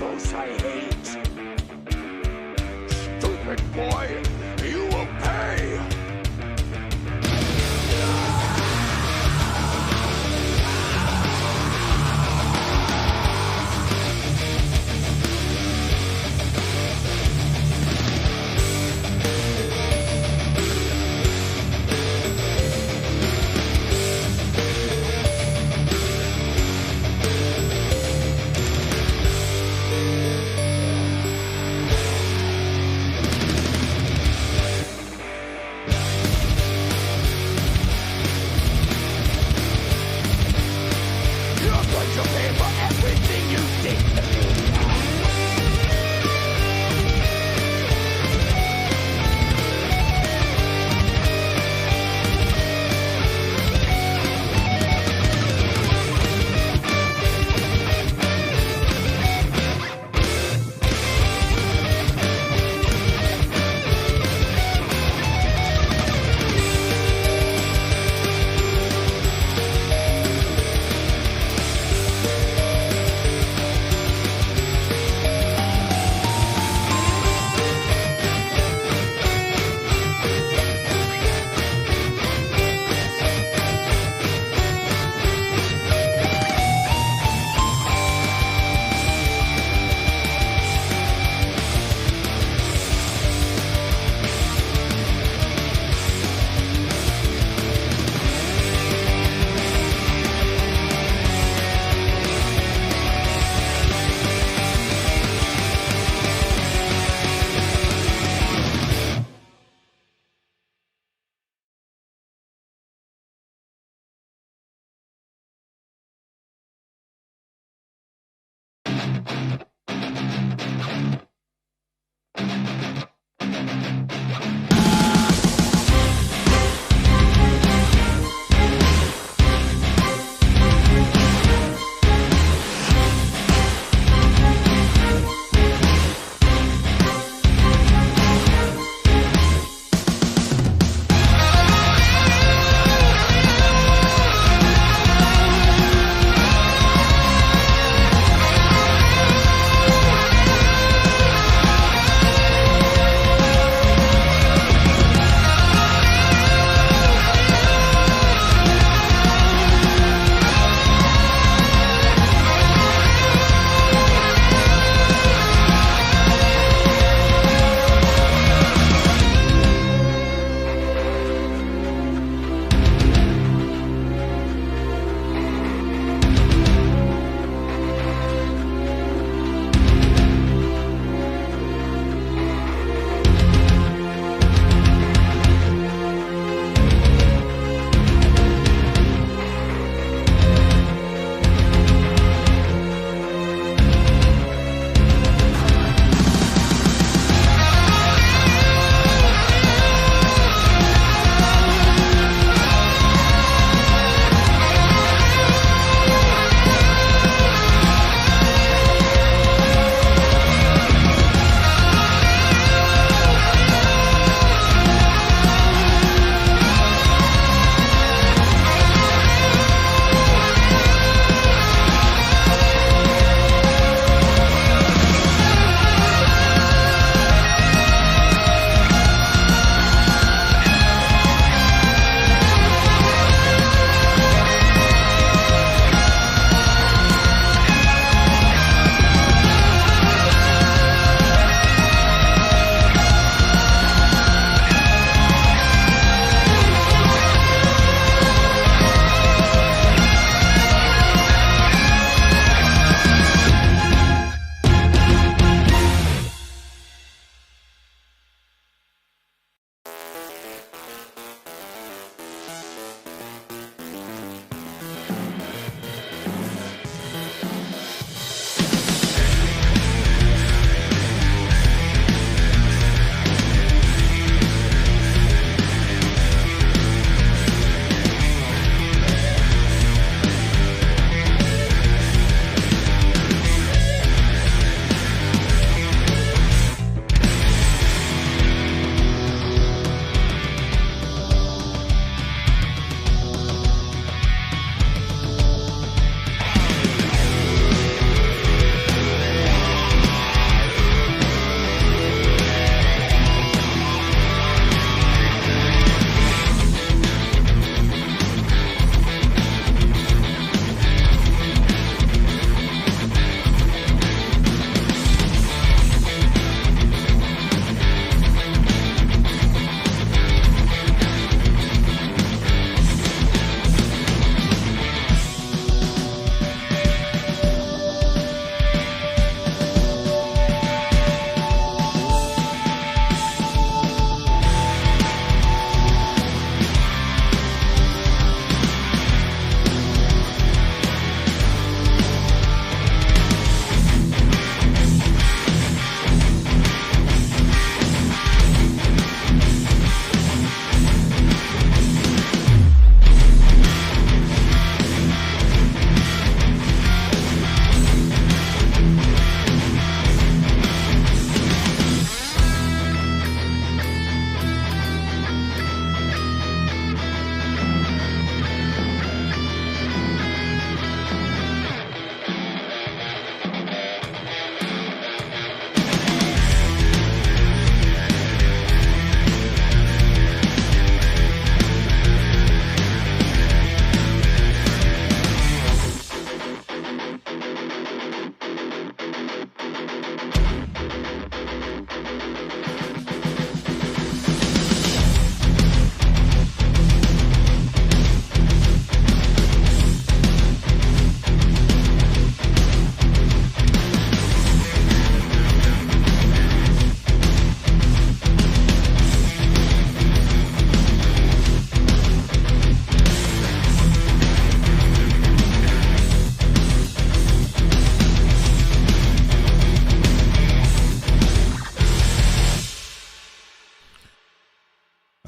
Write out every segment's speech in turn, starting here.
boss I hate. Stupid boy, you will pay!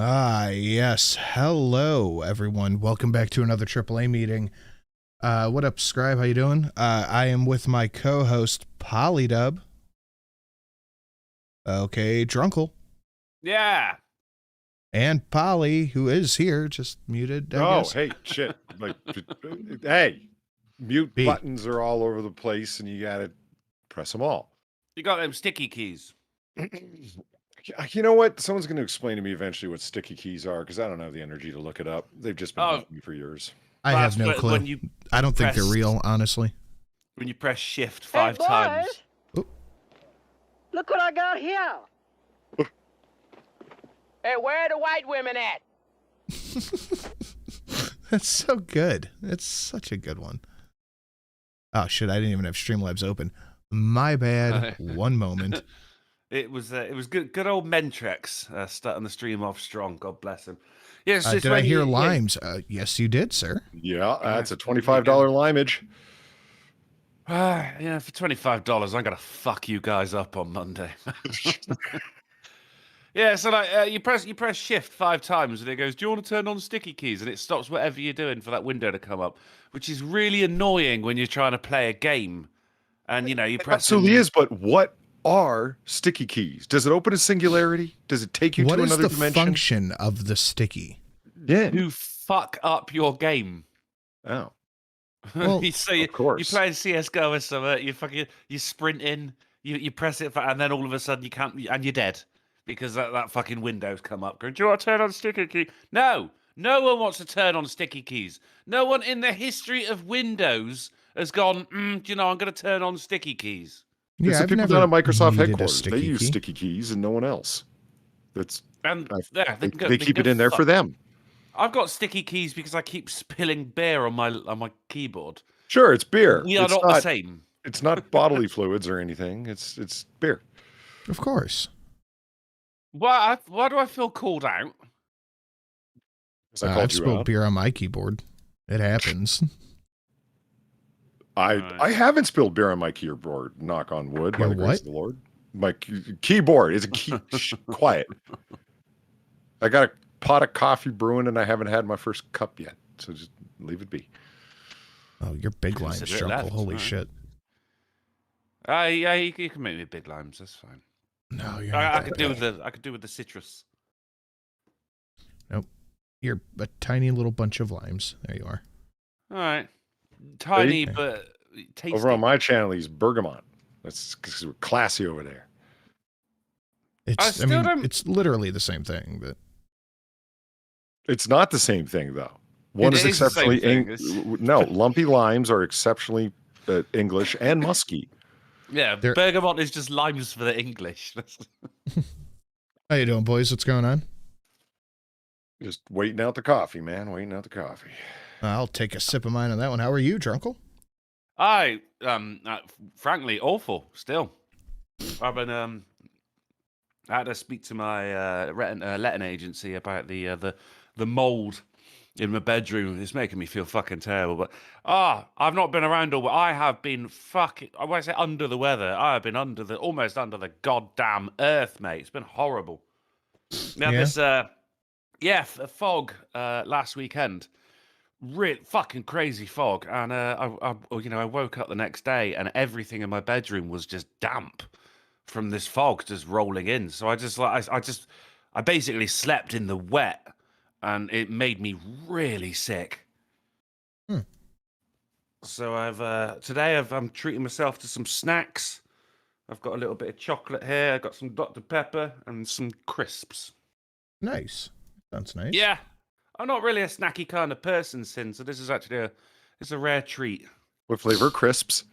Yes. Hello, everyone. Welcome back to another AAA meeting. What up, Scribe? How you doing? I am with my co-host, Polydub. Okay, Drunkle. Yeah. And Polly, who is here, just muted, I guess. Hey, shit. Like, hey, mute B. buttons are all over the place, and you gotta press them all. You got them sticky keys. You know what? Someone's going to explain to me eventually what sticky keys are, because I don't have the energy to look it up. They've just been helping me for years. I have no clue. I don't think they're real, honestly. When you press shift 5 times. Oop. Look what I got here. Hey, where are the white women at? That's so good. It's such a good one. Oh, shit. I didn't even have Streamlabs open. My bad. One moment. It was good old Mentrex starting the stream off strong. God bless him. Yes. Did I hear limes? Yes, you did, sir. Yeah, that's a $25 limeage. Yeah, for $25, I'm gonna fuck you guys up on Monday. Yeah, so like you press shift 5 times and it goes, "Do you want to turn on sticky keys?" And it stops whatever you're doing for that window to come up, which is really annoying when you're trying to play a game, and you press. Absolutely is, but what are sticky keys? Does it open a singularity? Does it take you to another dimension? What is the function of the sticky? Yeah, to fuck up your game. Oh, well, of course. You play CS:GO or something. You sprint in. You press it, and then all of a sudden you can't, and you're dead because that fucking window's come up. Going, "Do you want to turn on sticky key?" No one wants to turn on sticky keys. No one in the history of Windows has gone, I'm going to turn on sticky keys. Yeah, the people down at Microsoft headquarters, they use sticky keys and no one else. They keep it in there for them. I've got sticky keys because I keep spilling beer on my keyboard. Sure, it's beer. We are not the same. It's not bodily fluids or anything. It's beer. Of course. Why do I feel called out? I've spilled beer on my keyboard. It happens. I haven't spilled beer on my keyboard. Knock on wood. By the grace of the Lord. My keyboard is a key. Quiet. I got a pot of coffee brewing, and I haven't had my first cup yet. So just leave it be. Oh, you're big limes, Drunkle. Holy shit. Yeah, you can make me big limes. That's fine. No, you're I could do with the citrus. Nope. You're a tiny little bunch of limes. There you are. All right. Tiny but tasty. Over on my channel, he's bergamot. That's classy over there. It's literally the same thing, but it's not the same thing though. One is exceptionally no. Lumpy limes are exceptionally English and musky. Yeah, bergamot is just limes for the English. How you doing, boys? What's going on? Just waiting out the coffee, man. Waiting out the coffee. I'll take a sip of mine on that one. How are you, Drunkle? Frankly, awful. Still, I've been I had to speak to my letting agency about the mold in my bedroom. It's making me feel fucking terrible. But I've not been around all. I have been fucking. I won't say under the weather. I have been almost under the goddamn earth, mate. It's been horrible. Now this fog last weekend. Fucking crazy fog, and I woke up the next day and everything in my bedroom was just damp from this fog just rolling in. So I basically slept in the wet, and it made me really sick. So I'm treating myself to some snacks. I've got a little bit of chocolate here. I've got some Dr. Pepper and some crisps. Nice. Sounds nice. Yeah. I'm not really a snacky kind of person, Sin, so this is actually a rare treat. What flavor? Crisps?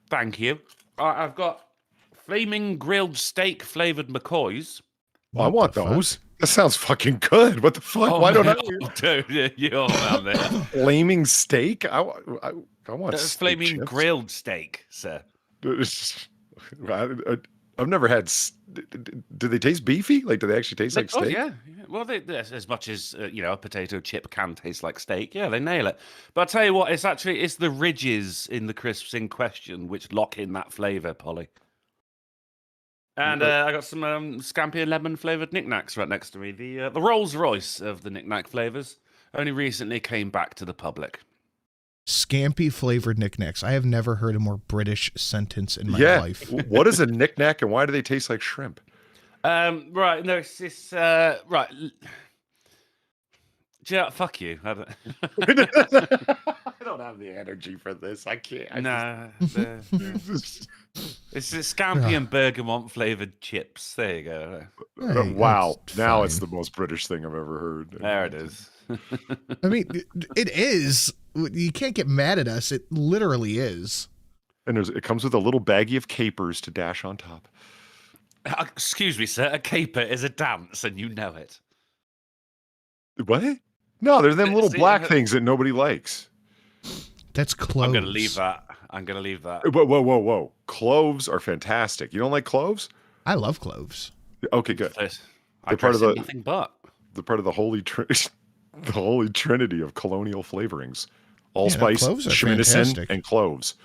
Thank you. I've got flaming grilled steak flavored McCoys. I want those. That sounds fucking good. What the fuck? Why don't I? Dude, you're down there. Flaming steak? I want flaming chips. Grilled steak, sir. I've never had. Do they taste beefy? Like, do they actually taste like steak? Yeah. Well, as much as a potato chip can taste like steak. Yeah, they nail it. But I'll tell you what, it's the ridges in the crisps in question which lock in that flavor, Polly. And I got some scampi and lemon flavored knickknacks right next to me. The Rolls Royce of the knickknack flavors only recently came back to the public. Scampi flavored knickknacks. I have never heard a more British sentence in my life. What is a knickknack and why do they taste like shrimp? Right, no, it's right. Fuck you. I don't, I don't have the energy for this. I can't. It's scampi and bergamot flavored chips. There you go. Hey, wow. Now fine. it's the most British thing I've ever heard. There it is. I mean, it is. You can't get mad at us. It literally is. And it comes with a little baggie of capers to dash on top. Excuse me, sir. A caper is a dance, and you know it. What? No, there's them little black things that nobody likes. That's cloves. I'm going to leave that. Whoa. Cloves are fantastic. You don't like cloves? I love cloves. Okay, good. They're part of the nothing but. They're part of the holy trinity of colonial flavorings. Allspice, no, cloves are schminnison, fantastic. and cloves.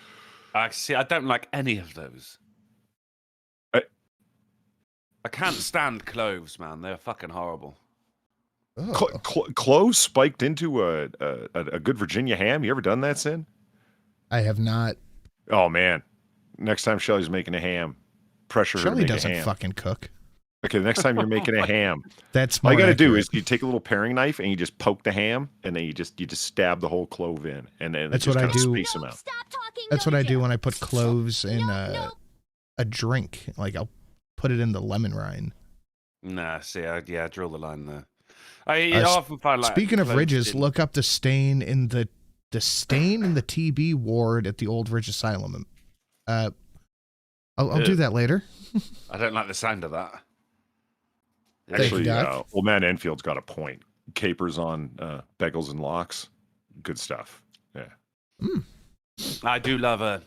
I don't like any of those. I can't stand cloves, man. They're fucking horrible. Cloves spiked into a good Virginia ham. You ever done that, Sin? I have not. Oh man! Next time Shelly's making a ham, pressure her to Shelly make doesn't a ham. fucking cook. Okay, the next time you're making a ham, that's all you got to do accurate. is you take a little paring knife and you just poke the ham, and then you just stab the whole clove in, and then that's just what I do. Space them out. That's what I do when I put cloves in a drink. Like I'll put it in the lemon rind. Nah, see, I draw the line there. I often find like speaking of ridges, look up the stain in the TB ward at the Old Ridge Asylum. I'll do that later. I don't like the sound of that. Actually, Old Man Enfield's got a point. Capers on bagels and lox, good stuff. Yeah. I do love a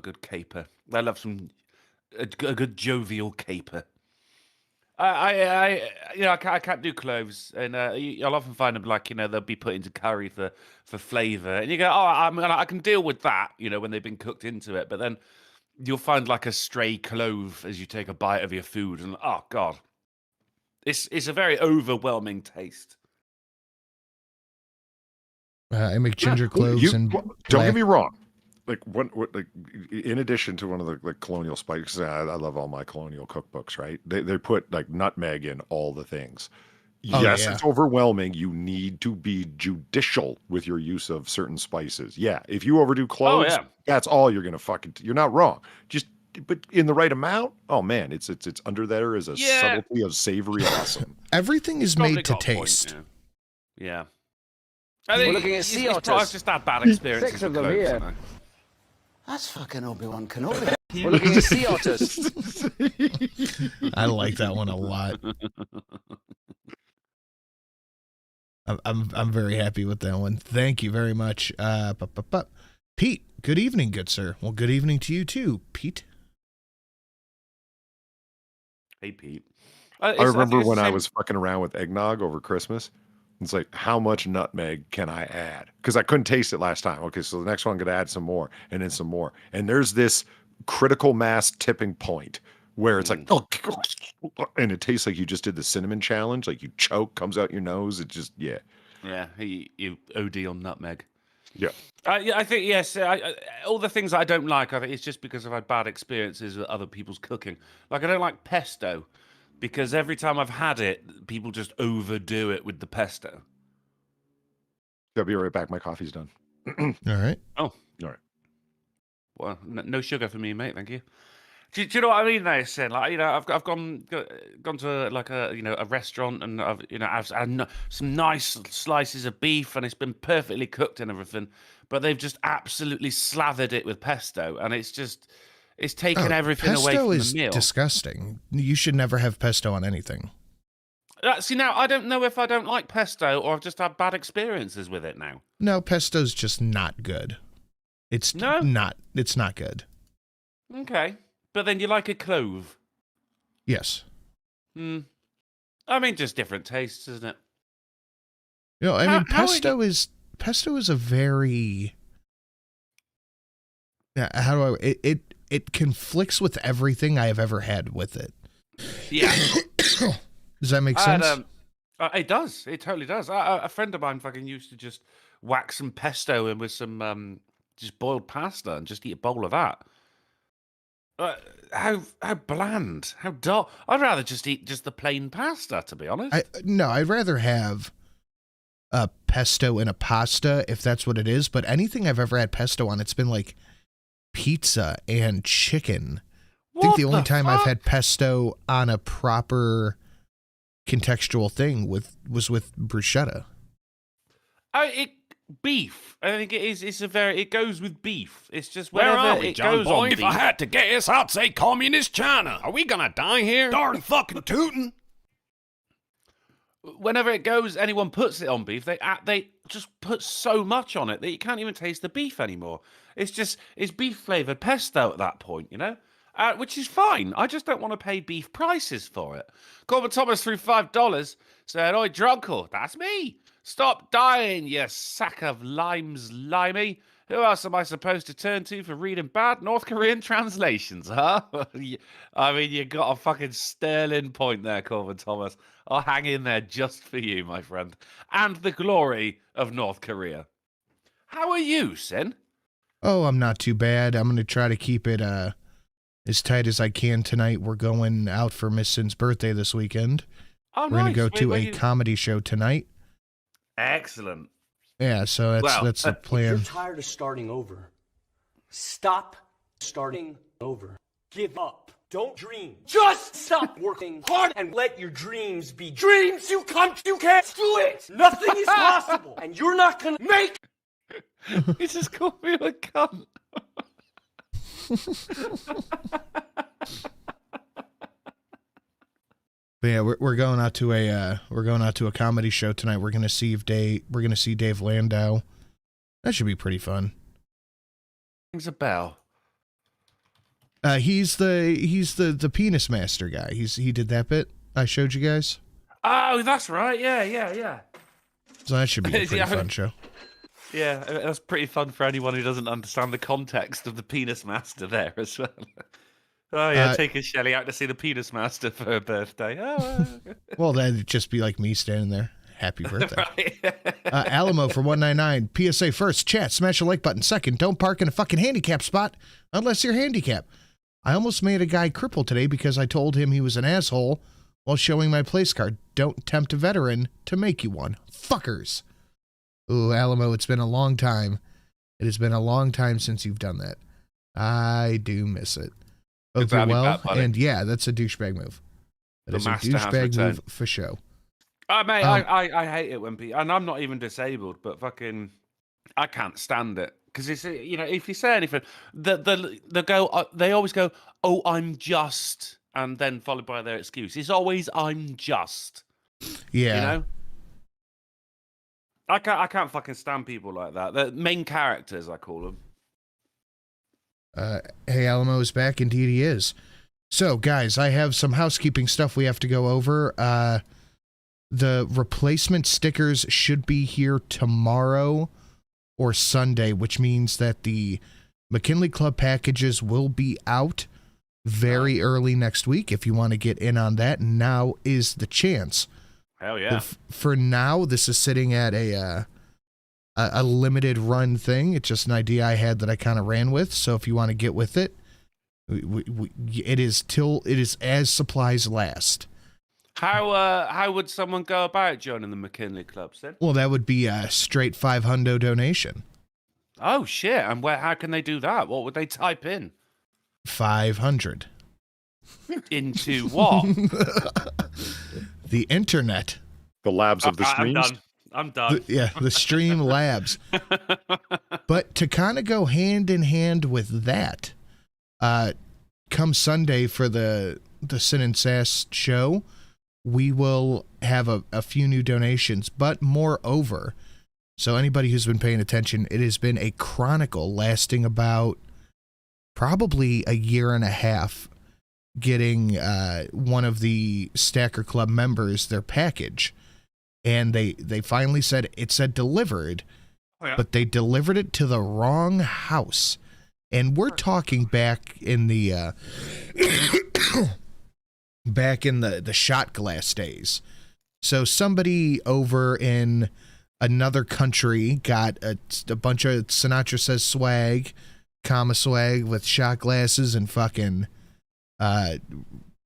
good caper. I love a good jovial caper. I can't do cloves, and you'll often find them like they'll be put into curry for flavor, and you go, I can deal with that, when they've been cooked into it, but then you'll find like a stray clove as you take a bite of your food, and oh god, it's a very overwhelming taste. I make ginger cloves and don't get me wrong. Like in addition to one of the colonial spices, I love all my colonial cookbooks, right? They put like nutmeg in all the things. Yes, it's overwhelming. You need to be judicial with your use of certain spices. Yeah, if you overdo cloves, that's all you're gonna you're not wrong. But in the right amount, oh man, it's under there as a subtlety of savory awesome. Everything is made to taste. Point, yeah. We're looking at sea otters. I've just had bad experiences. 6 of with them cloves, here. haven't That's fucking Obi-Wan Kenobi. We're looking at sea otters. I like that one a lot. I'm very happy with that one. Thank you very much. Pete, good evening, good sir. Well, good evening to you too, Pete. Hey, Pete. I remember when I was fucking around with eggnog over Christmas. It's like, how much nutmeg can I add? Because I couldn't taste it last time. Okay, so the next one I'm going to add some more, and then some more. And there's this critical mass tipping point where it's like, and it tastes like you just did the cinnamon challenge. Like you choke, comes out your nose. It just, yeah. Yeah, you OD on nutmeg. Yeah. I think, yes, all the things that I don't like, I think it's just because I've had bad experiences with other people's cooking. Like, I don't like pesto. Because every time I've had it, people just overdo it with the pesto. I'll be right back. My coffee's done. All right. Oh. All right. Well, no sugar for me, mate. Thank you. Do you know what I mean, though, Sin? Like, I've gone to like a restaurant, and I've had some nice slices of beef, and it's been perfectly cooked and everything, but they've just absolutely slathered it with pesto, and it's taken everything away from the meal. Pesto is disgusting. You should never have pesto on anything. See, now, I don't know if I don't like pesto or I've just had bad experiences with it now. No, pesto's just not good. It's not good. Okay. But then you like a clove? Yes. I mean, just different tastes, isn't it? Pesto is a very... How do it conflicts with everything I have ever had with it. Yeah. Does that make sense? It does. It totally does. A friend of mine fucking used to just whack some pesto in with some just boiled pasta and just eat a bowl of that. How bland, how dull. I'd rather just eat just the plain pasta, to be honest. No, I'd rather have a pesto in a pasta if that's what it is. But anything I've ever had pesto on, it's been like pizza and chicken. I think the only time I've had pesto on a proper contextual thing was with bruschetta. Beef. I think it is. It goes with beef. It's just Where whenever are we, it John goes Boy? on If beef. I had to guess, I'd say communist China. Are we gonna die here? Darn fucking tootin'. Whenever anyone puts it on beef, they just put so much on it that you can't even taste the beef anymore. It's beef flavored pesto at that point, you know. Which is fine. I just don't want to pay beef prices for it. Corbin Thomas threw $5. Said, "Oi, drunkle, that's me. Stop dying, you sack of limes, limey. Who else am I supposed to turn to for reading bad North Korean translations, huh?" I mean, you got a fucking sterling point there, Corbin Thomas. I'll hang in there just for you, my friend. And the glory of North Korea. How are you, Sin? Oh, I'm not too bad. I'm going to try to keep it as tight as I can tonight. We're going out for Miss Sin's birthday this weekend. Oh, We're going to nice. go to a comedy show tonight. Excellent. Yeah, so that's the plan. If you're tired of starting over, stop starting over. Give up. Don't dream. Just stop working hard and let your dreams be dreams. You can't do it. Nothing is possible, and you're not gonna make. He just called me a cunt. But yeah, we're going out to a comedy show tonight. We're gonna see Dave Landau. That should be pretty fun. Rings a bell. He's the penis master guy. He did that bit I showed you guys. Oh, that's right. Yeah. So that should be a pretty fun show. Yeah, that's pretty fun for anyone who doesn't understand the context of the penis master there as well. Oh yeah, taking Shelley out to see the penis master for her birthday. Oh, well, that'd just be like me standing there. Happy birthday. right. Alamo for 199. PSA first, chat, smash the like button. Second, don't park in a fucking handicap spot unless you're handicapped. I almost made a guy crippled today because I told him he was an asshole while showing my place card. Don't tempt a veteran to make you one. Fuckers. Ooh, Alamo, it's been a long time. It has been a long time since you've done that. I do miss it. Hope you're well, and yeah, that's a douchebag move. That is a douchebag move for show. Mate, I hate it when people, and I'm not even disabled, but fucking, I can't stand it. Because it's, you know, if you say anything, they always go, "Oh, I'm just," and then followed by their excuse. It's always, "I'm just." Yeah. You know? I can't fucking stand people like that. The main characters, I call them. Hey, Alamo is back. Indeed, he is. So, guys, I have some housekeeping stuff we have to go over. The replacement stickers should be here tomorrow or Sunday, which means that the McKinley Club packages will be out very early next week. If you want to get in on that, now is the chance. Hell yeah. For now, this is sitting at a limited run thing. It's just an idea I had that I kind of ran with. So if you want to get with it, it is as supplies last. How would someone go about joining the McKinley Club, Sid? Well, that would be a straight $500 donation. Oh shit! And how can they do that? What would they type in? 500. Into what? The internet. The labs of the streams. I'm done. The stream labs. But to kind of go hand in hand with that, come Sunday for the Sin and Sass show, we will have a few new donations, but moreover, so anybody who's been paying attention, it has been a chronicle lasting about probably a year and a half, getting one of the Stacker Club members their package. And they finally said, it said delivered, but they delivered it to the wrong house. And we're talking back in the back in the shot glass days. So somebody over in another country got a bunch of Sinatra Says swag, comma swag with shot glasses and fucking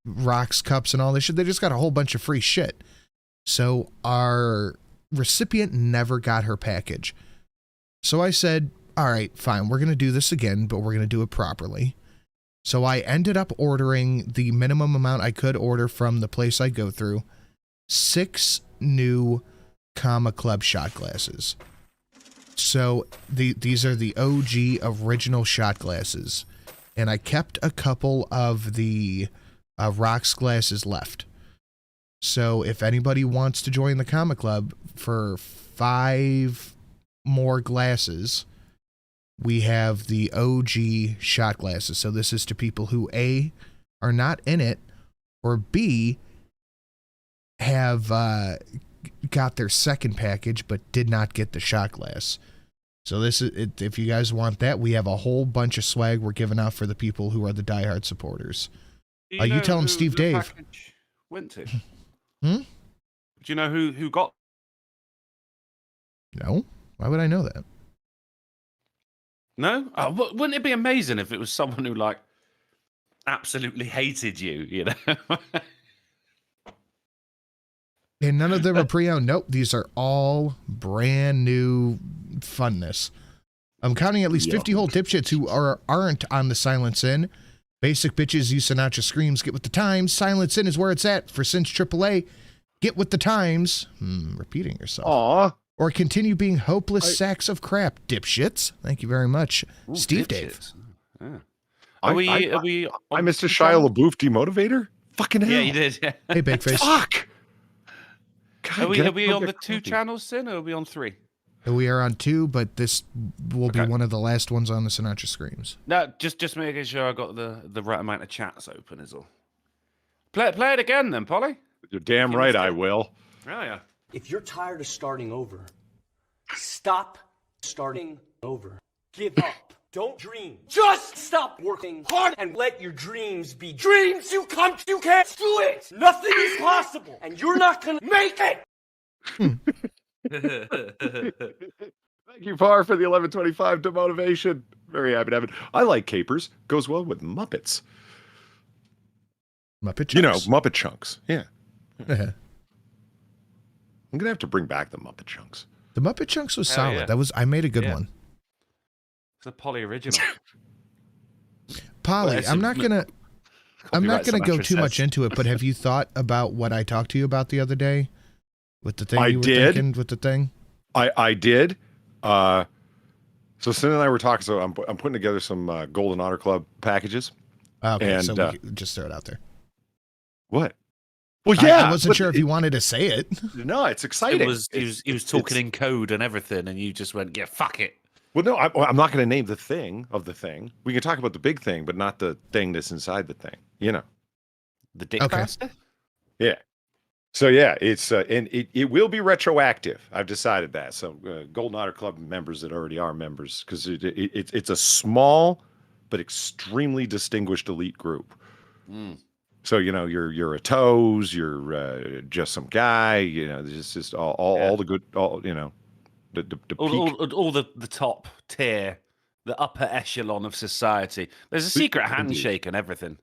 rocks, cups, and all this shit. They just got a whole bunch of free shit. So our recipient never got her package. So I said, all right, fine, we're going to do this again, but we're going to do it properly. So I ended up ordering the minimum amount I could order from the place I go through, 6 new Comma Club shot glasses. So these are the OG original shot glasses. And I kept a couple of the rocks glasses left. So if anybody wants to join the Comma Club for 5 more glasses, we have the OG shot glasses. So this is to people who A, are not in it, or B, have got their second package but did not get the shot glass. So this is it. If you guys want that, we have a whole bunch of swag we're giving out for the people who are the diehard supporters. You tell them Steve Dave went to. Hmm? Do you know who got? No. Why would I know that? No? Oh, wouldn't it be amazing if it was someone who like absolutely hated you? You know. And none of them are pre-owned. Nope, these are all brand new funness. I'm counting at least 50 whole dipshits who aren't on the Silent Sin. Basic bitches use Sinatra screams. Get with the times. Silent Sin is where it's at. For Sin's AAA, get with the times. Repeating yourself. Aw. Or continue being hopeless sacks of crap, dipshits. Thank you very much, Ooh, Steve dipshits. Dave. Yeah. Are we? I missed a Shia LaBeouf demotivator? Fucking hell. Yeah, you did. Yeah. Hey, Bakeface. Fuck. God, Are we on the 2 channels, Sin, or are we on 3? We are on 2, but this will be one of the last ones on the Sinatra Screams. No, just making sure I got the right amount of chats open is all. Play it again then, Polly. You're damn right I will. Oh, yeah. If you're tired of starting over, stop starting over. Give up. Don't dream. Just stop working hard and let your dreams be dreams. You can't do it. Nothing is possible, and you're not gonna make it. Thank you, Par, for the 1125 to motivation. Very happy to have it. I like capers. Goes well with Muppets. Muppet Chunks. You know, Muppet Chunks. Yeah. Yeah. I'm going to have to bring back the Muppet Chunks. The Muppet Chunks was Hell solid. yeah. I made a good one. It's a Polly original. Polly, Well, I'm not gonna go too much says. into it, but have you thought about what I talked to you about the other day? With the thing I you were did. thinking with the thing? I did. So Sin and I were talking, so I'm putting together some Golden Honor Club packages. Okay, and, so we could just throw it out there. What? Well, yeah. I wasn't sure if you wanted to say it. No, it's exciting. He was talking in code and everything, and you just went, yeah, fuck it. Well, no, I'm not going to name the thing of the thing. We can talk about the big thing, but not the thing that's inside the thing. You know, The dick Okay. bastard? Yeah. So yeah, it's and it will be retroactive. I've decided that. So Golden Honor Club members that already are members, because it's a small but extremely distinguished elite group. Mm. So you know you're a toes, you're just some guy. You know, there's just all the good, all you know. The peak. All the top tier, the upper echelon of society. There's a secret handshake and everything.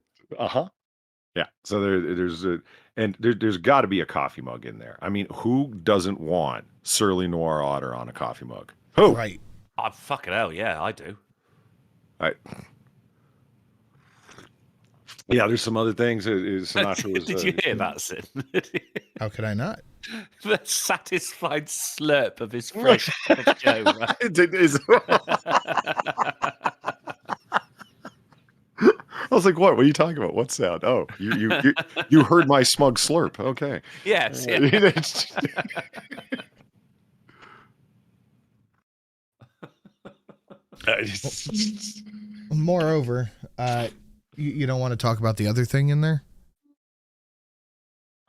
Yeah. So there's got to be a coffee mug in there. I mean, who doesn't want Surly Noir Otter on a coffee mug? Who? Right. Oh, fucking hell, yeah, I do. Right. Yeah, there's some other things. Sinatra was, Did you hear that, Sid? How could I not? The satisfied slurp of his fresh cup of Joe, right? It is. I was like, what are you talking about? What sound? Oh, you heard my smug slurp. Okay. Yes. Moreover, you don't want to talk about the other thing in there?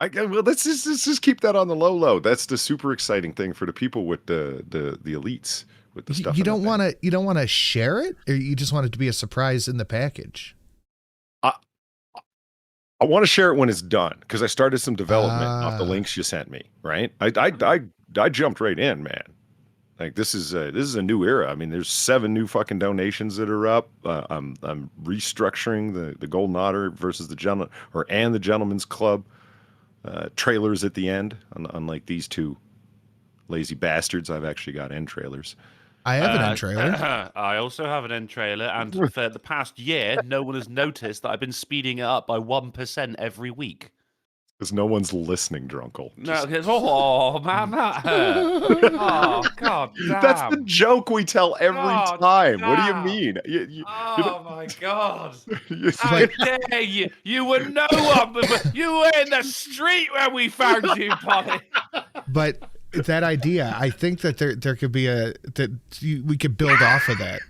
Well, let's just keep that on the low. That's the super exciting thing for the people with the elites with the stuff. You don't want to share it, or you just want it to be a surprise in the package? I want to share it when it's done because I started some development off the links you sent me. Right, I jumped right in, man. Like this is a new era. I mean, there's 7 new fucking donations that are up. I'm restructuring the Golden Otter versus the Gentleman's Club trailers at the end. Unlike these 2 lazy bastards, I've actually got end trailers. I have an end trailer. I also have an end trailer, and for the past year, no one has noticed that I've been speeding it up by 1% every week. Because no one's listening, Drunkle. No, man, that hurt. Oh, God damn. That's the joke we tell every time. What do you mean? My God. How dare you? You were no one, but you were in the street when we found you, Polly. But that idea, I think that there could be we could build off of that.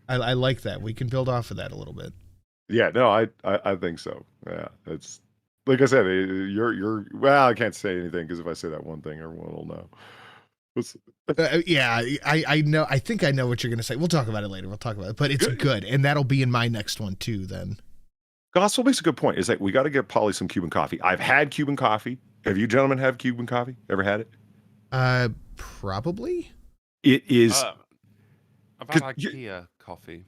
I like that. We can build off of that a little bit. Yeah, no, I think so. Yeah, it's like I said, you're well, I can't say anything because if I say that one thing, everyone will know. Yeah, I know. I think I know what you're going to say. We'll talk about it later. But it's good, and that'll be in my next one too. Then Gospel makes a good point. Is that we got to get Polly some Cuban coffee. I've had Cuban coffee. Have you gentlemen have Cuban coffee? Ever had it? Probably. It is. I've had IKEA coffee.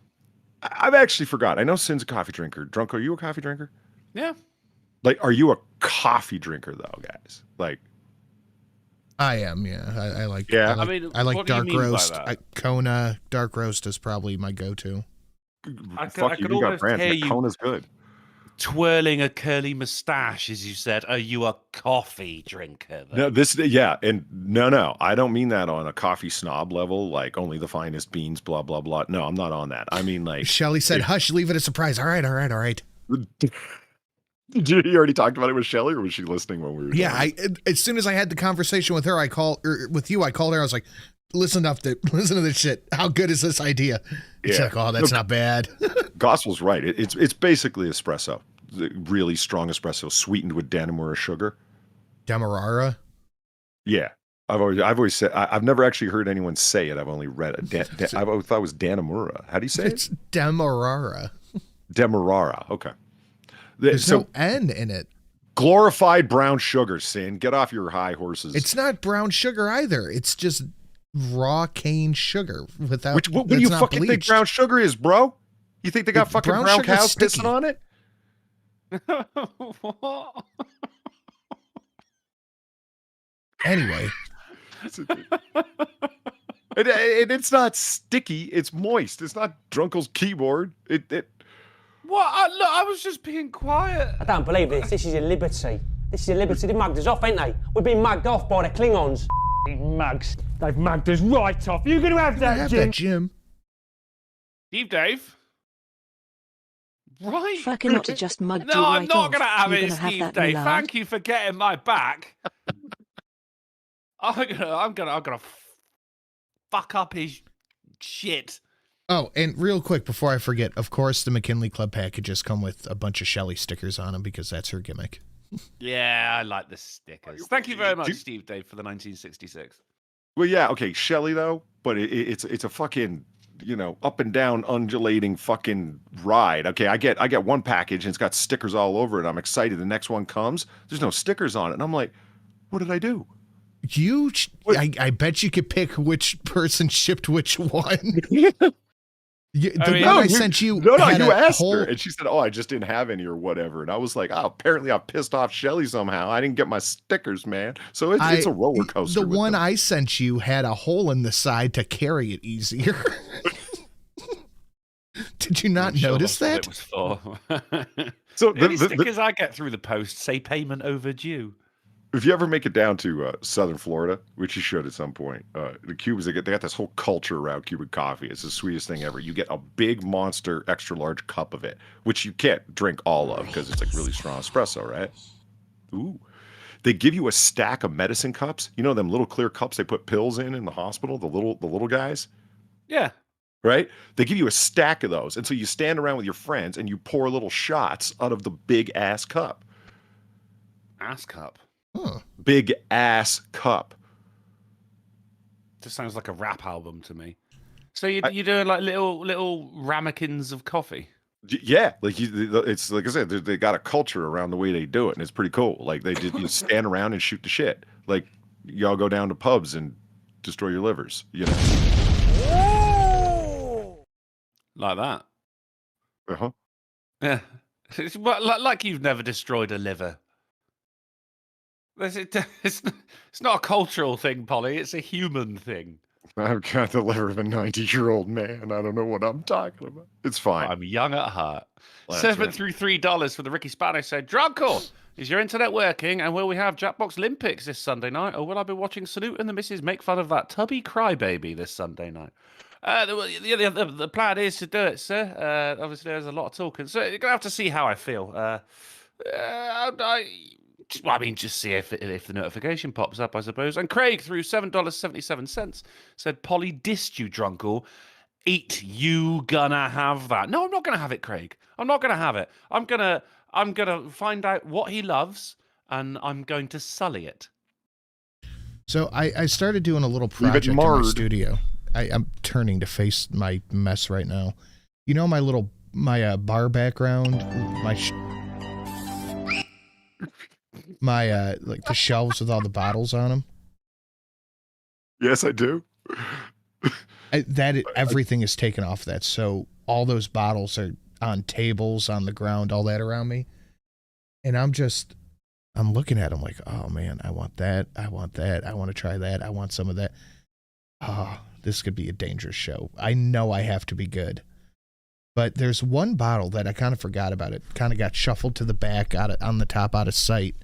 I've actually forgot. I know Sin's a coffee drinker. Drunk, are you a coffee drinker? Yeah. Like, are you a coffee drinker though, guys? Like, I am. Yeah, I like. Yeah. I like dark roast. By that? Kona dark roast is probably my go-to. Fuck you got brands. hear you Kona's good. Twirling a curly mustache, as you said. Are you a coffee drinker? No, no. I don't mean that on a coffee snob level, like only the finest beans, blah blah blah. No, I'm not on that. I mean, like Shelly said, "Hush, leave it a surprise." All right. Did you already talked about it with Shelly, or was she listening when we were? Yeah, as soon as I had the conversation with her, I called her. I was like, listen to this shit. How good is this idea? She's like, oh, that's not bad. Gospel's right. It's basically espresso, really strong espresso, sweetened with Dannemora sugar. Demerara. Yeah, I've always said. I've never actually heard anyone say it. I've only read it. I always thought it was Dannemora. How do you say it? It's Demerara. Demerara. Okay. There's no N in it. Glorified brown sugar, Sin. Get off your high horses. It's not brown sugar either. It's just raw cane sugar without. What do you fucking think brown sugar is, bro? You think they got fucking brown cows pissing on it? Anyway. And it's not sticky. It's moist. It's not Drunkle's keyboard. What? Look, I was just being quiet. I don't believe this. This is your liberty. They've mugged us off, ain't they? We've been mugged off by the Klingons. Mugs. They've mugged us right off. You're going to have that, Jim. Dave? Right. Fucking not to just mug you No, right I'm not going to have You're it, gonna have Steve that Dave. lard. Thank you for getting my back. I'm gonna fuck up his shit. Oh, and real quick before I forget, of course, the McKinley Club packages come with a bunch of Shelly stickers on them because that's her gimmick. Yeah, I like the stickers. Thank you very much, Steve Dave, for the 1966. Well, yeah, okay, Shelly though, but it's a fucking, up and down undulating fucking ride. Okay, I get one package and it's got stickers all over it. I'm excited. The next one comes, there's no stickers on it, and I'm like, what did I do? I bet you could pick which person shipped which one. I sent you. No, you asked her, and she said, "Oh, I just didn't have any or whatever." And I was like, "Oh, apparently I pissed off Shelly somehow. I didn't get my stickers, man." So it's a roller coaster. The one I sent you had a hole in the side to carry it easier. Did you not notice that? It was for. So the stickers I get through the post say payment overdue. If you ever make it down to Southern Florida, which you should at some point, the Cubans, they got this whole culture around Cuban coffee. It's the sweetest thing ever. You get a big monster, extra large cup of it, which you can't drink all of because it's like really strong espresso, right? Ooh. They give you a stack of medicine cups. You know them little clear cups they put pills in the hospital, the little guys? Yeah. Right? They give you a stack of those. And so you stand around with your friends and you pour little shots out of the big ass cup. Ass cup? Huh. Big ass cup. Just sounds like a rap album to me. So you're doing like little ramekins of coffee? Yeah, like it's like I said, they got a culture around the way they do it, and it's pretty cool. Like they just stand around and shoot the shit. Like y'all go down to pubs and destroy your livers, you know. Like that. Uh-huh. Yeah. It's like you've never destroyed a liver. It's not a cultural thing, Polly. It's a human thing. I've got the liver of a 90-year-old man. I don't know what I'm talking about. It's fine. I'm young at heart. Well, Servant through $3 for the Ricky Spanish said, Drunkle, is your internet working? And will we have Jackbox Olympics this Sunday night? Or will I be watching Salute and the Missus make fun of that tubby crybaby this Sunday night? The plan is to do it, sir. Obviously, there's a lot of talking. So you're going to have to see how I feel. Just see if the notification pops up, I suppose. And Craig, through $7.77, said, Polly dissed you, Drunkle. Eat, you gonna have that. No, I'm not gonna have it, Craig. I'm not gonna have it. I'm gonna find out what he loves, and I'm going to sully it. So I started doing a little project in my studio. I'm turning to face my mess right now. You know my bar background, my like the shelves with all the bottles on them. Yes, I do. Everything is taken off that, so all those bottles are on tables, on the ground, all that around me, and I'm looking at them like, oh man, I want that, I want to try that, I want some of that. Oh, this could be a dangerous show. I know I have to be good, but there's one bottle that I kind of forgot about. It kind of got shuffled to the back, on the top, out of sight.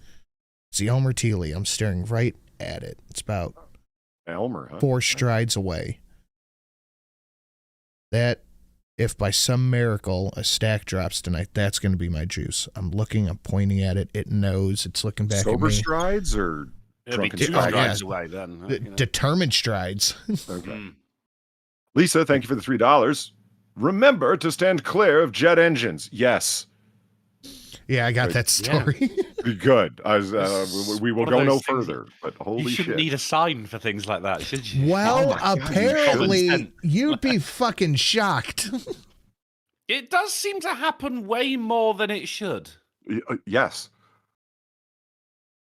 It's the Elmer Teely. I'm staring right at it. It's about Elmer, huh? 4 strides away. That, if by some miracle a stack drops tonight, that's going to be my juice. I'm looking, I'm pointing at it. It knows. It's looking back at me. Sober strides or drunken strides away then? Determined strides. Okay. Lisa, thank you for the $3. Remember to stand clear of jet engines. Yes. Yeah, I got that story. Good. We will go no further. But holy shit. You shouldn't need a sign for things like that, should you? Well, apparently, you'd be fucking shocked. It does seem to happen way more than it should. Yes.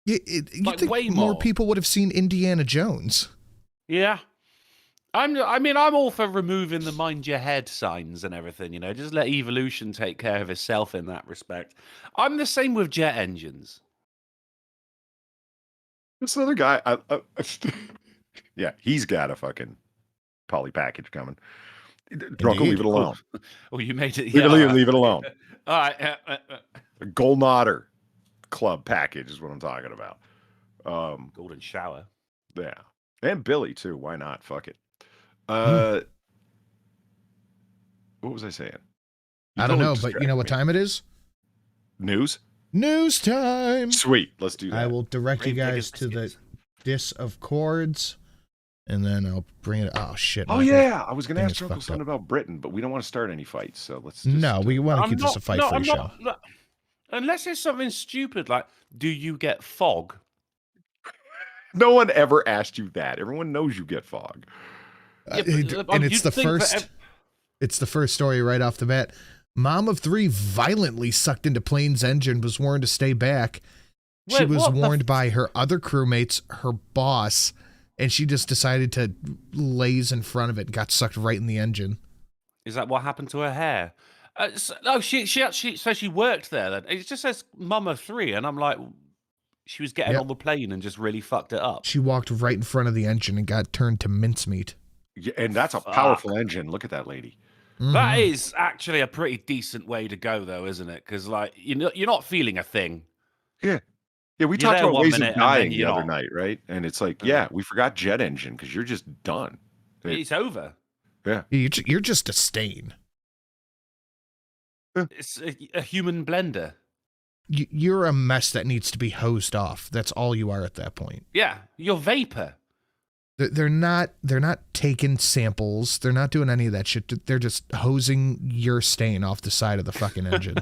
You think way more people would have seen Indiana Jones? Yeah. I'm all for removing the mind your head signs and everything, just let evolution take care of itself in that respect. I'm the same with jet engines. This other guy, yeah, he's got a fucking poly package coming. Drunkle, leave it alone. Oh, you made it. Leave it alone. All right. A Golden Otter Club package is what I'm talking about. Golden shower. Yeah. And Billy, too. Why not? Fuck it. What was I saying? I don't know, but you know what time it is? News time. Sweet. Let's do that. I will direct you guys to the Dis of Chords, and then I'll bring it. Oh shit! Oh yeah, I was going to ask Drunkle something about Britain, but we don't want to start any fights, so let's. No, we want to keep this a fight-free show. Unless it's something stupid like, do you get fog? No one ever asked you that. Everyone knows you get fog. And it's the first. It's the first story right off the bat. Mom of 3 violently sucked into plane's engine, was warned to stay back. She was warned by her other crewmates, her boss, and she just decided to laze in front of it and got sucked right in the engine. Is that what happened to her hair? She actually, so she worked there then. It just says Mom of 3, and I'm like, she was getting on the plane and just really fucked it up. She walked right in front of the engine and got turned to mincemeat. Yeah, and that's a powerful engine. Look at that lady. Mm-hmm. That is actually a pretty decent way to go, though, isn't it? Because like you're not feeling a thing. Yeah, we talked about ways of dying the other night, right? And it's like, we forgot jet engine because you're just done. It's over. Yeah, you're just a stain. It's a human blender. You're a mess that needs to be hosed off. That's all you are at that point. Yeah, you're vapor. They're not taking samples. They're not doing any of that shit. They're just hosing your stain off the side of the fucking engine.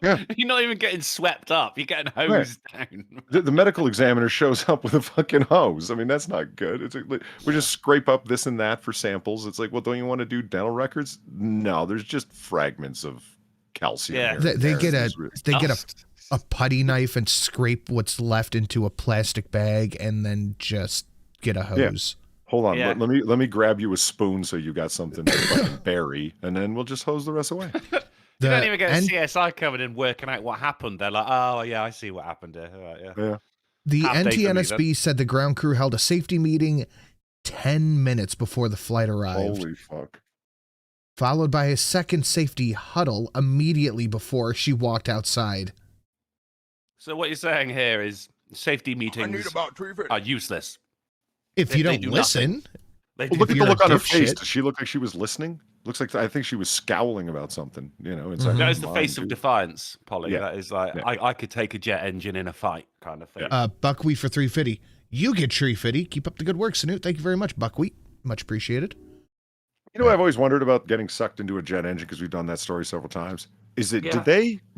Yeah. You're not even getting swept up. You're getting Right. hosed down. The medical examiner shows up with a fucking hose. I mean, that's not good. It's like, we just scrape up this and that for samples. It's like, well, don't you want to do dental records? No, there's just fragments of calcium. Yeah. here and They there. get It's really- they get a putty knife and scrape what's left into a plastic bag and then just get a hose. Hold on, Yeah. let me grab you a spoon so you got something to fucking bury, and then we'll just hose the rest away. You don't even get CSI covered in working out what happened. They're like, oh, yeah, I see what happened there. All right, yeah. Yeah. The Half day for me, NTNSB said the ground crew held a safety meeting 10 minutes before the flight arrived, Holy fuck. followed by a second safety huddle immediately before she walked outside. So what you're saying here is safety I need meetings about Treefiddy. are useless. If They- you they don't do listen, nothing. They Well, do look at you're the a look on her face. dipshit. Does she look like she was listening? Looks like I think she was scowling about something. You know, it's Mhm. like, That is the come face on, of dude. defiance, Polly. Yeah. That is like, Yeah. I could take a jet engine in a fight kind of thing. Buckwheat for Treefiddy. You get Treefiddy. Keep up the good work, Snoot. Thank you very much, Buckwheat. Much appreciated. You know, I've always wondered about getting sucked into a jet engine because we've done that story several times. Is it Yeah.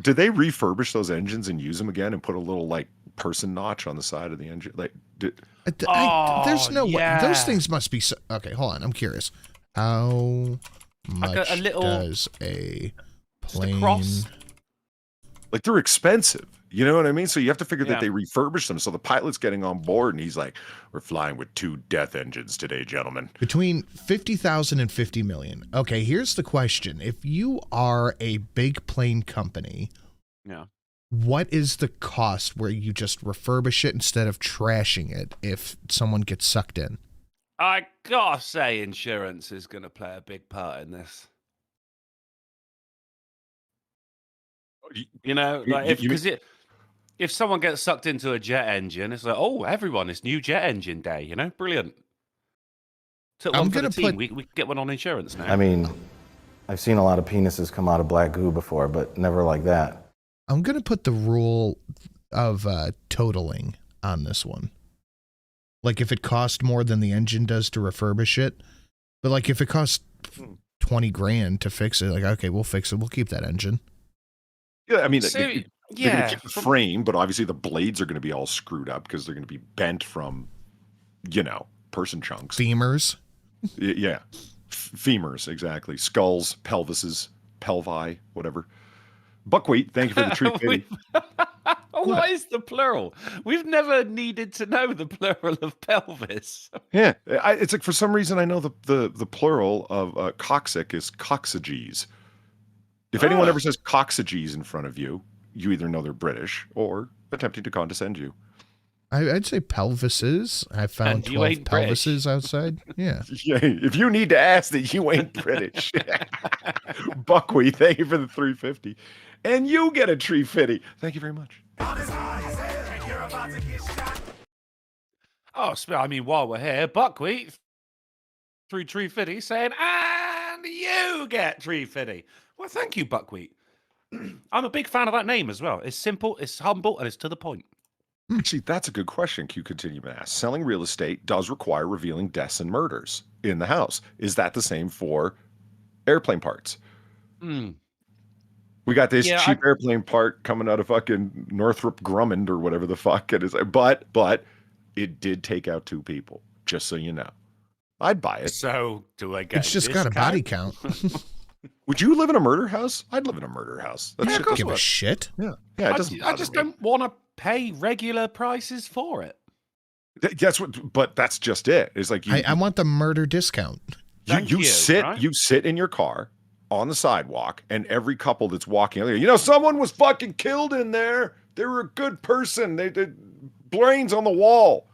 did they refurbish those engines and use them again and put a little like person notch on the side of the engine? Like, There's no way. yeah. Those things must be. Okay, hold on. I'm curious. How much a little- does a Just a plane? cross. like they're expensive. You know what I mean? So you have to figure Yeah. that they refurbished them. So the pilot's getting on board and he's like, "We're flying with 2 death engines today, gentlemen." Between 50,000 and 50 million. Okay, here's the question. If you are a big plane company, Yeah. what is the cost where you just refurbish it instead of trashing it if someone gets sucked in? I gotta say, insurance is going to play a big part in this. You know, You- like you- if someone gets sucked into a jet engine, it's like, oh, everyone, it's new jet engine day. You know, brilliant. Took I'm one for the gonna team. put- We can get one on insurance now. I mean, I've seen a lot of penises come out of black goo before, but never like that. I'm going to put the rule of totaling on this one. Like if it cost more than the engine does to refurbish it, but like if it costs 20 grand to fix it, like, okay, we'll fix it. We'll keep that engine. Yeah, I mean, So, they're going yeah, to keep the frame, but obviously the blades are going to be all screwed up because they're going to be bent from, you know, person chunks. Femurs. Yeah. Femurs, exactly. Skulls, pelvises, pelvi, whatever. Buckwheat, thank you for the treat, baby. What is the plural? We've never needed to know the plural of pelvis. Yeah, it's like for some reason I know the plural of coccyx is coccyges. If anyone ever says coccyges in front of you, you either know they're British or attempting to condescend you. I'd say pelvises. I found And you 12 ain't British. pelvises outside. Yeah. Yeah, if you need to ask that, you ain't British. Buckwheat, thank you for the 350. And you get a Treefiddy. Thank you very much. Oh, I mean, while we're here, Buckwheat through Treefiddy saying, and you get Treefiddy. Well, thank you, Buckwheat. I'm a big fan of that name as well. It's simple, it's humble, and it's to the point. Actually, that's a good question. Q continue to ask. Selling real estate does require revealing deaths and murders in the house. Is that the same for airplane parts? Hmm. We got this Yeah, cheap airplane part coming out of fucking Northrop Grumman or whatever the fuck it is. But it did take out 2 people, just so you know. I'd buy it. So, do I get It's just got a body count. Would you live in a murder house? I'd live in a murder house. That's Yeah, of shit course Give I a would. shit. Yeah, it doesn't. I just don't want to pay regular prices for it. That's what. But that's just it. It's like I want the murder discount. Thank you you, sit right? you sit in your car on the sidewalk, and every couple that's walking, you know, someone was fucking killed in there. They were a good person. They did brains on the wall,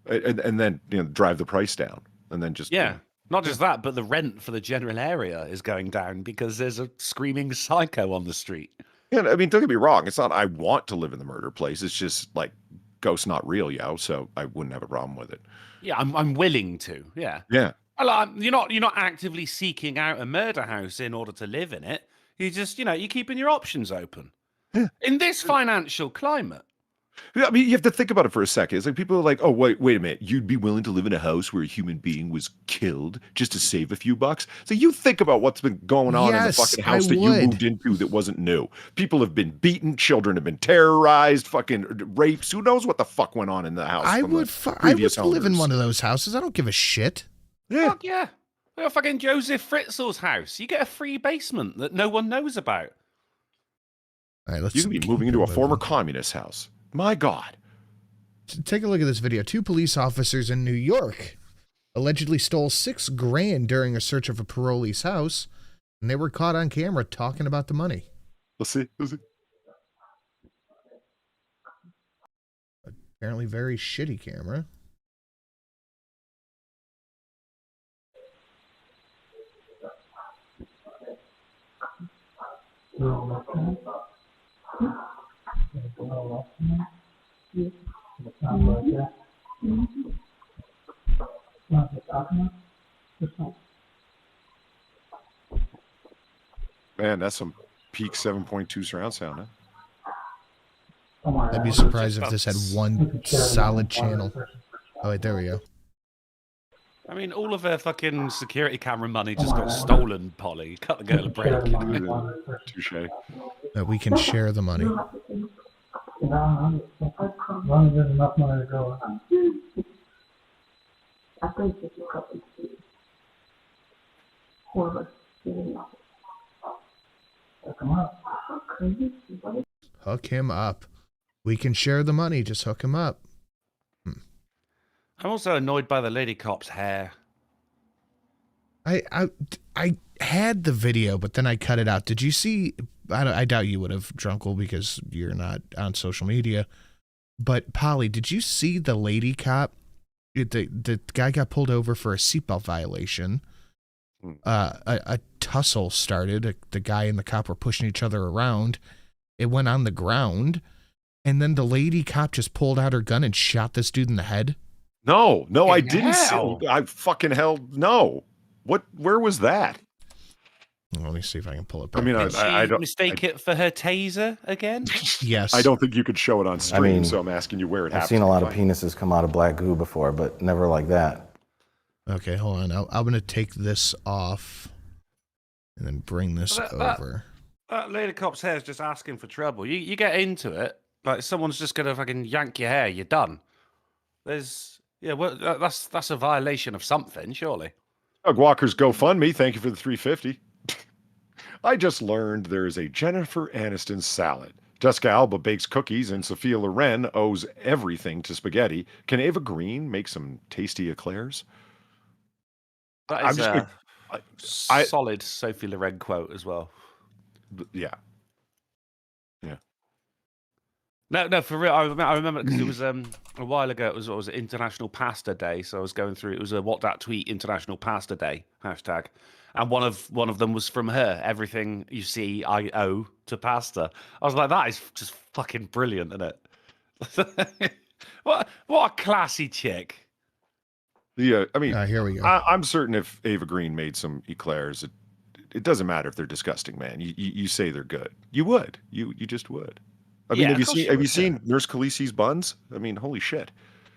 and then drive the price down, and then just Yeah. Not just that, but the rent for the general area is going down because there's a screaming psycho on the street. Yeah, I mean, don't get me wrong. It's not I want to live in the murder place. It's just like ghosts not real, yo. So I wouldn't have a problem with it. Yeah, I'm willing to. Yeah. Yeah. You're not actively seeking out a murder house in order to live in it. You just, you're keeping your options open. Yeah. In this financial climate, I mean, you have to think about it for a second. It's like people are like, oh, wait a minute. You'd be willing to live in a house where a human being was killed just to save a few bucks? So you think about what's been going on in the fucking house that you moved into that wasn't new. People have been beaten. Children have been terrorized. Fucking rapes. Who knows what the fuck went on in the house? I would live in one of those houses. I don't give a shit. Yeah. Fuck yeah. We got fucking Joseph Fritzl's house. You get a free basement that no one knows about. All right, let's. You can be moving into a former communist house. My God. Take a look at this video. 2 police officers in New York allegedly stole $6 grand during a search of a parolee's house, and they were caught on camera talking about the money. Let's see. Apparently very shitty camera. Man, that's some peak 7.2 surround sound, huh? I'd be surprised if this had one solid channel. Oh, wait, there we go. I mean, all of her fucking security camera money just got stolen, Polly. Cut the girl a break. Touche. We can share the money. Hook him up. We can share the money. Just hook him up. I'm also annoyed by the lady cop's hair. I had the video, but then I cut it out. Did you see? I doubt you would have, Drunkle, because you're not on social media. But Polly, did you see the lady cop? The guy got pulled over for a seatbelt violation. A tussle started. The guy and the cop were pushing each other around. It went on the ground, and then the lady cop just pulled out her gun and shot this dude in the head. No, I didn't see. I fucking hell no. Where was that? Let me see if I can pull it back. I mean, I don't mistake it for her taser again. Yes. I don't think you could show it on stream, so I'm asking you where it happened. I've seen a lot of penises come out of black goo before, but never like that. Okay, hold on. I'm going to take this off and then bring this over. That lady cop's hair is just asking for trouble. You get into it, like someone's just going to fucking yank your hair. You're done. That's a violation of something, surely. Doug Walker's GoFundMe. Thank you for the $350. I just learned there is a Jennifer Aniston salad. Jessica Alba bakes cookies, and Sophia Loren owes everything to spaghetti. Can Ava Green make some tasty eclairs? That is a solid Sophie Loren quote as well. Yeah. No, for real. I remember because it was a while ago. It was International Pasta Day, so I was going through. It was a What That Tweet International Pasta Day hashtag, and one of them was from her. Everything you see, I owe to pasta. I was like, that is just fucking brilliant, isn't it? what a classy chick. Yeah, I mean, here we go. I'm certain if Ava Green made some eclairs, it doesn't matter if they're disgusting, man. You say they're good. You would. You just would. I mean, have you seen Nurse Khaleesi's buns? I mean, holy shit.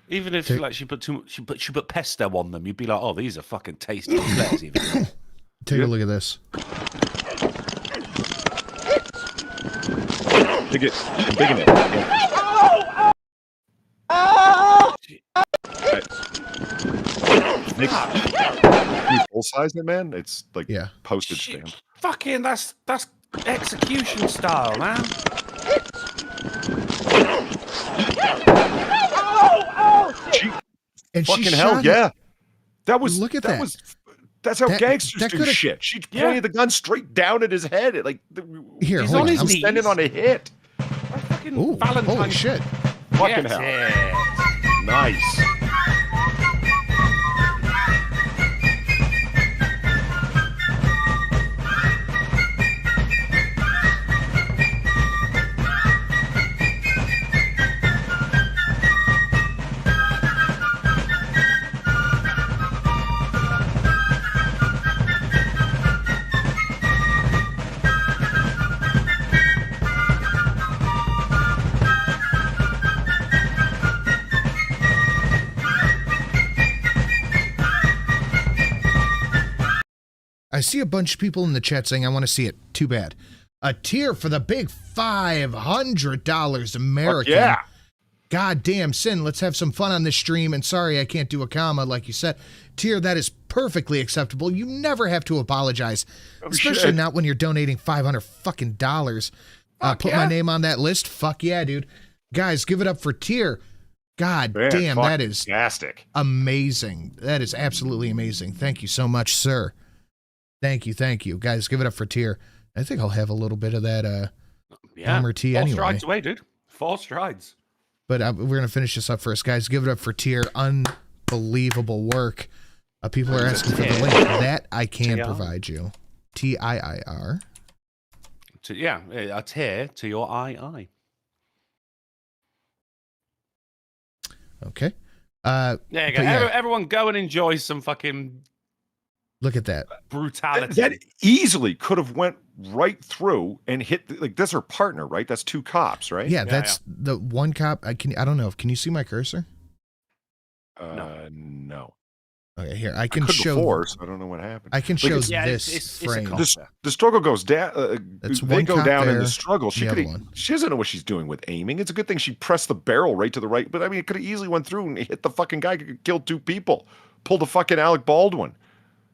Even if she put pesto on them, you'd be like, oh, these are fucking tasty eclairs. Take a look at this. Digging it. Full size it, man. It's like postage stamp. Fucking that's execution style, man. Fucking hell, yeah. That was look at that. That's how gangsters do shit. She pointed the gun straight down at his head. He's on his knees. standing on a hit. Ooh, holy shit. Fucking hell. Nice. I see a bunch of people in the chat saying I want to see it. Too bad. A tier for the big $500 American. Yeah. God damn, Sin, let's have some fun on this stream. And sorry I can't do a comma like you said. Tier, that is perfectly acceptable. You never have to apologize. Especially not when you're donating $500 fucking dollars. Put my name on that list. Fuck yeah, dude. Guys, give it up for Tier. God damn, that is fantastic. Amazing. That is absolutely amazing. Thank you so much, sir. Thank you. Guys, give it up for Tier. I think I'll have a little bit of that armor tea anyway. 4 strides away, dude. 4 strides. But we're going to finish this up first, guys. Give it up for Tier. Unbelievable work. People are asking for the link. That I can provide you. TIIR. Yeah, a tier to your II. Okay. There you go. Everyone go and enjoy some fucking... Look at that. Brutality. That easily could have went right through and hit, like, that's her partner, right? That's 2 cops, right? Yeah, that's the one cop. I don't know. Can you see my cursor? No. Okay, here. I can show. Before, so I don't know what happened. I can show this frame. The struggle goes down. They go down in the struggle. She doesn't know what she's doing with aiming. It's a good thing she pressed the barrel right to the right. But I mean, it could have easily went through and hit the fucking guy, killed 2 people. Pulled a fucking Alec Baldwin.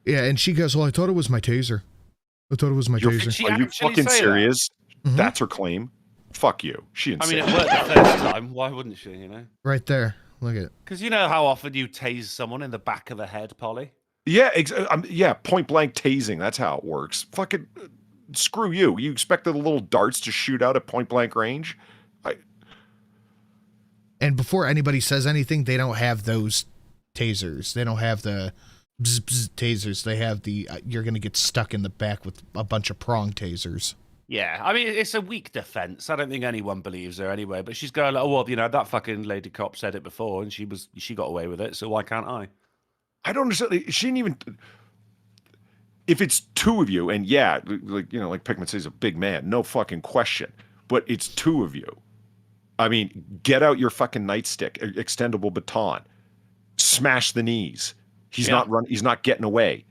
Yeah, and she goes, well, I thought it was my taser. Taser. Are you fucking serious? Mm-hmm. That's her claim. Fuck you. She insane. I mean, it worked the first time. Why wouldn't she, you know? Right there. Look at it. Because you know how often you tase someone in the back of the head, Polly? Yeah, point blank tasing. That's how it works. Fucking screw you. You expect the little darts to shoot out at point blank range? And before anybody says anything, they don't have those tasers. They don't have the bzz, bzz tasers. They have the you're going to get stuck in the back with a bunch of prong tasers. Yeah, I mean, it's a weak defense. I don't think anyone believes her anyway, but she's going like, oh, well, you know, that fucking lady cop said it before and she got away with it, so why can't I? I don't understand. She didn't even... If it's 2 of you, and yeah, like, you know, like Pickman says, a big man, no fucking question, but it's 2 of you. I mean, get out your fucking nightstick, extendable baton, smash the knees. He's not getting away.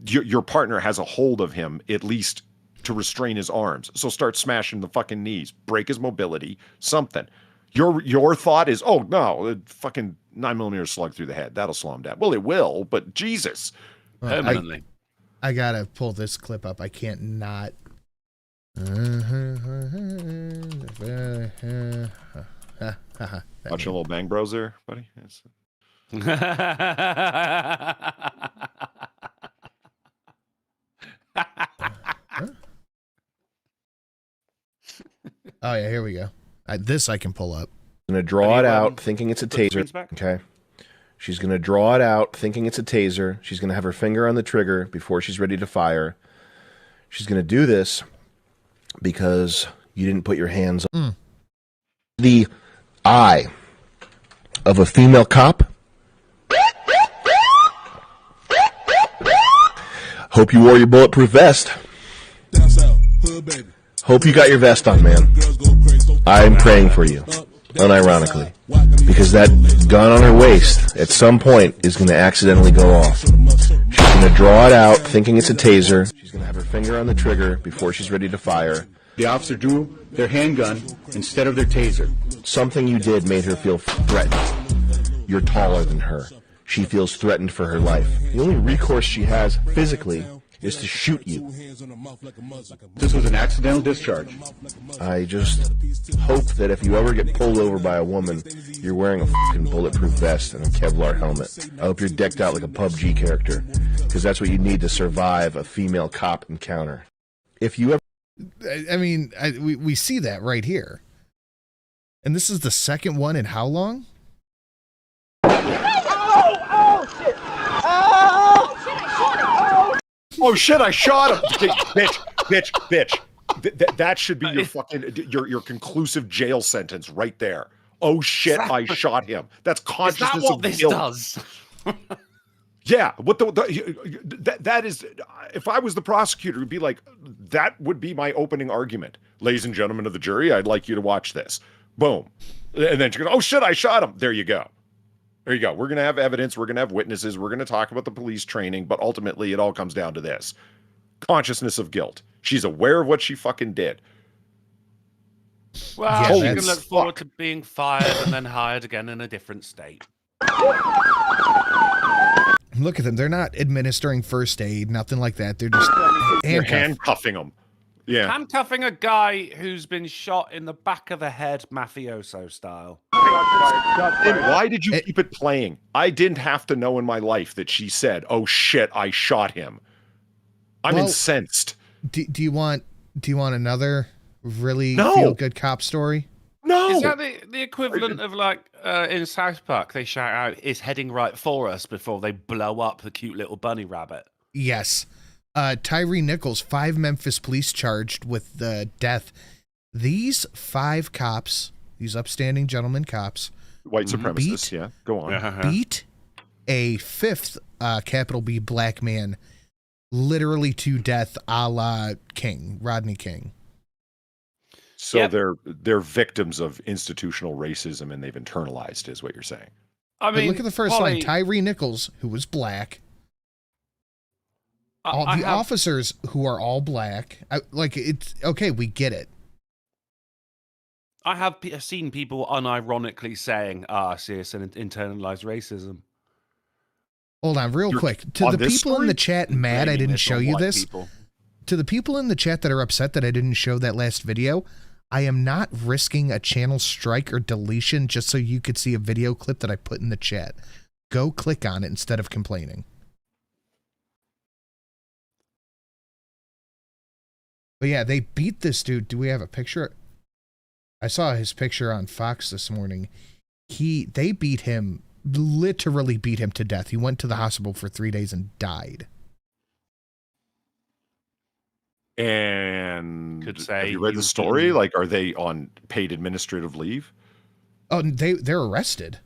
Your partner has a hold of him, at least to restrain his arms. So start smashing the fucking knees, break his mobility, something. Your thought is, oh no, fucking 9mm slug through the head. That'll slow him down. Well, it will, but Jesus. Permanently. I gotta pull this clip up. I can't not. Watch a little Bang Bros there, buddy. Oh yeah, here we go. This I can pull up. Gonna draw it out, thinking it's a taser. Okay. She's gonna draw it out, thinking it's a taser. She's gonna have her finger on the trigger before she's ready to fire. She's gonna do this because you didn't put your hands on the eye of a female cop. Hope you wore your bulletproof vest. Hope you got your vest on, man. I'm praying for you, unironically, because that gun on her waist at some point is going to accidentally go off. She's going to draw it out, thinking it's a taser. She's going to have her finger on the trigger before she's ready to fire. The officer drew their handgun instead of their taser. Something you did made her feel threatened. You're taller than her. She feels threatened for her life. The only recourse she has physically is to shoot you. This was an accidental discharge. I just hope that if you ever get pulled over by a woman, you're wearing a fucking bulletproof vest and a Kevlar helmet. I hope you're decked out like a PUBG character, because that's what you need to survive a female cop encounter. If you ever... I mean, we see that right here. And this is the second one in how long? Oh shit! I shot him, bitch. That should be your fucking your conclusive jail sentence right there. Oh shit! I shot him. That's consciousness of guilt. Is that what this does? Yeah. What that is? If I was the prosecutor, it'd be like that would be my opening argument, ladies and gentlemen of the jury. I'd like you to watch this. Boom, and then she goes, "Oh shit! I shot him." There you go. There you go. We're going to have evidence. We're going to have witnesses. We're going to talk about the police training, but ultimately it all comes down to this. consciousness of guilt. She's aware of what she fucking did. Well, Yeah, she can look forward to being fired and then hired again in a different state. Look at them. They're not administering first aid, nothing like that. They're just handcuffing them. Yeah. Handcuffing a guy who's been shot in the back of the head, mafioso style. And why did you keep it playing? I didn't have to know in my life that she said, "Oh shit, I shot him." I'm incensed. Do you want another really No. feel good cop story? No. Is that the equivalent of like in South Park? They shout out, "It's heading right for us," before they blow up the cute little bunny rabbit. Yes. Tyree Nichols, 5 Memphis police charged with the death. These 5 cops, these upstanding gentlemen cops, white supremacists, yeah, go on, beat a 5th capital B black man literally to death, a la Rodney King. So they're victims of institutional racism and they've internalized, is what you're saying. I mean, but look at the first line. Tyree Nichols, who was black. The officers who are all black. It's okay. We get it. I have seen people unironically saying, see, it's an internalized racism. Hold on real quick. To the people in the chat mad I didn't show you this. To the people in the chat that are upset that I didn't show that last video, I am not risking a channel strike or deletion just so you could see a video clip that I put in the chat. Go click on it instead of complaining. But yeah, they beat this dude. Do we have a picture? I saw his picture on Fox this morning. They beat him, literally beat him to death. He went to the hospital for 3 days and died. And could say, have you read the story? Like, are they on paid administrative leave? Oh, they're arrested.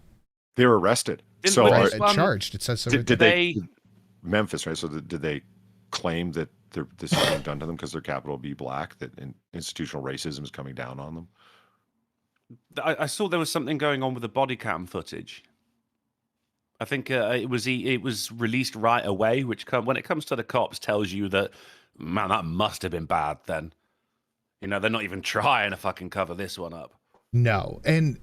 They're arrested. So charged. It says so. Did they Memphis, right? So did they claim that this is being done to them because they're capital B black, that institutional racism is coming down on them? I saw there was something going on with the body cam footage. I think it was released right away, which when it comes to the cops tells you that, man, that must have been bad then. You know, they're not even trying to fucking cover this one up. No, and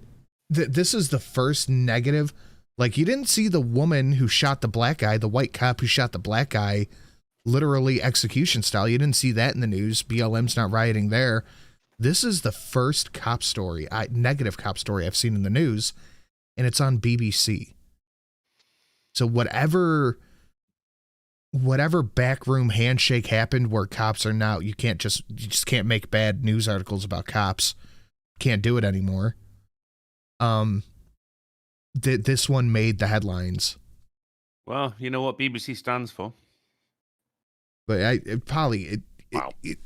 this is the first negative. Like, you didn't see the woman who shot the black guy, the white cop who shot the black guy, literally execution style. You didn't see that in the news. BLM's not rioting there. This is the first cop story, negative cop story I've seen in the news, and it's on BBC. So whatever backroom handshake happened where cops are now, you just can't make bad news articles about cops. Can't do it anymore. This one made the headlines. Well, you know what BBC stands for. But Polly,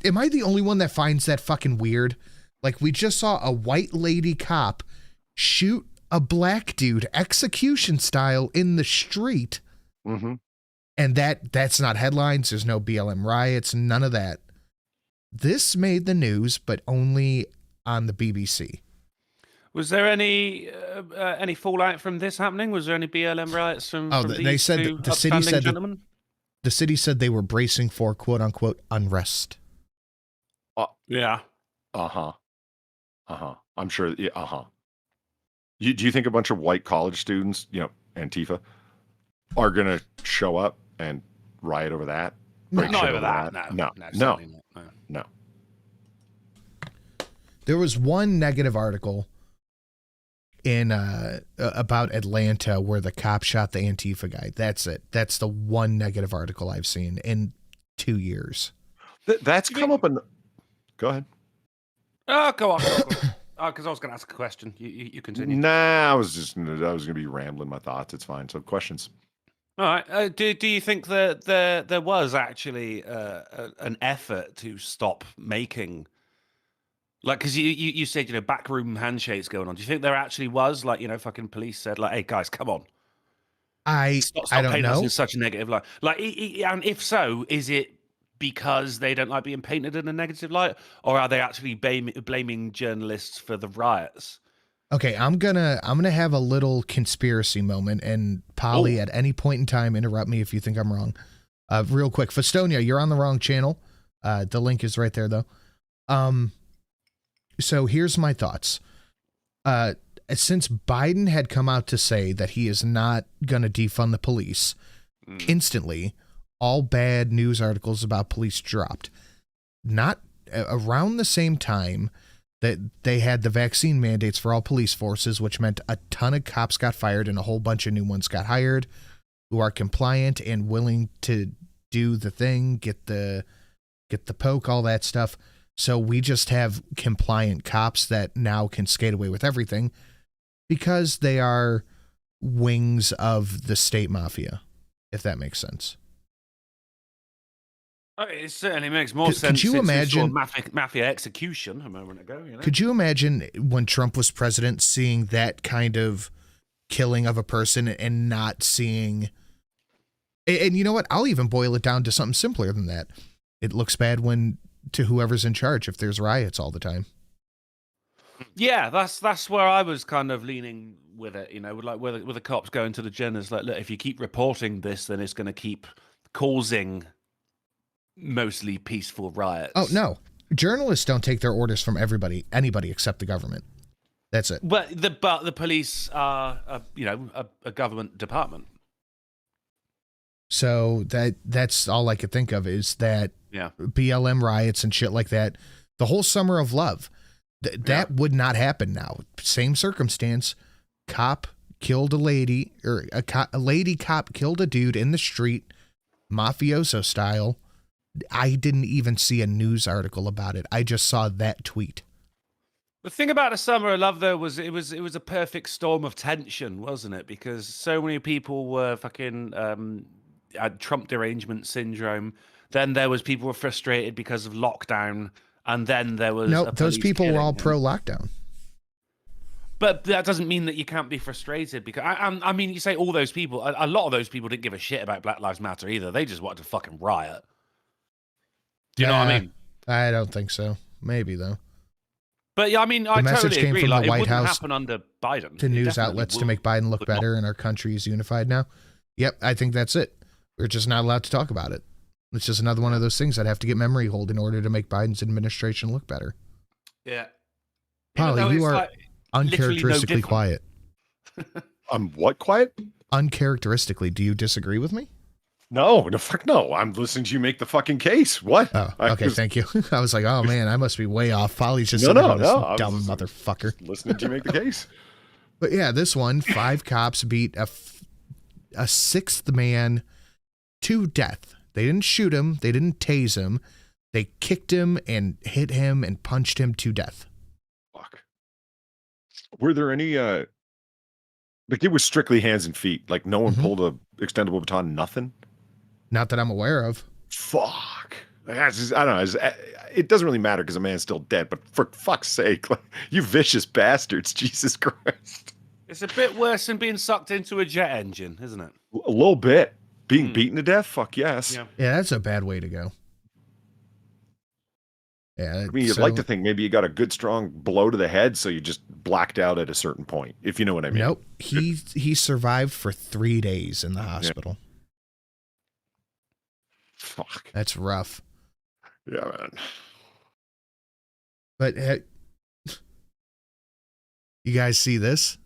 am I the only one that finds that fucking weird? Like, we just saw a white lady cop shoot a black dude execution style in the street. Mm-hmm. And that's not headlines. There's no BLM riots, none of that. This made the news, but only on the BBC. Was there any fallout from this happening? Was there any BLM riots from? They said the city said gentlemen? The city said they were bracing for quote unquote unrest. Yeah. I'm sure. Yeah, do you think a bunch of white college students, Antifa, are gonna show up and riot over that? Not over that. No. There was one negative article in about Atlanta where the cop shot the Antifa guy. That's it. That's the one negative article I've seen in 2 years. That's come up in. Go ahead. Oh, go on. Because I was going to ask a question. You continue. Nah, I was going to be rambling my thoughts. It's fine. So questions. All right. Do you think that there was actually an effort to stop making, like, because you said, backroom handshakes going on. Do you think there actually was, like, fucking police said, like, hey guys, come on. Stop I don't painting us know. in such a negative light. Like, and if so, is it because they don't like being painted in a negative light, or are they actually blaming journalists for the riots? Okay, I'm gonna have a little conspiracy moment, and Polly, at any point in time, interrupt me if you think I'm wrong. Real quick, Festonia, you're on the wrong channel. The link is right there, though. So here's my thoughts. Since Biden had come out to say that he is not going to defund the police, instantly, all bad news articles about police dropped. Not around the same time that they had the vaccine mandates for all police forces, which meant a ton of cops got fired and a whole bunch of new ones got hired who are compliant and willing to do the thing, get the poke, all that stuff. So we just have compliant cops that now can skate away with everything because they are wings of the state mafia, if that makes sense. It certainly makes more sense. Could you imagine mafia execution a moment ago? You know? Could you imagine when Trump was president seeing that kind of killing of a person and not seeing? And you know what? I'll even boil it down to something simpler than that. It looks bad to whoever's in charge if there's riots all the time. Yeah, that's where I was kind of leaning with it. You know, with the cops going to the generals, like, look, if you keep reporting this, then it's going to keep causing mostly peaceful riots. Oh no, journalists don't take their orders from anybody except the government. That's it. But the police are, a government department. So that's all I could think of is that BLM riots and shit like that. The whole summer of love, that would not happen now. Same circumstance. Cop killed a lady, or a lady cop killed a dude in the street, mafioso style. I didn't even see a news article about it. I just saw that tweet. The thing about the summer of love, though, was it was a perfect storm of tension, wasn't it? Because so many people were fucking had Trump derangement syndrome. Then there was people were frustrated because of lockdown, and then there was those people were all pro lockdown. But that doesn't mean that you can't be frustrated, because I mean, you say all those people, a lot of those people didn't give a shit about Black Lives Matter either. They just wanted to fucking riot. Do you know what I mean? I don't think so. Maybe though. But yeah, I mean, I totally agree. From like, the White it wouldn't House happen under Biden. To news outlets to make Biden look better and our country is unified now. Yep, I think that's it. We're just not allowed to talk about it. It's just another one of those things that have to get memory hold in order to make Biden's administration look better. Yeah. Polly, you are like uncharacteristically quiet. I'm what quiet? Uncharacteristically. Do you disagree with me? No, fuck no. I'm listening to you make the fucking case. What? Oh, okay, thank you. I was like, oh man, I must be way off. Polly's just dumb motherfucker. Listening to you make the case. But yeah, this one, 5 cops beat a 6th man to death. They didn't shoot him. They didn't tase him. They kicked him and hit him and punched him to death. Fuck. Were there any, like it was strictly hands and feet. Like no one pulled a extendable baton, nothing? Not that I'm aware of. Fuck. I don't know. It doesn't really matter because the man's still dead, but for fuck's sake, like, you vicious bastards. Jesus Christ. It's a bit worse than being sucked into a jet engine, isn't it? A little bit. Being beaten to death? Fuck yes. Yeah, that's a bad way to go. Yeah, I mean, you'd like to think maybe you got a good strong blow to the head, so you just blacked out at a certain point, if you know what I mean. Nope. He survived for 3 days in the hospital. Yeah. Fuck. That's rough. Yeah, man. But you guys see this?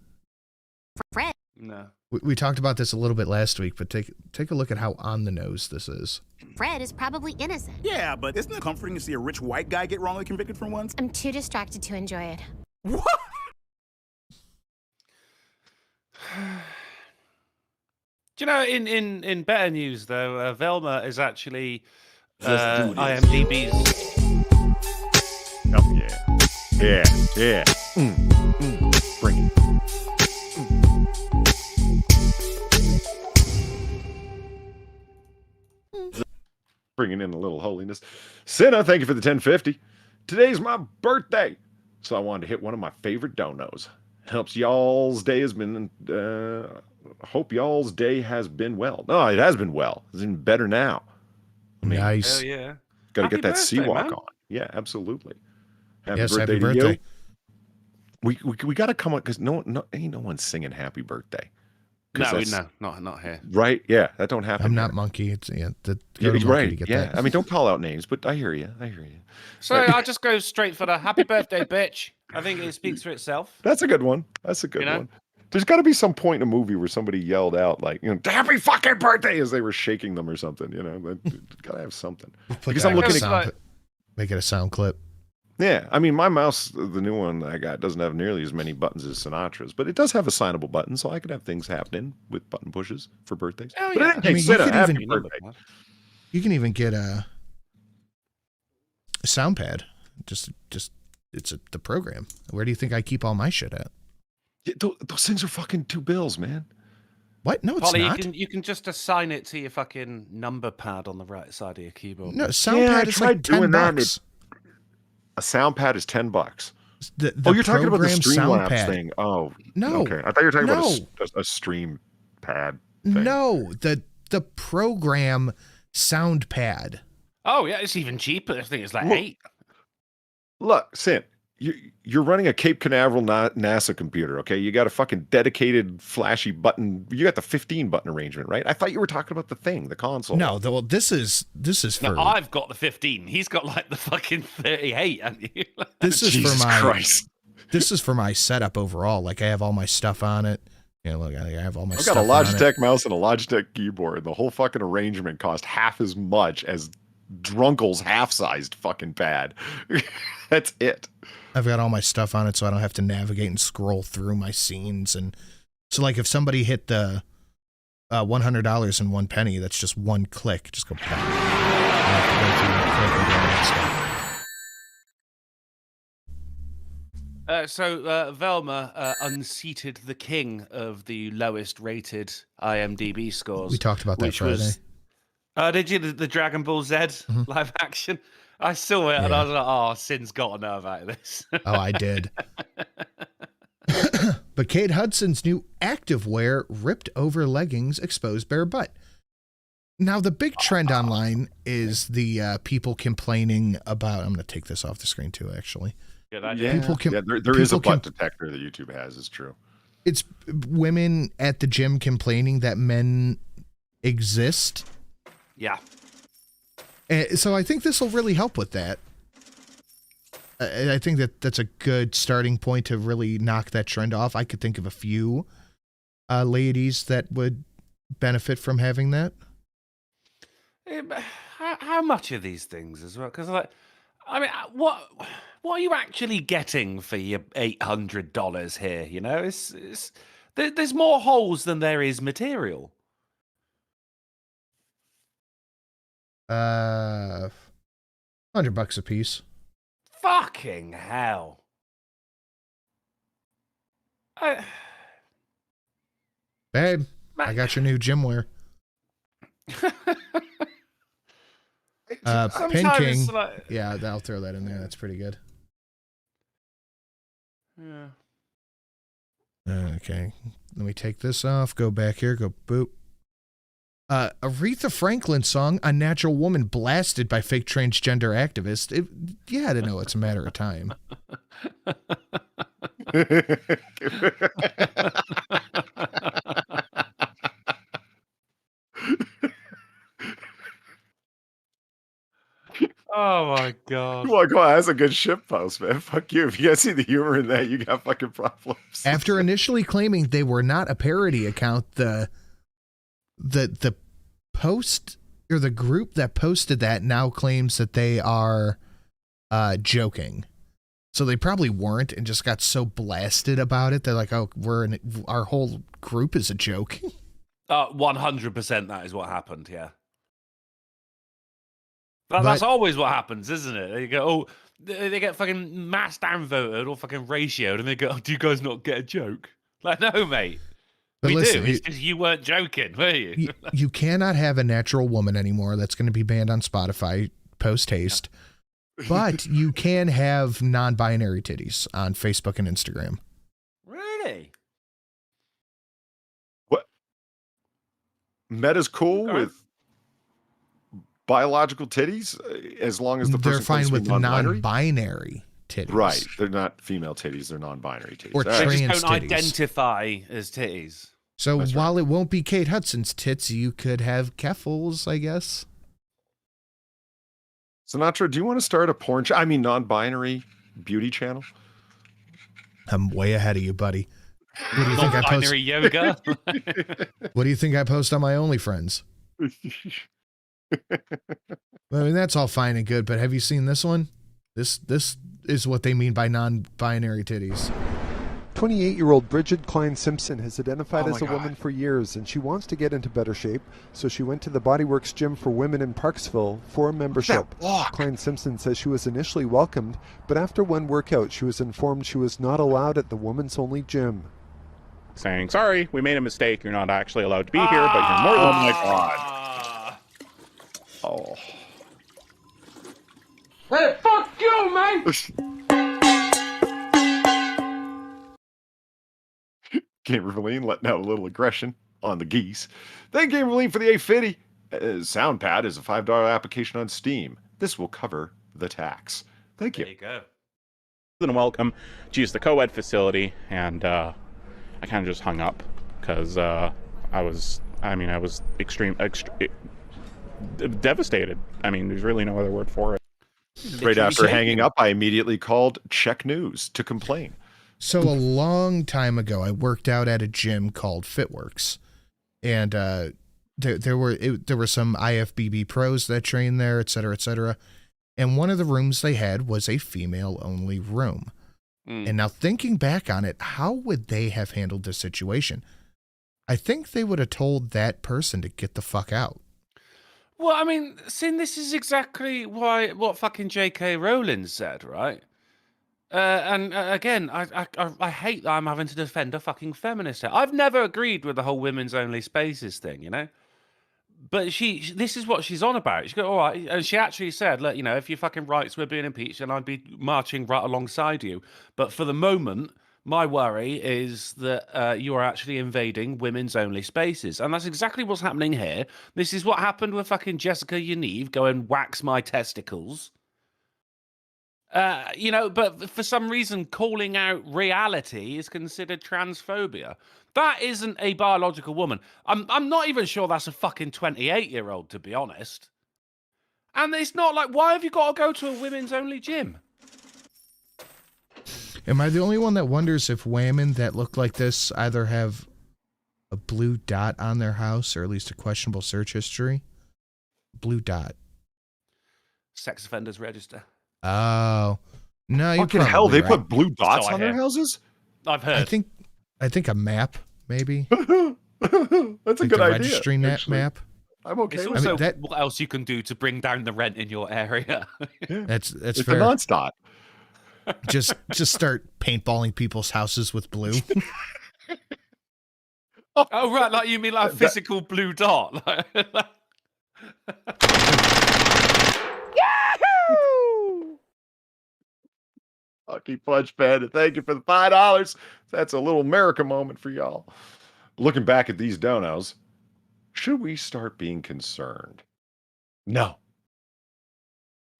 Fred. No. We talked about this a little bit last week, but take a look at how on the nose this is. Fred is probably innocent. Yeah, but isn't it comforting to see a rich white guy get wrongly convicted for once? I'm too distracted to enjoy it. What? Do you know, in better news, though, Velma is actually IMDb's... Oh, yeah. Yeah. Bring it. Bringing in a little holiness. Senna, thank you for the 1050. Today's my birthday, so I wanted to hit one of my favorite donos. Helps y'all's day has been, hope y'all's day has been well. No, it has been well. It's been better now. I mean, nice. Hell yeah. Got to get that birthday, Seawalk man. on. Yeah, absolutely. Happy birthday. We got to come on, because ain't no one singing happy birthday. Not here. Right? Yeah, that don't happen. I'm here. not monkey. It's Yeah, monkey right. to get Yeah, that. I mean, don't call out names, but I hear you. So I'll just go straight for the happy birthday, bitch. I think it speaks for itself. That's a good one. That's a good one. There's got to be some point in a movie where somebody yelled out like, "Happy fucking birthday" as they were shaking them or something. Got to have something. Because I'm looking at make it a sound clip. Yeah, I mean, my mouse, the new one I got, doesn't have nearly as many buttons as Sinatra's, but it does have assignable buttons, so I could have things happening with button pushes for birthdays. Oh, but yeah. I mean, you can even get a sound pad. Just it's the program. Where do you think I keep all my shit at? Yeah, those things are fucking $2, man. What? No, it's Polly, not. You can just assign it to your fucking number pad on the right side of your keyboard. No, sound pad is like $10. A sound pad is $10. The you're talking about the Streamlabs pad. thing. Oh, no. Okay, I thought you were talking about a stream pad thing. No, the program sound pad. Oh yeah, it's even cheaper. I think it's like $8. Look, Sin, you're running a Cape Canaveral NASA computer, okay? You got a fucking dedicated flashy button. You got the 15 button arrangement, right? I thought you were talking about the thing, the console. No, well, this is for. No, I've got the 15. He's got like the fucking 38, haven't you? This is Jesus for my. Christ. This is for my setup overall. Like I have all my stuff on it. Look, I have all my I've stuff. got a Logitech mouse and a Logitech keyboard. The whole fucking arrangement cost half as much as Drunkle's half-sized fucking pad. That's it. I've got all my stuff on it, so I don't have to navigate and scroll through my scenes. And so, like, if somebody hit the $100 and 1 penny, that's just one click. Just go back. So Velma unseated the king of the lowest rated IMDb scores. We talked about that Friday. Did you? The Dragon Ball Z live action? I saw it and I was like, oh, Sin's got to know about this. Oh, I did. But Kate Hudson's new activewear ripped over leggings expose bare butt. Now, the big trend online is the people complaining about... I'm going to take this off the screen too, actually. Yeah, there is a butt detector that YouTube has, it's true. It's women at the gym complaining that men exist. Yeah. So I think this will really help with that. I think that's a good starting point to really knock that trend off. I could think of a few ladies that would benefit from having that. How much are these things as well? Because I mean, what are you actually getting for your $800 here? You know, there's more holes than there is material. $100 a piece. Fucking hell. Babe, I got your new gym wear. Pin King. Like... Yeah, I'll throw that in there. That's pretty good. Yeah. Okay. Let me take this off. Go back here. Go boop. Aretha Franklin song, A Natural Woman, blasted by fake transgender activists. You had to know it's a matter of time. Oh my god. Well, go on, that's a good ship post, man. Fuck you. If you guys see the humor in that, you got fucking problems. After initially claiming they were not a parody account, the post or the group that posted that now claims that they are joking. So they probably weren't and just got so blasted about it. They're like, oh, our whole group is a joke. 100% that is what happened, yeah. That's always what happens, isn't it? They go, oh, they get fucking mass downvoted or fucking ratioed, and they go, oh, do you guys not get a joke? Like, no, mate. But listen, do. It's because you weren't joking, were you? You cannot have a natural woman anymore. That's going to be banned on Spotify post-haste. Yeah. But you can have non-binary titties on Facebook and Instagram. Really? What? Meta's cool with biological titties as long as the person they're fine with non-binary? Non-binary titties. Right. They're not female titties. They're non-binary titties. Or they trans just don't titties. identify as titties. So That's while it won't be Kate Hudson's tits, you could have Keffels, I guess. Sinatra, do you want to start a porn non-binary beauty channel? I'm way ahead of you, buddy. What do you think I post? Non-binary yoga. What do you think I post on my OnlyFriends? I mean, that's all fine and good, but have you seen this one? This is what they mean by non-binary titties. 28-year-old Bridget Klein Simpson has identified as a woman for years, and she wants to get into better shape, so she went to the Bodyworks Gym for Women in Parksville for a membership. Klein Simpson says she was initially welcomed, but after one workout, she was informed she was not allowed at the women's-only gym. Saying, sorry, we made a mistake. You're not actually allowed to be here, but you're more than... Oh, my God. Oh. Hey, fuck you, man! Gamerline letting out a little aggression on the geese. Thank Gamerline for the $850. SoundPad is a $5 application on Steam. This will cover the tax. Thank you. There you go. Than welcome to use the co-ed facility, and I kind of just hung up because I was devastated. I mean, there's really no other word for it. Right after hanging up, I immediately called Check News to complain. So a long time ago, I worked out at a gym called Fitworks, and there were some IFBB pros that trained there, et cetera, et cetera. And one of the rooms they had was a female-only room. And now thinking back on it, how would they have handled this situation? I think they would have told that person to get the fuck out. Well, I mean, see, this is exactly what fucking J.K. Rowling said, right? And again, I hate that I'm having to defend a fucking feminist here. I've never agreed with the whole women's only spaces thing, you know? But this is what she's on about. She go, all right, and she actually said, look, you know, if your fucking rights were being impeached, then I'd be marching right alongside you. But for the moment, my worry is that you are actually invading women's only spaces. And that's exactly what's happening here. This is what happened with fucking Jessica Yaniv going, wax my testicles. You know, but for some reason, calling out reality is considered transphobia. That isn't a biological woman. I'm not even sure that's a fucking 28-year-old, to be honest. And it's not like, why have you got to go to a women's only gym? Am I the only one that wonders if women that look like this either have a blue dot on their house or at least a questionable search history? Blue dot. Sex offenders register. Oh. No, you fucking hell, they put blue dots on their houses? I've heard. I think a map, maybe. That's a good idea. Registering that map. I'm okay it's with also that. what else you can do to bring down the rent in your area. That's it's fair. a non-dot. Just start paintballing people's houses with blue. Oh right, like you mean like a physical blue dot? Yahoo! Lucky Punch Panda, thank you for the $5. That's a little America moment for y'all. Looking back at these donos, should we start being concerned? No.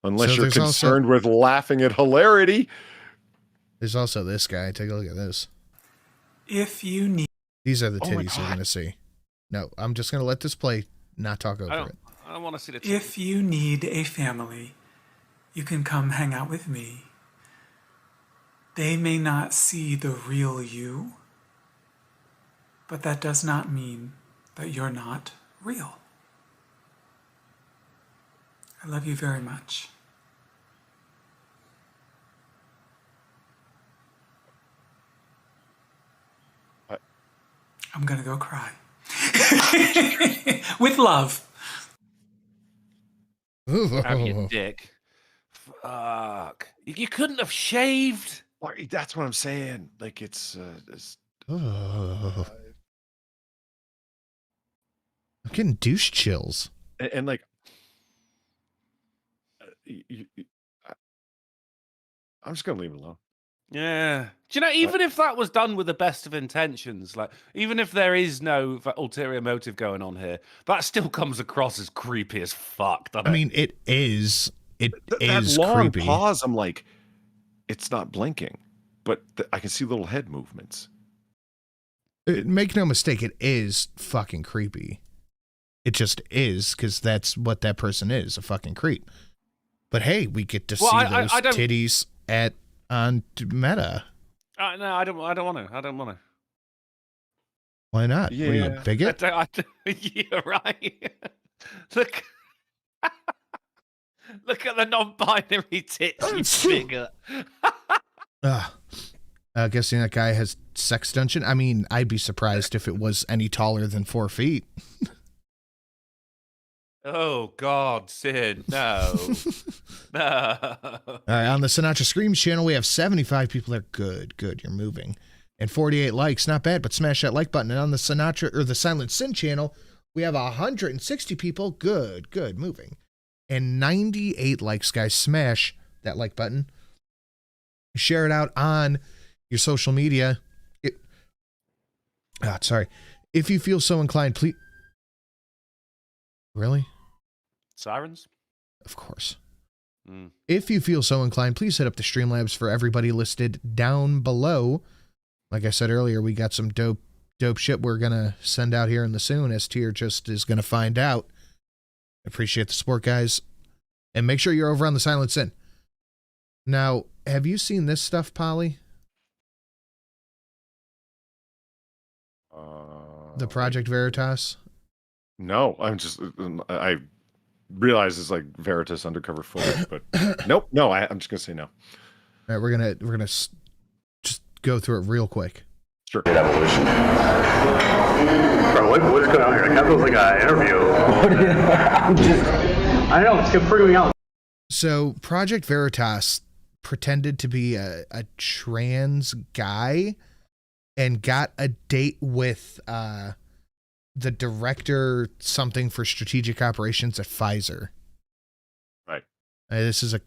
Unless you're concerned with laughing at hilarity. There's also this guy. Take a look at this. If you need... These are the titties you're going to see. No, I'm just going to let this play, not talk over it. I don't want to see the titties. If you need a family, you can come hang out with me. They may not see the real you, but that does not mean that you're not real. I love you very much. I'm gonna go cry. With love. Have your dick. Fuck. You couldn't have shaved. That's what I'm saying. Like it's I'm getting douche chills. And like I'm just gonna leave it alone. Yeah. Do you know, even if that was done with the best of intentions, like, even if there is no ulterior motive going on here, that still comes across as creepy as fuck, doesn't it? I mean, it is. It is that long creepy. pause, I'm like, it's not blinking, but I can see little head movements. Make no mistake, it is fucking creepy. It just is, because that's what that person is, a fucking creep. But hey, we get to see those titties on Meta. No, I don't want to. I don't want to. Why not? Yeah. Were you a bigot? Yeah, right. Look. Look at the non-binary tits, you bigot. Guessing that guy has sex dungeon. I mean, I'd be surprised if it was any taller than 4 feet. Oh God, Sid, no. No. All right, on the Sinatra Screams channel, we have 75 people there. Good, you're moving. And 48 likes, not bad, but smash that like button. And on the Sinatra or the Silent Sin channel, we have 160 people. Good, moving. And 98 likes, guys. Smash that like button. Share it out on your social media. Sorry. If you feel so inclined, please. Really? Sirens? Of course. If you feel so inclined, please hit up the Streamlabs for everybody listed down below. Like I said earlier, we got some dope shit we're going to send out here in the soon, as Tier just is going to find out. Appreciate the support, guys. And make sure you're over on the Silent Sin. Now, have you seen this stuff, Polly? The Project Veritas? No, I realize it's like Veritas undercover footage, but nope. No, I'm just gonna say no. All right, we're gonna just go through it real quick. Sure. Evolution. Bro, what's going on here? Like, that feels like an interview. I don't know. It's freaking me out. So, Project Veritas pretended to be a trans guy and got a date with the director something for strategic operations at Pfizer. Right. This is a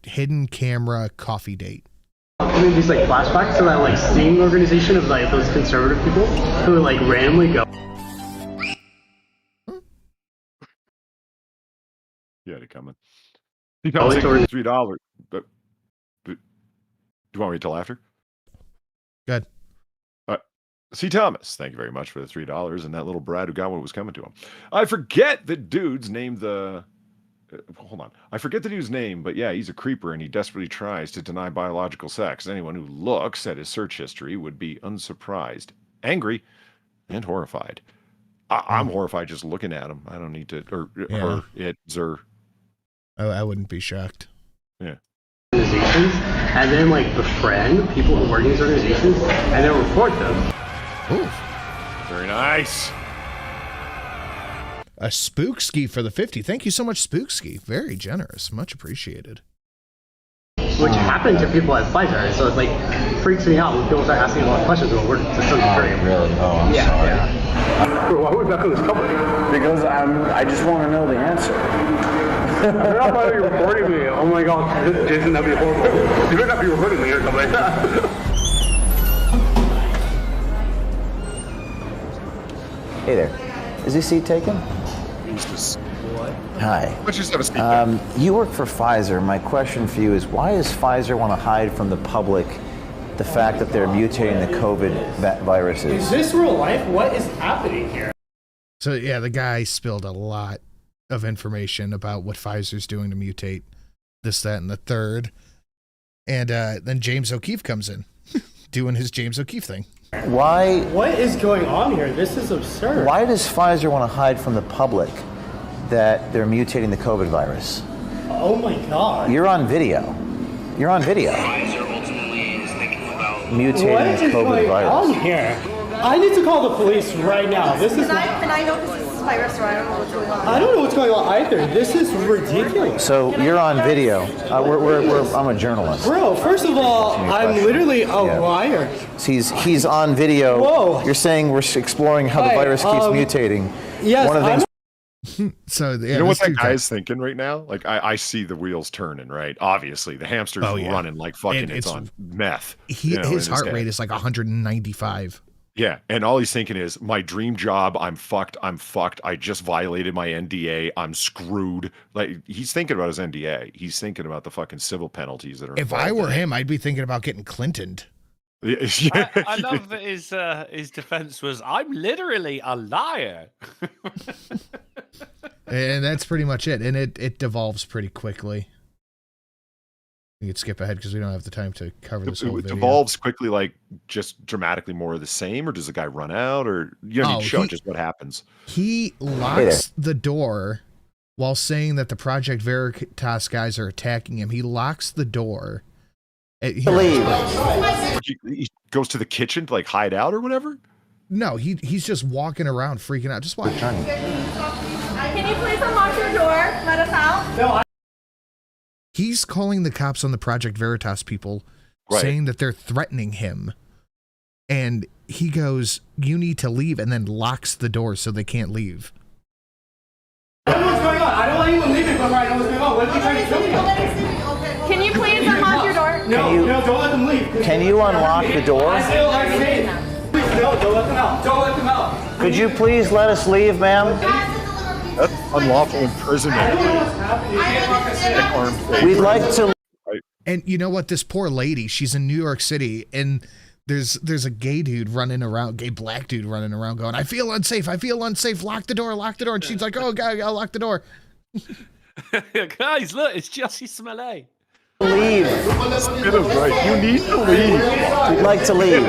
hidden camera coffee date. I mean, these like flashbacks to that like sting organization of like those conservative people who like randomly go. Yeah, they're coming. He comes in for $3. But do you want me to tell after? Good. C. Thomas, thank you very much for the $3 and that little brat who got what was coming to him. I forget the dude's name. Hold on. I forget the dude's name, but yeah, he's a creeper and he desperately tries to deny biological sex. Anyone who looks at his search history would be unsurprised, angry, and horrified. I'm horrified just looking at him. I don't need to, or it, or. I wouldn't be shocked. Yeah. Organizations, and then like befriend people who work in these organizations, and then report them. Ooh. Very nice. A Spookski for the 50. Thank you so much, Spookski. Very generous. Much appreciated. Which happened to people at Pfizer, so it's like freaks me out when people start asking a lot of questions about work. It's really really? Oh, I'm sorry. Yeah. Why would we back on this company? Because I just want to know the answer. I don't know you're recording me. Oh my god, Jason, that'd be horrible. You better not be recording me or something. Hey there. Is this seat taken? What? Hi. Let's just have a seat. You work for Pfizer. My question for you is, why does Pfizer want to hide from the public the fact that they're mutating the COVID viruses? Is this real life? What is happening here? So, yeah, the guy spilled a lot of information about what Pfizer's doing to mutate this, that, and the third. And then James O'Keefe comes in, doing his James O'Keefe thing. Why? What is going on here? This is absurd. Why does Pfizer want to hide from the public that they're mutating the COVID virus? Oh my god. You're on video. You're on video. Pfizer ultimately is thinking about mutating the COVID virus. What is going on here? I need to call the police right now. This is. And I know this is my restaurant. I don't know what's going on. I don't know what's going on either. This is ridiculous. So you're on video. I'm a journalist. Bro, first of all, I'm literally a liar. He's on video. Whoa. You're saying we're exploring how the virus keeps mutating. Yes, one of the things. So yeah, you know what that guy's thinking right now? Like I see the wheels turning, right? Obviously, the hamster's running like fucking it's on meth. His heart rate is like 195. Yeah, and all he's thinking is, my dream job, I'm fucked. I just violated my NDA. I'm screwed. Like, he's thinking about his NDA. He's thinking about the fucking civil penalties that are If I were him, I'd be thinking about getting Clintoned. I love that his defense was, "I'm literally a liar." And that's pretty much it. And it devolves pretty quickly. We could skip ahead because we don't have the time to cover this whole video. It devolves quickly, like just dramatically more of the same, or does the guy run out, or you don't need to show just what happens? He locks the door while saying that the Project Veritas guys are attacking him. He locks the door. He goes to the kitchen to like hide out or whatever. No, he's just walking around freaking out. Just watch. Can you please unlock your door? Let us out. No. He's calling the cops on the Project Veritas people, saying that they're threatening him. And he goes, "You need to leave," and then locks the door so they can't leave. I don't know what's going on. I don't want anyone leaving before I know what's going on. What are you trying to kill me? Can you please unlock your door? No, don't let them leave. Can you unlock the door? I say no, don't let them out. Don't let them out. Could you please let us leave, ma'am? That's unlawful imprisonment. We'd like to. And you know what? This poor lady, she's in New York City, and there's a gay dude running around, gay black dude running around going, I feel unsafe, lock the door. And she's like, oh, God, I gotta lock the door. Guys, look, it's Jussie Smollett. Leave. Right. You need to leave. We'd like to leave.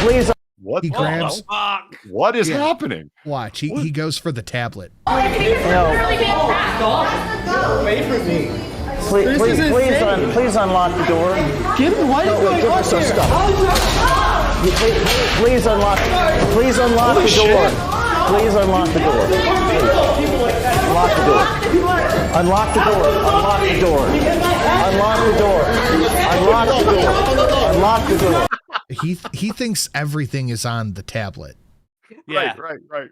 Please. What? He grabs. What is happening? Watch. He goes for the tablet. Away from me. Please unlock the door. Give me what is going on some here? stuff. Please unlock the door. Please unlock the door. Unlock the door. Unlock the door. Unlock the door. Unlock the door. Unlock the door. Unlock the door. He thinks everything is on the tablet. Yeah. Right.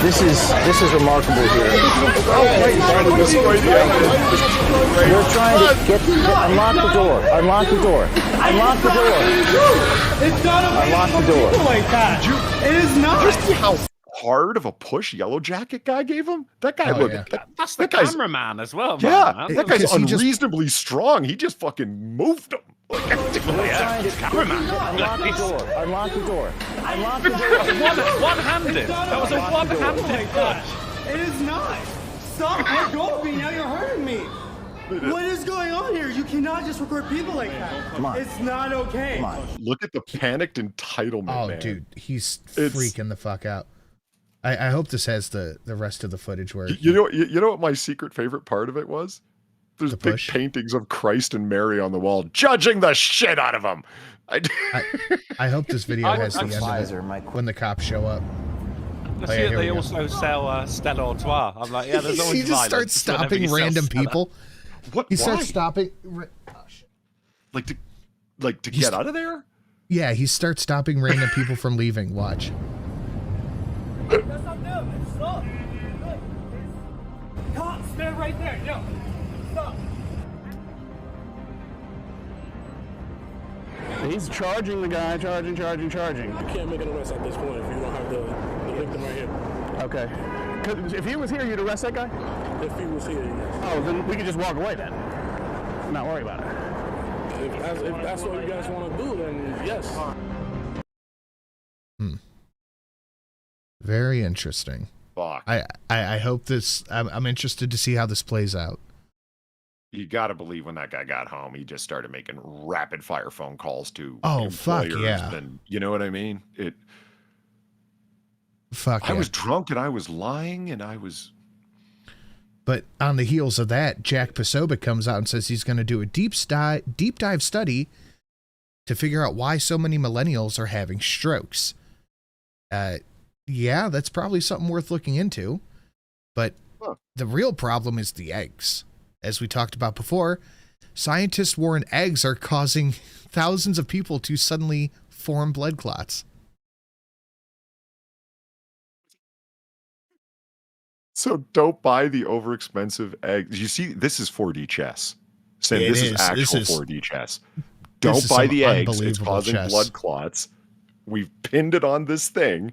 This is remarkable here. We're trying to get unlock the door. Unlock the door. Unlock the door. It's not okay. Unlock the door. Like that. It is not. Just see how hard of a push Yellow Jacket guy gave him. That guy That's the cameraman as well. Yeah, man. that guy's unreasonably strong. He just fucking moved him. Cameraman. Unlock the door. Unlock the door. Unlock the door. One-handed. That was a one-handed push. It is not. Stop. Let go of me. Now you're hurting me. What is going on here? You cannot just record people like that. Come on. It's not okay. Come on. Look at the panicked entitlement, Oh, man. dude, he's freaking the fuck out. I hope this has the rest of the footage where you know what my secret favorite part of it was? There's big paintings of Christ and Mary on the wall, judging the shit out of them. I hope this video has the end of it when the cops show up. I see that they also sell Stella Artois. I'm like, yeah, there's always he just starts stopping random people. What? He starts stopping. Like to get out of there? Yeah, he starts stopping random people from leaving. Watch. That's not them. Stop. Cops, they're right there. No. Stop. He's charging the guy, charging. I can't make an arrest at this point if you don't have the victim right here. Okay. If he was here, you'd arrest that guy? If he was here, yes. Oh, then we could just walk away then. Not worry about it. If that's what you guys want to do, then yes. Very interesting. Fuck. I hope this. I'm interested to see how this plays out. You got to believe when that guy got home, he just started making rapid fire phone calls to fuck employers. yeah. And you know what I mean? Fuck I yeah. was drunk and I was lying and I was. But on the heels of that, Jack Posobiec comes out and says he's going to do a deep dive study to figure out why so many millennials are having strokes. Yeah, that's probably something worth looking into. But the real problem is the eggs. As we talked about before, scientists warn eggs are causing thousands of people to suddenly form blood clots. So don't buy the overexpensive eggs. You see, this is 4D chess. Saying this is actual 4D chess. Don't buy the eggs. It's causing blood clots. We've pinned it on this thing.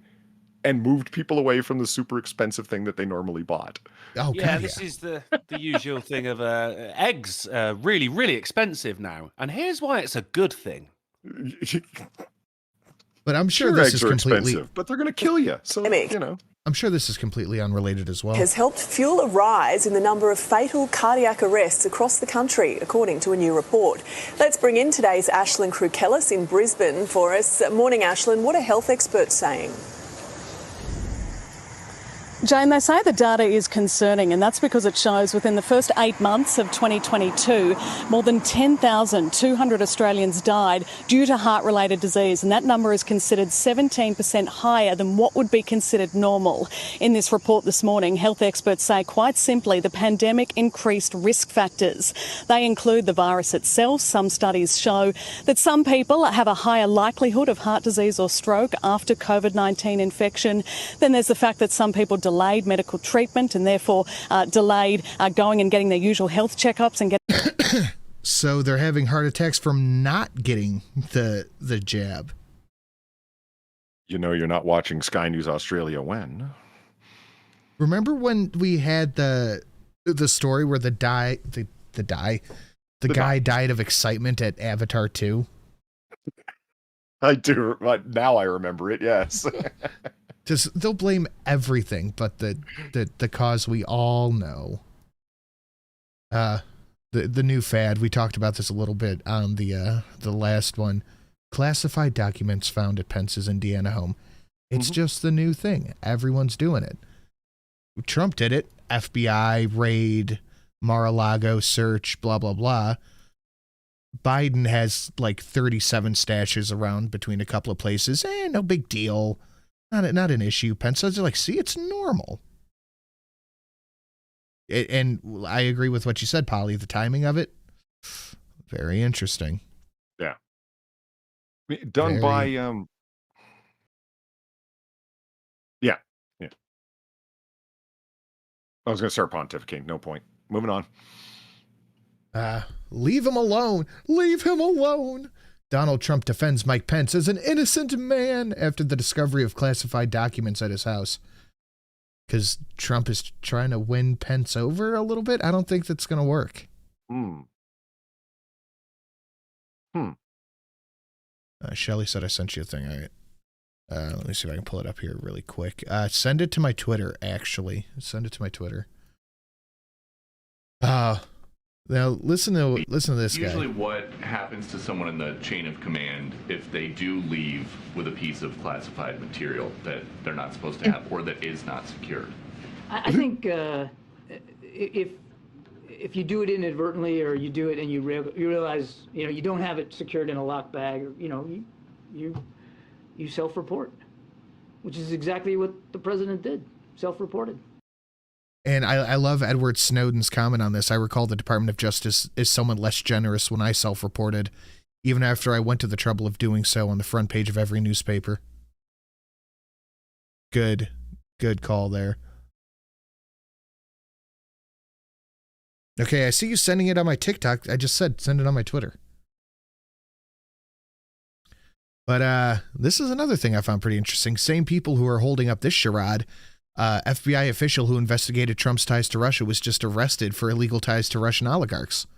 and moved people away from the super expensive thing that they normally bought. Oh, yeah, this is the usual thing of eggs really, really expensive now. And here's why it's a good thing. But I'm sure this eggs is are completely expensive, but they're going to kill you. So, you know. I'm sure this is completely unrelated as well. Has helped fuel a rise in the number of fatal cardiac arrests across the country, according to a new report. Let's bring in today's Ashlyn Krukellis in Brisbane for us. Morning, Ashlyn. What are health experts saying? Jane, they say the data is concerning, and that's because it shows within the first 8 months of 2022, more than 10,200 Australians died due to heart-related disease, and that number is considered 17% higher than what would be considered normal. In this report this morning, health experts say quite simply the pandemic increased risk factors. They include the virus itself. Some studies show that some people have a higher likelihood of heart disease or stroke after COVID-19 infection. Then there's the fact that some people delayed medical treatment and therefore delayed going and getting their usual health checkups and getting. So they're having heart attacks from not getting the jab. You know, you're not watching Sky News Australia when. Remember when we had the story where the guy died of excitement at Avatar 2? I do. Now I remember it. Yes. Just they'll blame everything but the cause we all know. The new fad, we talked about this a little bit on the last one. Classified documents found at Pence's Indiana home. It's just the new thing. Everyone's doing it. Trump did it. FBI raid, Mar-a-Lago search, blah blah blah. Biden has like 37 stashes around between a couple of places. No big deal. Not an issue. Pence says, like, see, it's normal. And I agree with what you said, Polly. The timing of it, very interesting. Yeah. Done by, yeah. I was going to start pontificating. No point. Moving on. Leave him alone. Leave him alone. Donald Trump defends Mike Pence as an innocent man after the discovery of classified documents at his house. Because Trump is trying to win Pence over a little bit? I don't think that's going to work. Shelly said I sent you a thing. All right. Let me see if I can pull it up here really quick. Send it to my Twitter, actually. Send it to my Twitter. Now, listen to this guy. Usually what happens to someone in the chain of command if they do leave with a piece of classified material that they're not supposed to have or that is not secured? I think if you do it inadvertently or you do it and you realize, you don't have it secured in a locked bag, or, you self-report, which is exactly what the president did, self-reported. And I love Edward Snowden's comment on this. I recall the Department of Justice is somewhat less generous when I self-reported, even after I went to the trouble of doing so on the front page of every newspaper. Good call there. Okay, I see you sending it on my TikTok. I just said send it on my Twitter. But this is another thing I found pretty interesting. Same people who are holding up this charade. FBI official who investigated Trump's ties to Russia was just arrested for illegal ties to Russian oligarchs.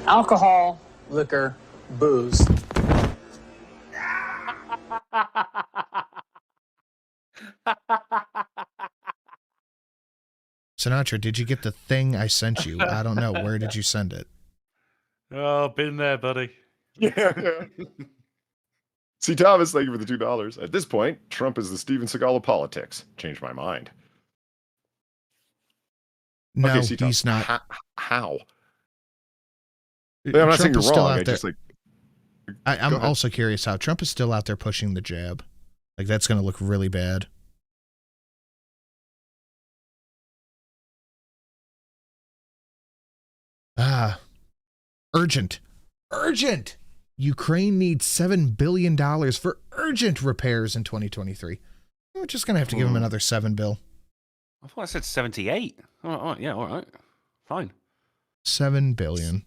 Alcohol, liquor, booze. Sinatra, did you get the thing I sent you? I don't know. Where did you send it? Oh, been there, buddy. Yeah. See, Thomas, thank you for the $2. At this point, Trump is the Steven Seagal of politics. Changed my mind. No, okay, he's not. How? I'm not saying you're wrong. I'm also curious how Trump is still out there pushing the jab. Like, that's going to look really bad. Urgent. Ukraine needs $7 billion for urgent repairs in 2023. We're just going to have to give him another $7 billion. I thought I said 78. Oh, yeah, all right. Fine. $7 billion.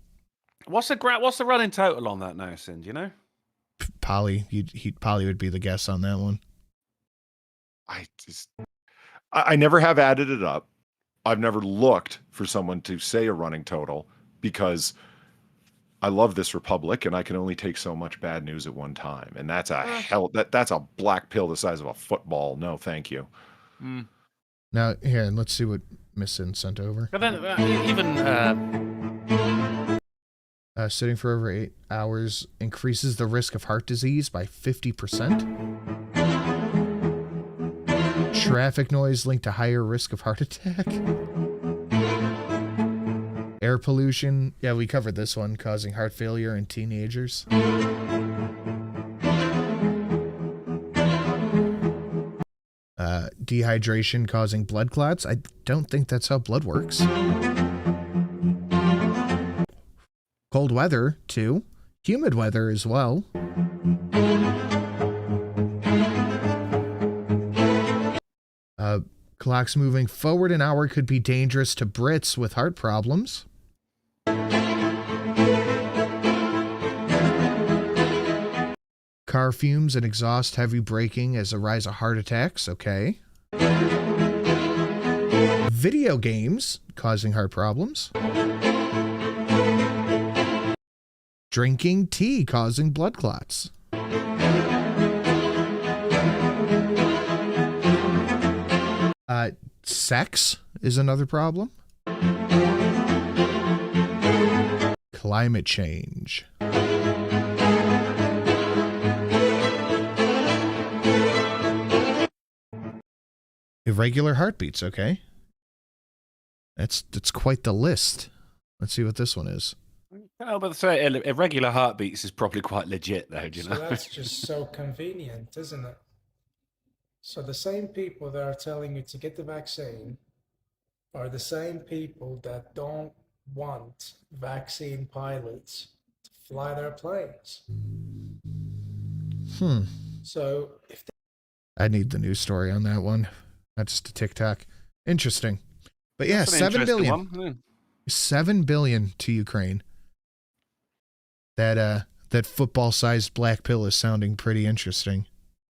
What's the running total on that now, Sin? Do you know? Polly, Polly would be the guess on that one. I never have added it up. I've never looked for someone to say a running total because I love this republic and I can only take so much bad news at one time. And that's that's a black pill the size of a football. No, thank you. Now, here, let's see what Miss Sin sent over. But then, sitting for over 8 hours increases the risk of heart disease by 50%. Traffic noise linked to higher risk of heart attack. Air pollution. Yeah, we covered this one, causing heart failure in teenagers. Dehydration causing blood clots. I don't think that's how blood works. Cold weather, too. Humid weather as well. Clocks moving forward an hour could be dangerous to Brits with heart problems. Car fumes and exhaust heavy braking as a rise of heart attacks. Okay. Video games causing heart problems. Drinking tea causing blood clots. Sex is another problem. Climate change. Irregular heartbeats, okay. That's quite the list. Let's see what this one is. Oh, but say irregular heartbeats is probably quite legit, though. Do you know? So that's just so convenient, isn't it? So the same people that are telling you to get the vaccine are the same people that don't want vaccine pilots to fly their planes. So if I need the news story on that one. Not just a TikTok. Interesting. But yeah, 7 billion. 7 billion to Ukraine. That football-sized black pill is sounding pretty interesting.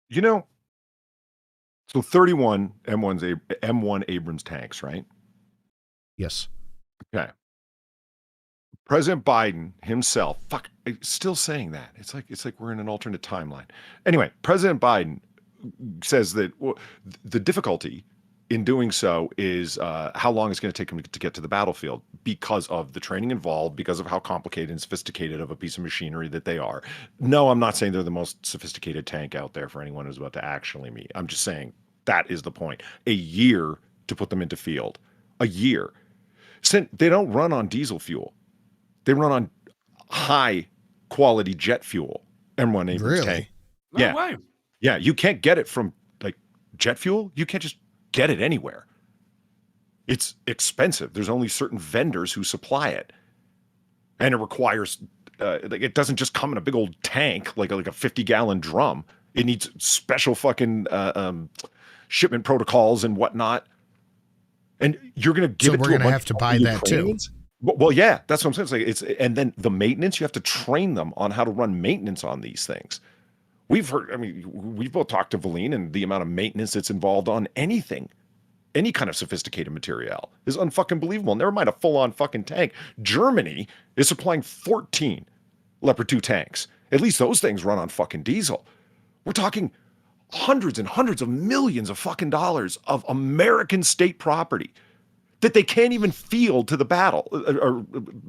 You know, so 31 M1 Abrams tanks, right? Yes. Okay. President Biden himself, still saying that. It's like we're in an alternate timeline. Anyway, President Biden says that the difficulty in doing so is how long it's going to take him to get to the battlefield because of the training involved, because of how complicated and sophisticated of a piece of machinery that they are. No, I'm not saying they're the most sophisticated tank out there for anyone who's about to actually meet. I'm just saying that is the point. A year to put them into field. A year. They don't run on diesel fuel. They run on high quality jet fuel. M1 Abrams tank. No way. Yeah, you can't get it from like jet fuel. You can't just get it anywhere. It's expensive. There's only certain vendors who supply it, and it requires. It doesn't just come in a big old tank like a 50-gallon drum. It needs special fucking shipment protocols and whatnot. And you're going to give it to we're going to have to buy that too. Well, yeah, that's what I'm saying. And then the maintenance, you have to train them on how to run maintenance on these things. We've both talked to Valine, and the amount of maintenance that's involved on anything, any kind of sophisticated material is unfucking believable. Never mind a full-on fucking tank. Germany is supplying 14 Leopard 2 tanks. At least those things run on fucking diesel. We're talking hundreds and hundreds of millions of fucking dollars of American state property that they can't even field to the battle or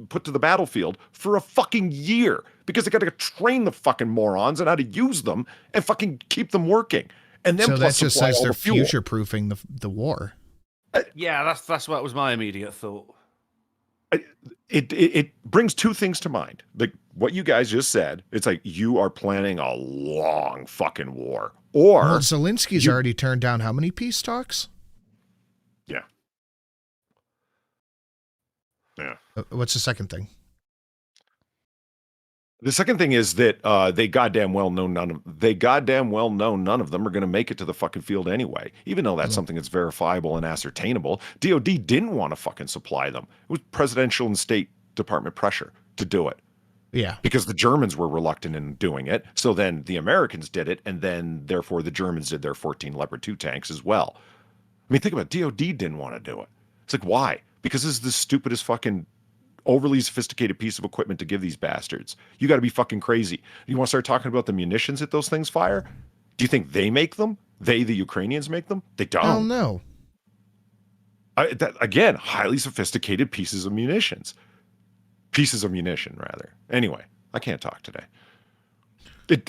put to the battlefield for a fucking year because they got to train the fucking morons on how to use them and fucking keep them working. And then so plus that just says they're future-proofing the war. Yeah, that's what was my immediate thought. It brings two things to mind. Like what you guys just said, it's like you are planning a long fucking war. Or well, Zelensky's already turned down how many peace talks? Yeah. Yeah. What's the second thing? The second thing is that they goddamn well know none of them are going to make it to the fucking field anyway, even though that's something that's verifiable and ascertainable. DOD didn't want to fucking supply them. It was presidential and State Department pressure to do it. Yeah. Because the Germans were reluctant in doing it. So then the Americans did it, and then therefore the Germans did their 14 Leopard 2 tanks as well. I mean, think about it. DOD didn't want to do it. It's like, why? Because this is the stupidest fucking overly sophisticated piece of equipment to give these bastards. You got to be fucking crazy. You want to start talking about the munitions that those things fire? Do you think they make them? The Ukrainians make them? They don't. Oh, no. Again, highly sophisticated pieces of munitions. Pieces of munition, rather. Anyway, I can't talk today.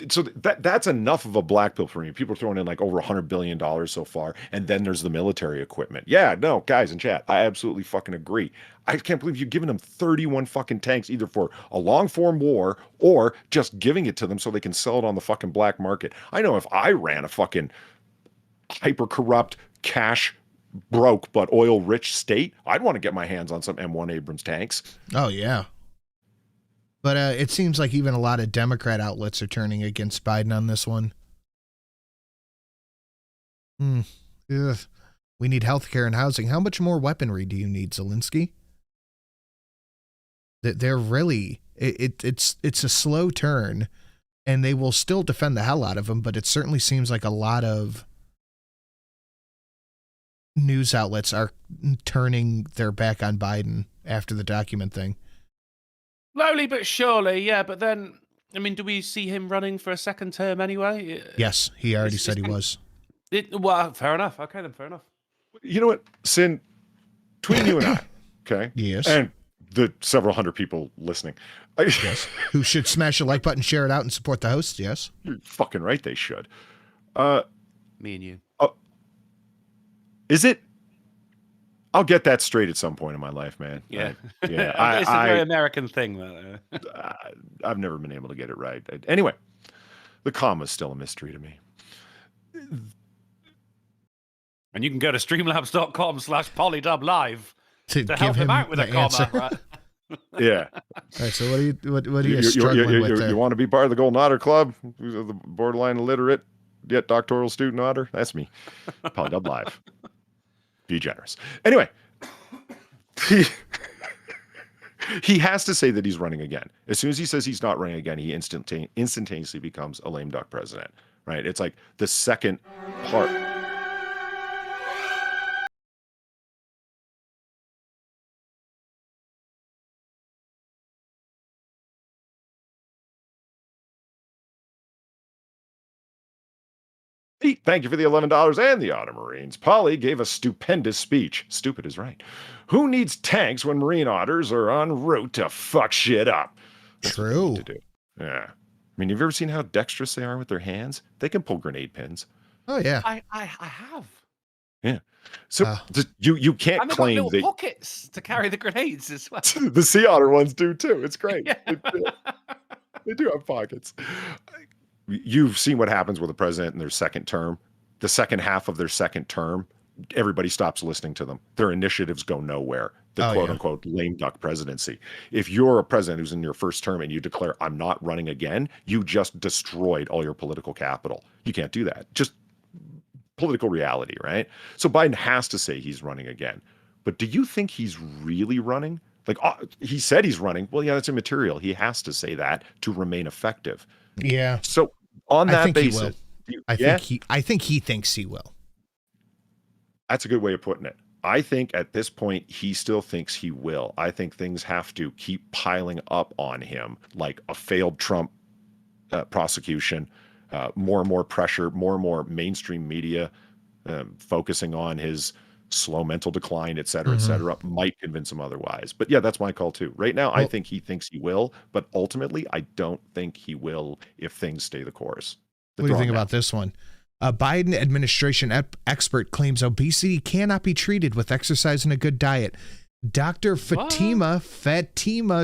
So that's enough of a black pill for me. People are throwing in like over $100 billion so far, and then there's the military equipment. Yeah, no, guys in chat, I absolutely fucking agree. I can't believe you're giving them 31 fucking tanks either for a long-form war or just giving it to them so they can sell it on the fucking black market. I know if I ran a fucking hyper-corrupt, cash-broke but oil-rich state, I'd want to get my hands on some M1 Abrams tanks. Oh, yeah. But it seems like even a lot of Democrat outlets are turning against Biden on this one. Ugh. We need healthcare and housing. How much more weaponry do you need, Zelensky? They're really... It's a slow turn, and they will still defend the hell out of him, but it certainly seems like a lot of news outlets are turning their back on Biden after the document thing. Slowly but surely, yeah. But then, I mean, do we see him running for a second term anyway? Yes, he already said he was. Well, fair enough. Okay, then fair enough. You know what, Sin, between you and I, okay? Yes. And the several hundred people listening. Yes. Who should smash the like button, share it out, and support the host, yes? You're fucking right, they should. Me and you. Is it? I'll get that straight at some point in my life, man. Yeah. Yeah. It's a very American thing, though. I've never been able to get it right. Anyway, the comma's still a mystery to me. And you can go to streamlabs.com/polydublive to help him out with a answer. comma. Right? Yeah. All right, so what are you struggling with there? You want to be part of the Golden Otter Club? The borderline illiterate, yet doctoral student otter? That's me. Polydub Live. Be generous. Anyway, he has to say that he's running again. As soon as he says he's not running again, he instantaneously becomes a lame duck president, right? It's like the second part. Pete, thank you for the $11 and the Auto Marines. Polly gave a stupendous speech. Stupid is right. Who needs tanks when Marine otters are en route to fuck shit up? That's True. To do. Yeah. I mean, have you ever seen how dexterous they are with their hands? They can pull grenade pins. Oh, yeah. I have. Yeah. So you can't And they've claim got little that pockets to carry the grenades as well. the sea otter ones do too. It's great. Yeah. They do have pockets. You've seen what happens with the president in their second term. The second half of their second term, everybody stops listening to them. Their initiatives go nowhere. The quote unquote lame duck presidency. If you're a president who's in your first term and you declare, I'm not running again, you just destroyed all your political capital. You can't do that. Just political reality, right? So Biden has to say he's running again. But do you think he's really running? Like, he said he's running. Well, yeah, that's immaterial. He has to say that to remain effective. Yeah. So on that basis, I think he thinks he will. That's a good way of putting it. I think at this point, he still thinks he will. I think things have to keep piling up on him, like a failed Trump prosecution, more and more pressure, more and more mainstream media focusing on his slow mental decline, et cetera, might convince him otherwise. But yeah, that's my call too. Right now, I think he thinks he will, but ultimately, I don't think he will if things stay the course. What do you think about this one? A Biden administration expert claims obesity cannot be treated with exercise and a good diet. Dr. Fatima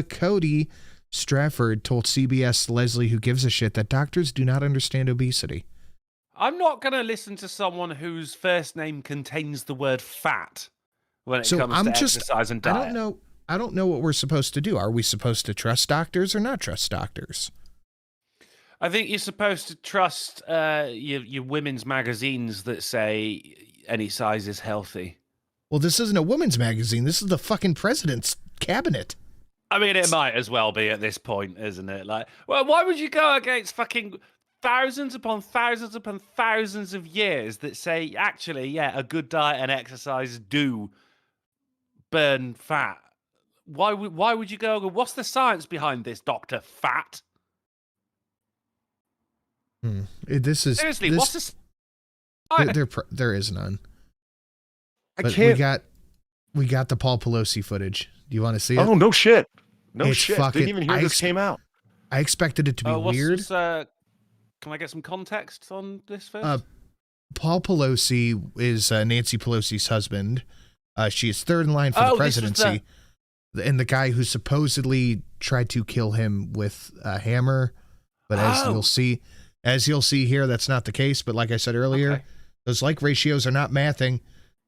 Cody Strafford told CBS Leslie Who Gives a Shit that doctors do not understand obesity. I'm not going to listen to someone whose first name contains the word fat when it comes to exercise and diet. I don't know what we're supposed to do. Are we supposed to trust doctors or not trust doctors? I think you're supposed to trust your women's magazines that say any size is healthy. Well, this isn't a women's magazine. This is the fucking president's cabinet. I mean, it might as well be at this point, isn't it? Like, well, why would you go against fucking thousands upon thousands upon thousands of years that say, actually, yeah, a good diet and exercise do burn fat? Why would you go? What's the science behind this, Dr. Fat? This is Seriously, this, what's this? There is none. I But can't. we got the Paul Pelosi footage. Do you want to see it? Oh, no shit. No It's shit. fucking- Didn't even hear this came out. I expected it to be weird. Can I get some context on this first? Paul Pelosi is Nancy Pelosi's husband. She is third in line for the presidency. And the guy who supposedly tried to kill him with a hammer. But as you'll see here, that's not the case. But like I said earlier, those like ratios are not mathing.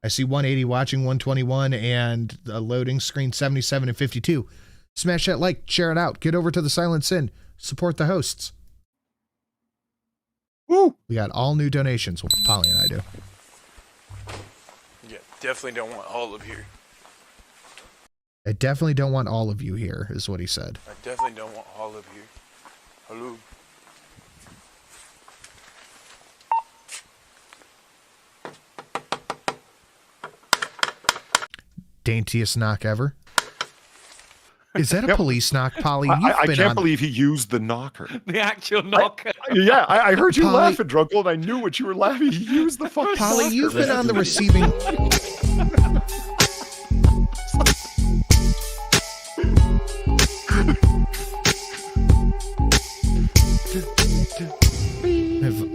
I see 180 watching 121 and a loading screen 77 and 52. Smash that like, share it out, get over to the Silent Sin, support the hosts. Woo! We got all new donations. Well, Polly and I do. Yeah, definitely don't want all of you. I definitely don't want all of you here, is what he said. I definitely don't want all of you. Hello. Daintiest knock ever. Is that a police knock, Polly? I can't believe he used the knocker. The actual knocker. I heard you Polly, laughing, Drunkle, and I knew what you were laughing. He used the fucking Polly, knocker. you've been on the receiving...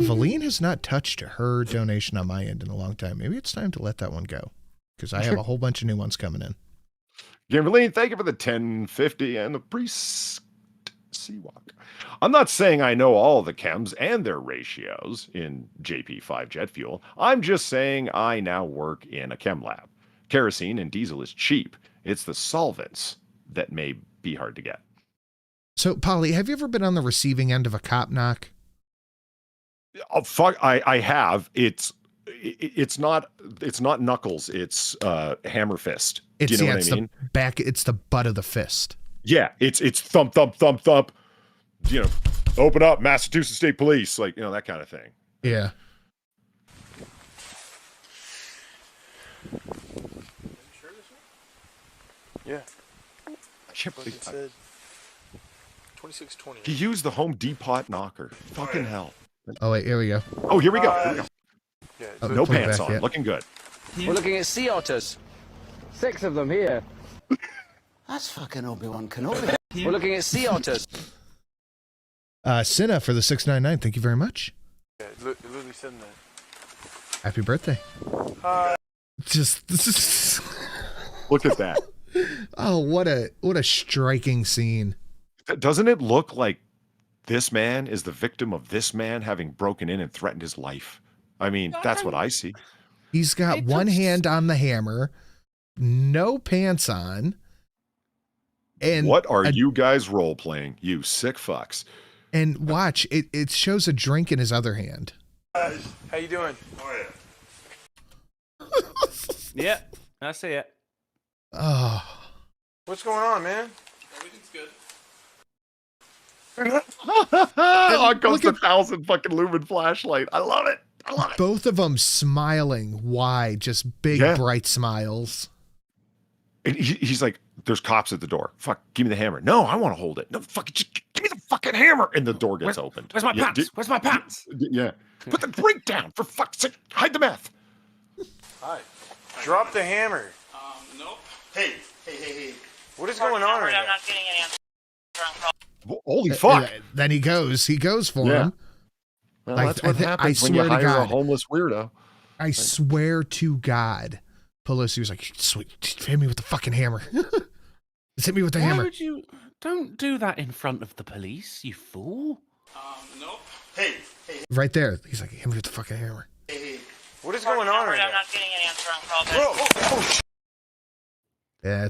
Valine has not touched her donation on my end in a long time. Maybe it's time to let that one go, because I have a whole bunch of new ones coming in. Gimberline, thank you for the 1050 and the priest Seawalk. I'm not saying I know all the chems and their ratios in JP5 jet fuel. I'm just saying I now work in a chem lab. Kerosene and diesel is cheap. It's the solvents that may be hard to get. So, Polly, have you ever been on the receiving end of a cop knock? Oh, fuck, I have. It's not knuckles. It's hammer fist. Do you know what I mean? It's the butt of the fist. Yeah, it's thump, thump, thump, thump. You know, open up, Massachusetts State Police, like, you know, that kind of thing. Yeah. Yeah. I can't believe it said 2620. He used the Home Depot knocker. Fucking hell. Oh, wait, here we go. Oh, here we go. Here we go. Yeah, No pants on. Looking good. We're looking at sea otters. 6 of them here. That's fucking Obi-Wan Kenobi. We're looking at sea otters. Cinna for the 699. Thank you very much. Yeah, it literally said that. Happy birthday. Just look at that. Oh, what a striking scene. Doesn't it look like this man is the victim of this man having broken in and threatened his life? I mean, that's what I see. He's got one hand on the hammer, no pants on. And what are you guys role playing, you sick fucks? And watch, it shows a drink in his other hand. How you doing? Yeah, I see it. Oh. What's going on, man? Everything's good. On comes the 1,000 fucking lumen flashlight. I love it. I love it. Both of them smiling wide, just big, bright smiles. And he's like, there's cops at the door. Fuck, give me the hammer. No, I want to hold it. No, fuck, just give me the fucking hammer. And the door gets opened. Where's my pants? Where's my pants? Yeah. Put the drink down, for fuck's sake. Hide the meth. Hi. Drop the hammer. Nope. Hey. What is going on right now? I'm not getting any answer. Holy fuck. Then he goes for him. Well, that's what happens when you hire a homeless weirdo. I swear to God, Pelosi was like, "Sweet, hit me with the fucking hammer. Just hit me with the hammer." Why would you? Don't do that in front of the police, you fool. Nope. Hey. Right there. He's like, "Hit me with the fucking hammer." What is going on right now? I'm not getting an answer on call back. Yeah,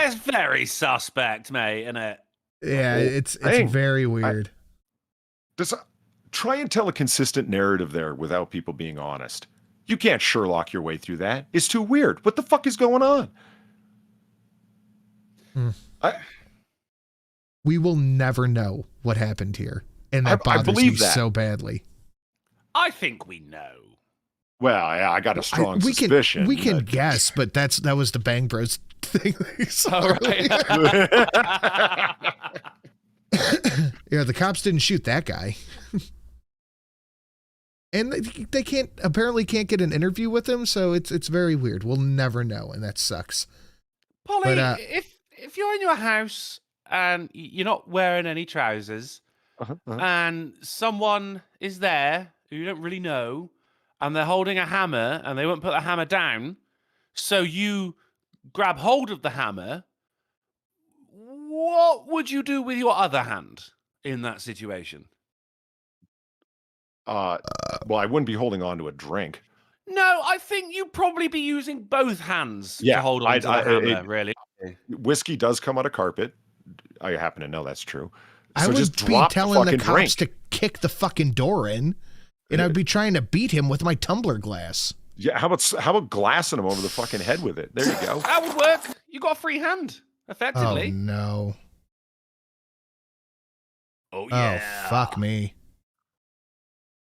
it's very suspect, mate, isn't it? Yeah, it's very weird. Try and tell a consistent narrative there without people being honest. You can't Sherlock your way through that. It's too weird. What the fuck is going on? We will never know what happened here. And that bothers me so badly. I think we know. Well, yeah, I got a strong suspicion. We can guess, but that was the Bang Bros thing. Yeah, the cops didn't shoot that guy. And they apparently can't get an interview with him, so it's very weird. We'll never know, and that sucks. Polly, if you're in your house and you're not wearing any trousers, and someone is there who you don't really know, and they're holding a hammer, and they won't put the hammer down, so you grab hold of the hammer, what would you do with your other hand in that situation? Well, I wouldn't be holding on to a drink. No, I think you'd probably be using both hands to hold on to the hammer, really. Whiskey does come out of carpet. I happen to know that's true. So I would just be drop telling the cops drink. to kick the fucking door in, and I'd be trying to beat him with my tumbler glass. Yeah, how about glassing him over the fucking head with it? There you go. That would work. You got a free hand, effectively. Oh, no. Oh, yeah. Oh, fuck me.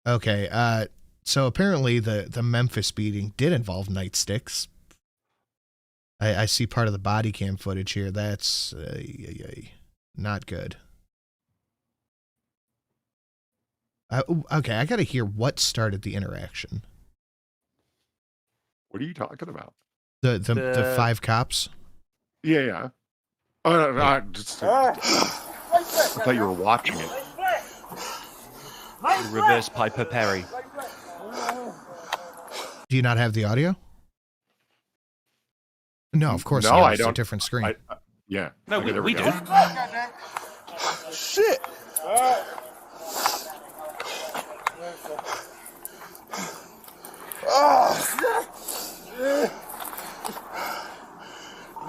Okay, so apparently the Memphis beating did involve nightsticks. I see part of the body cam footage here. That's not good. Okay, I gotta hear what started the interaction. What are you talking about? The 5 cops? Yeah. Oh, no, I thought you were watching it. Reverse Piper Perry. Do you not have the audio? No, of course no, not. I It's don't. a different screen. Yeah. No, Okay, we do. Shit.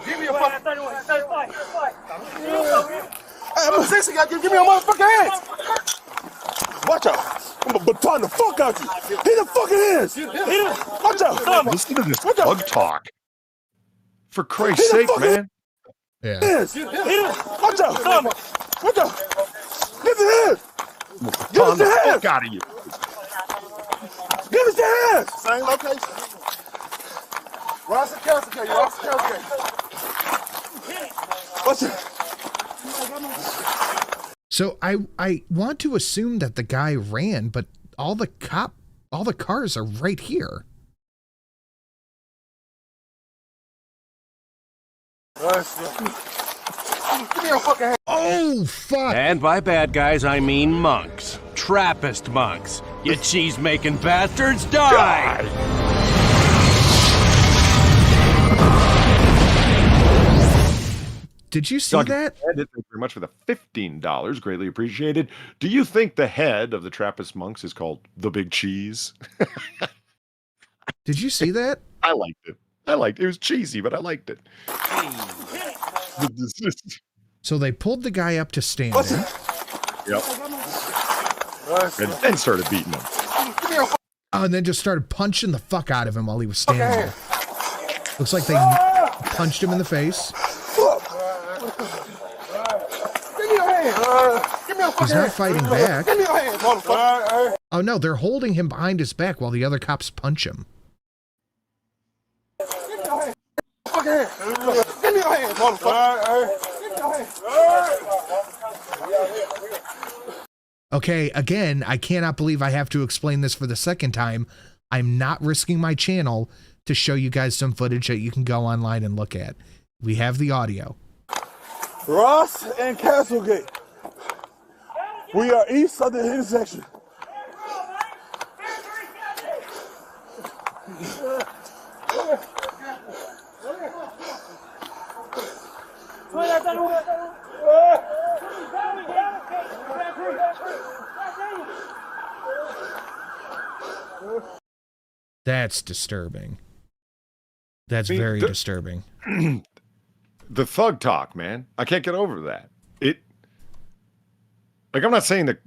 Give me a fucking. Hey, I'm a 60 guy. Give me a motherfucking hands. Watch out. I'm gonna baton the fuck out you. Hit the fucking hands. Watch out. Listen to this bug talk. For Christ's sake, man. Yeah. Hands. Watch out. Watch out. Give the hands. Give us the hands. Fuck out of you. Give us the hands. Same location. Ross and Kelsey. Watch it. So I want to assume that the guy ran, but all the cars are right here. Give me a fucking hand. Oh, fuck. And by bad guys, I mean monks. Trappist monks. You cheese-making bastards, die! Did you see that? Thank you very much for the $15. Greatly appreciated. Do you think the head of the Trappist monks is called the Big Cheese? Did you see that? I liked it. It was cheesy, but I liked it. So they pulled the guy up to standing. Yep. And then started beating him. Oh, and then just started punching the fuck out of him while he was standing there. Looks like they punched him in the face. He's not fighting back. Give me your hands, motherfucker. Oh no, they're holding him behind his back while the other cops punch him. Give me your hands, motherfucker. Okay, again, I cannot believe I have to explain this for the second time. I'm not risking my channel to show you guys some footage that you can go online and look at. We have the audio. Ross and Castlegate. We are east of the intersection. That's disturbing. That's very disturbing. The thug talk, man. I can't get over that. Like, I'm not saying that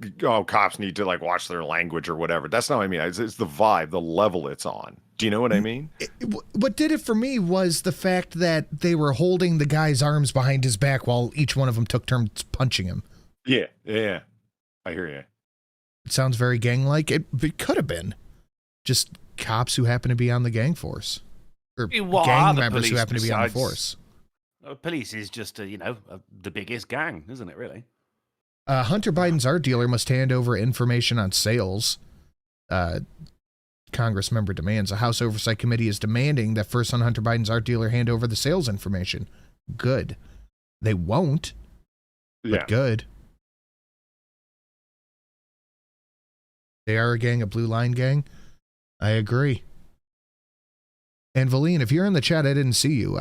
cops need to like watch their language or whatever. That's not what I mean. It's the vibe, the level it's on. Do you know what I mean? What did it for me was the fact that they were holding the guy's arms behind his back while each one of them took turns punching him. Yeah. I hear you. It sounds very gang-like. It could have been just cops who happen to be on the gang force. Or gang members who happen to be on the force. Police is just, the biggest gang, isn't it, really? Hunter Biden's art dealer must hand over information on sales. Congress member demands. A House Oversight Committee is demanding that First Son Hunter Biden's art dealer hand over the sales information. Good. They won't. But good. They are a gang, a blue line gang. I agree. And Valine, if you're in the chat, I didn't see you.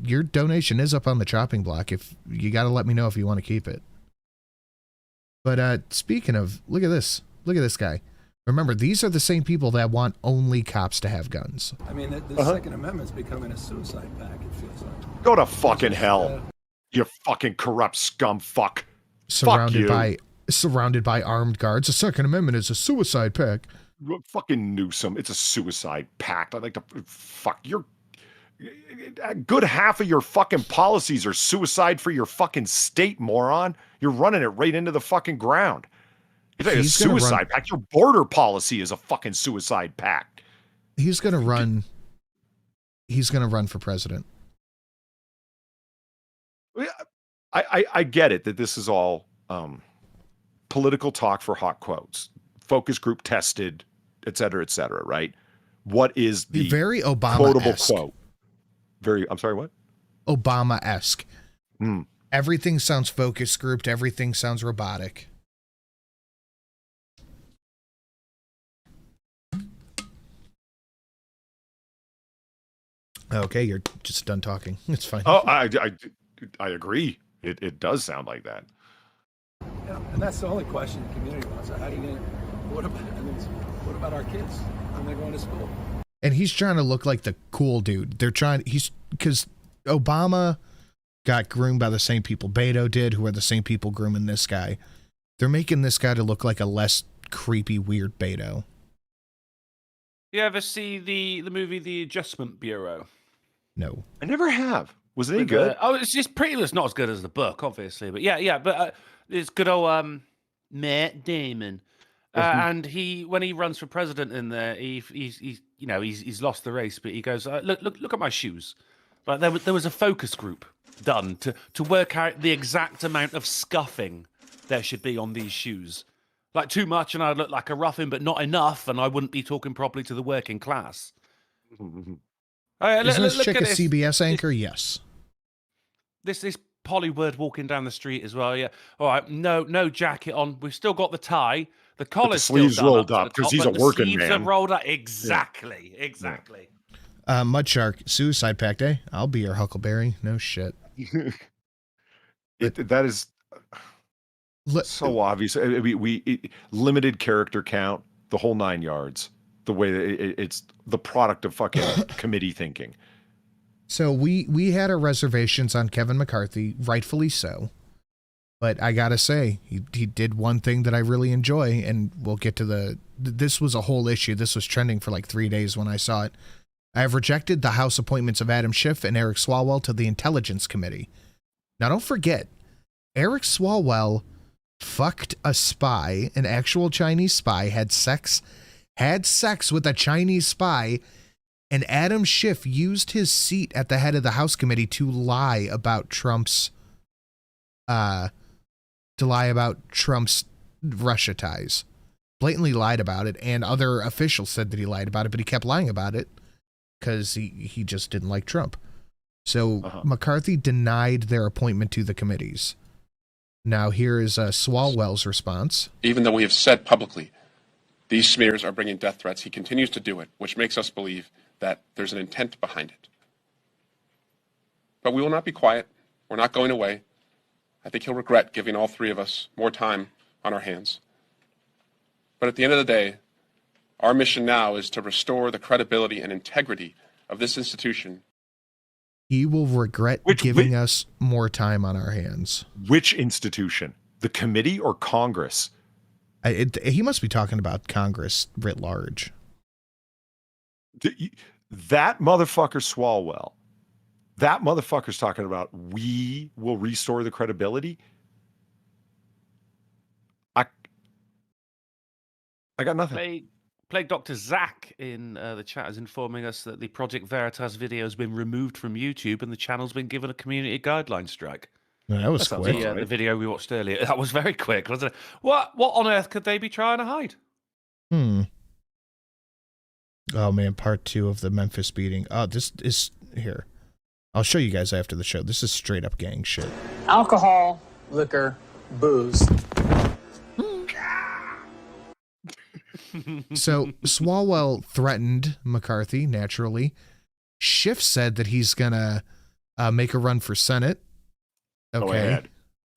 Your donation is up on the chopping block. If you got to let me know if you want to keep it. But speaking of, look at this. Look at this guy. Remember, these are the same people that want only cops to have guns. I mean, the Second Amendment's becoming a suicide pact, it feels like. Go to fucking hell, you fucking corrupt scum fuck. Surrounded by armed guards. The Second Amendment is a suicide pact. Fucking Newsom, it's a suicide pact. I'd like to fuck your a good half of your fucking policies are suicide for your fucking state, moron. You're running it right into the fucking ground. It's like a suicide pact. Your border policy is a fucking suicide pact. He's gonna run for president. I get it that this is all political talk for hot quotes, focus group tested, et cetera, right? What is the very quotable Obama-esque quote? I'm sorry, what? Obama-esque. Everything sounds focus grouped. Everything sounds robotic. Okay, you're just done talking. It's fine. Oh, I agree. It does sound like that. Yeah, and that's the only question the community wants. How do you what about our kids when they're going to school? And he's trying to look like the cool dude. Because Obama got groomed by the same people Beto did, who are the same people grooming this guy. They're making this guy to look like a less creepy, weird Beto. You ever see the movie The Adjustment Bureau? No. I never have. Was it any good? It's just pretty. It's not as good as the book, obviously, but yeah. But it's good old Matt Damon, and when he runs for president in there, he's lost the race, but he goes, look at my shoes. Like there was a focus group done to work out the exact amount of scuffing there should be on these shoes. Like too much, and I'd look like a ruffin, but not enough, and I wouldn't be talking properly to the working class. Isn't this chick a CBS anchor? Yes. This Polyword walking down the street as well. Yeah. All right. No jacket on. We've still got the tie. The collar's still sleeves done rolled up up because he's a working man. The sleeves are rolled up. Exactly. Yeah. Exactly. Mudshark, suicide pact, eh? I'll be your Huckleberry. No shit. That is so obvious. We limited character count, the whole 9 yards. The way that it's the product of fucking committee thinking. So we had our reservations on Kevin McCarthy, rightfully so. But I gotta say, he did one thing that I really enjoy, and we'll get to this was a whole issue. This was trending for like 3 days when I saw it. I have rejected the House appointments of Adam Schiff and Eric Swalwell to the Intelligence Committee. Now don't forget, Eric Swalwell fucked a spy, an actual Chinese spy, had sex with a Chinese spy, and Adam Schiff used his seat at the head of the House committee to lie about Trump's Russia ties. Blatantly lied about it, and other officials said that he lied about it, but he kept lying about it because he just didn't like Trump. So McCarthy denied their appointment to the committees. Now here is Swalwell's response. Even though we have said publicly these smears are bringing death threats, he continues to do it, which makes us believe that there's an intent behind it. But we will not be quiet. We're not going away. I think he'll regret giving all three of us more time on our hands. But at the end of the day, our mission now is to restore the credibility and integrity of this institution. He will regret giving us more time on our hands. Which institution? The committee or Congress? He must be talking about Congress writ large. That motherfucker Swalwell, that motherfucker's talking about we will restore the credibility. I got nothing. Plague Dr. Zach in the chat is informing us that the Project Veritas video has been removed from YouTube and the channel's been given a community guideline strike. That was quick. The video we watched earlier. That was very quick, wasn't it? What on earth could they be trying to hide? Oh man, part 2 of the Memphis beating. Oh, this is here. I'll show you guys after the show. This is straight up gang shit. Alcohol, liquor, booze. So Swalwell threatened McCarthy, naturally. Schiff said that he's gonna make a run for Senate. Okay. Go ahead.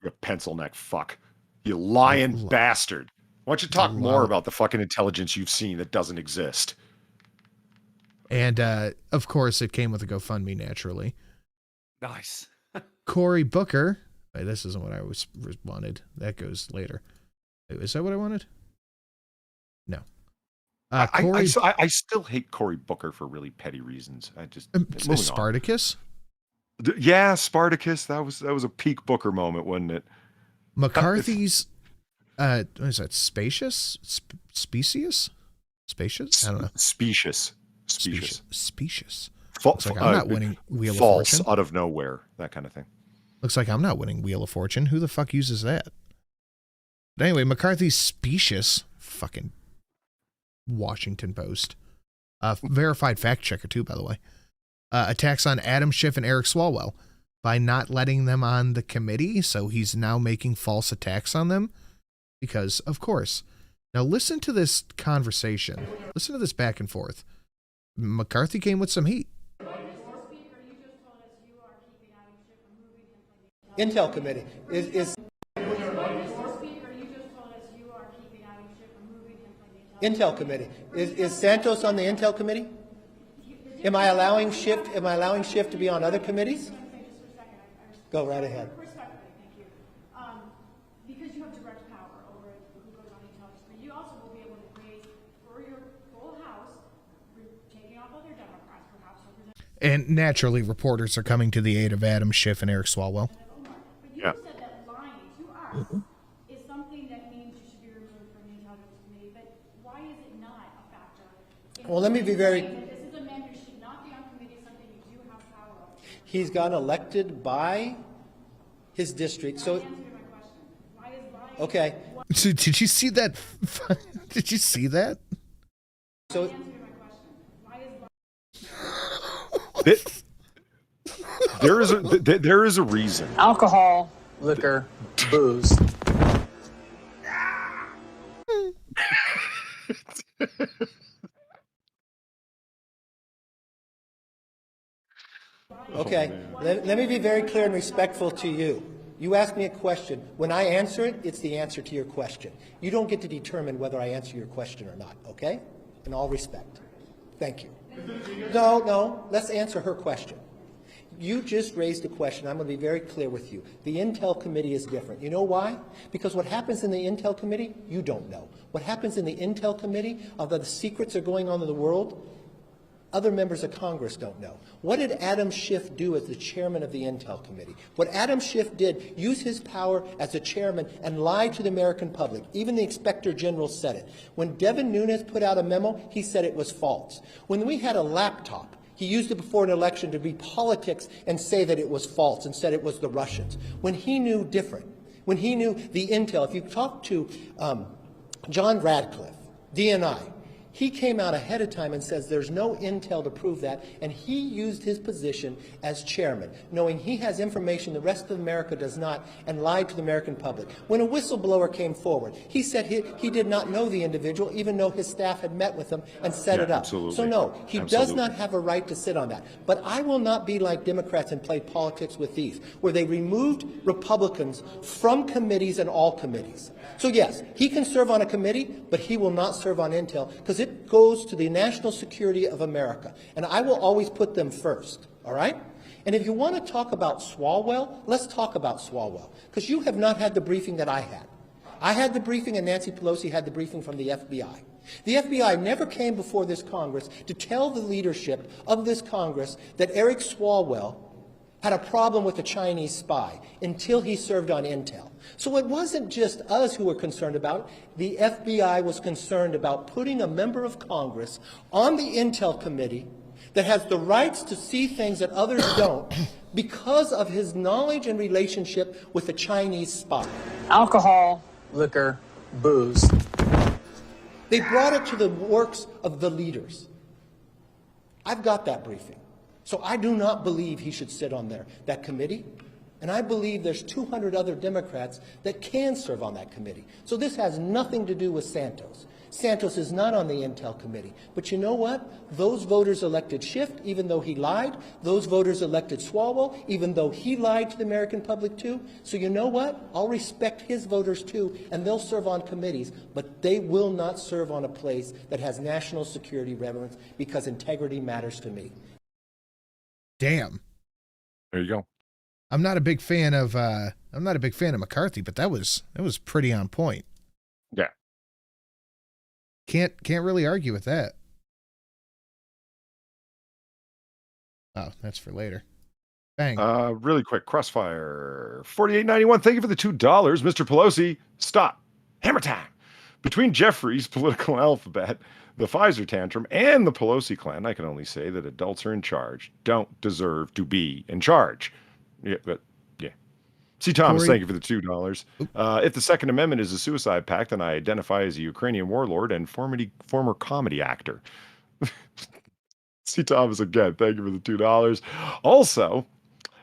You pencil neck fuck. You lying bastard. Why don't you talk more about the fucking intelligence you've seen that doesn't exist? And of course, it came with a GoFundMe, naturally. Nice. Cory Booker. Wait, this isn't what I wanted. That goes later. Wait, is that what I wanted? No. I still hate Cory Booker for really petty reasons. I just Spartacus. Yeah, Spartacus. That was a peak Booker moment, wasn't it? McCarthy's. What is that? Spacious? Specious? Spacious? I don't know. Specious. Looks like I'm not winning Wheel of Fortune. False out of nowhere. That kind of thing. Looks like I'm not winning Wheel of Fortune. Who the fuck uses that? But anyway, McCarthy's specious. Fucking Washington Post. Verified fact checker too, by the way. Attacks on Adam Schiff and Eric Swalwell by not letting them on the committee. So he's now making false attacks on them because, of course. Now listen to this conversation. Listen to this back and forth. McCarthy came with some heat. Intel committee is Intel committee is Santos on the Intel committee? Am I allowing Schiff to be on other committees? Go right ahead. Because you have direct power over who goes on intelligence, but you also will be able to raise for your full House, taking off other Democrats, perhaps. And naturally, reporters are coming to the aid of Adam Schiff and Eric Swalwell. But you said that lying to us is something that means you should be removed from the intelligence committee, but why is it not a factor? Well, let me be very. This is a man who should not be on committee, something you do have power over. He's got elected by his district, so. Okay. So did you see that? Did you see that? So. There is a reason. Alcohol, liquor, booze. Okay. Let me be very clear and respectful to you. You ask me a question. When I answer it, it's the answer to your question. You don't get to determine whether I answer your question or not, okay? In all respect. Thank you. No. Let's answer her question. You just raised a question. I'm going to be very clear with you. The Intel Committee is different. You know why? Because what happens in the Intel Committee, you don't know. What happens in the Intel Committee, although the secrets are going on in the world, other members of Congress don't know. What did Adam Schiff do as the chairman of the Intel Committee? What Adam Schiff did, use his power as a chairman and lie to the American public. Even the Inspector General said it. When Devin Nunes put out a memo, he said it was false. When we had a laptop, he used it before an election to be politics and say that it was false and said it was the Russians. When he knew different, when he knew the intel, if you talk to John Radcliffe, DNI, he came out ahead of time and says there's no intel to prove that, and he used his position as chairman, knowing he has information the rest of America does not, and lied to the American public. When a whistleblower came forward, he said he did not know the individual, even though his staff had met with him and set it up. Absolutely. So no, he does not have a right to sit on that. But I will not be like Democrats and play politics with these, where they removed Republicans from committees and all committees. So yes, he can serve on a committee, but he will not serve on intel, because it goes to the national security of America. And I will always put them first, all right? And if you want to talk about Swalwell, let's talk about Swalwell, because you have not had the briefing that I had. I had the briefing and Nancy Pelosi had the briefing from the FBI. The FBI never came before this Congress to tell the leadership of this Congress that Eric Swalwell had a problem with a Chinese spy until he served on Intel. So it wasn't just us who were concerned about it. The FBI was concerned about putting a member of Congress on the Intel committee that has the rights to see things that others don't because of his knowledge and relationship with a Chinese spy. Alcohol, liquor, booze. They brought it to the works of the leaders. I've got that briefing. So I do not believe he should sit on that committee. And I believe there's 200 other Democrats that can serve on that committee. So this has nothing to do with Santos. Santos is not on the Intel committee. But you know what? Those voters elected Schiff, even though he lied. Those voters elected Swalwell, even though he lied to the American public too. So you know what? I'll respect his voters too, and they'll serve on committees. But they will not serve on a place that has national security relevance because integrity matters to me. Damn. There you go. I'm not a big fan of McCarthy, but that was pretty on point. Yeah. Can't really argue with that. Oh, that's for later. Bang. Really quick, Crossfire 48.91. Thank you for the $2, Mr. Pelosi. Stop. Hammer time. Between Jeffrey's political alphabet, the Pfizer tantrum, and the Pelosi clan, I can only say that adults are in charge, don't deserve to be in charge. Yeah, but yeah. C. Thomas, thank you for the $2. If the Second Amendment is a suicide pact, then I identify as a Ukrainian warlord and former comedy actor. C. Thomas again, thank you for the $2. Also,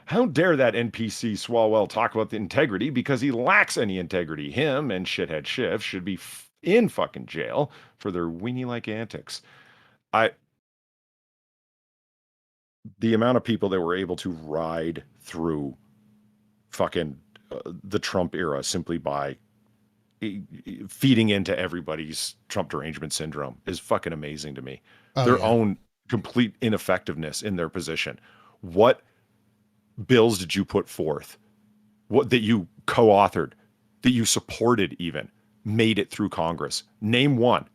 how dare that NPC Swalwell talk about the integrity because he lacks any integrity. Him and shithead Schiff should be in fucking jail for their weenie-like antics. The amount of people that were able to ride through fucking the Trump era simply by feeding into everybody's Trump derangement syndrome is fucking amazing to me. Their own complete ineffectiveness in their position. What bills did you put forth? What that you co-authored, that you supported even, made it through Congress? Name one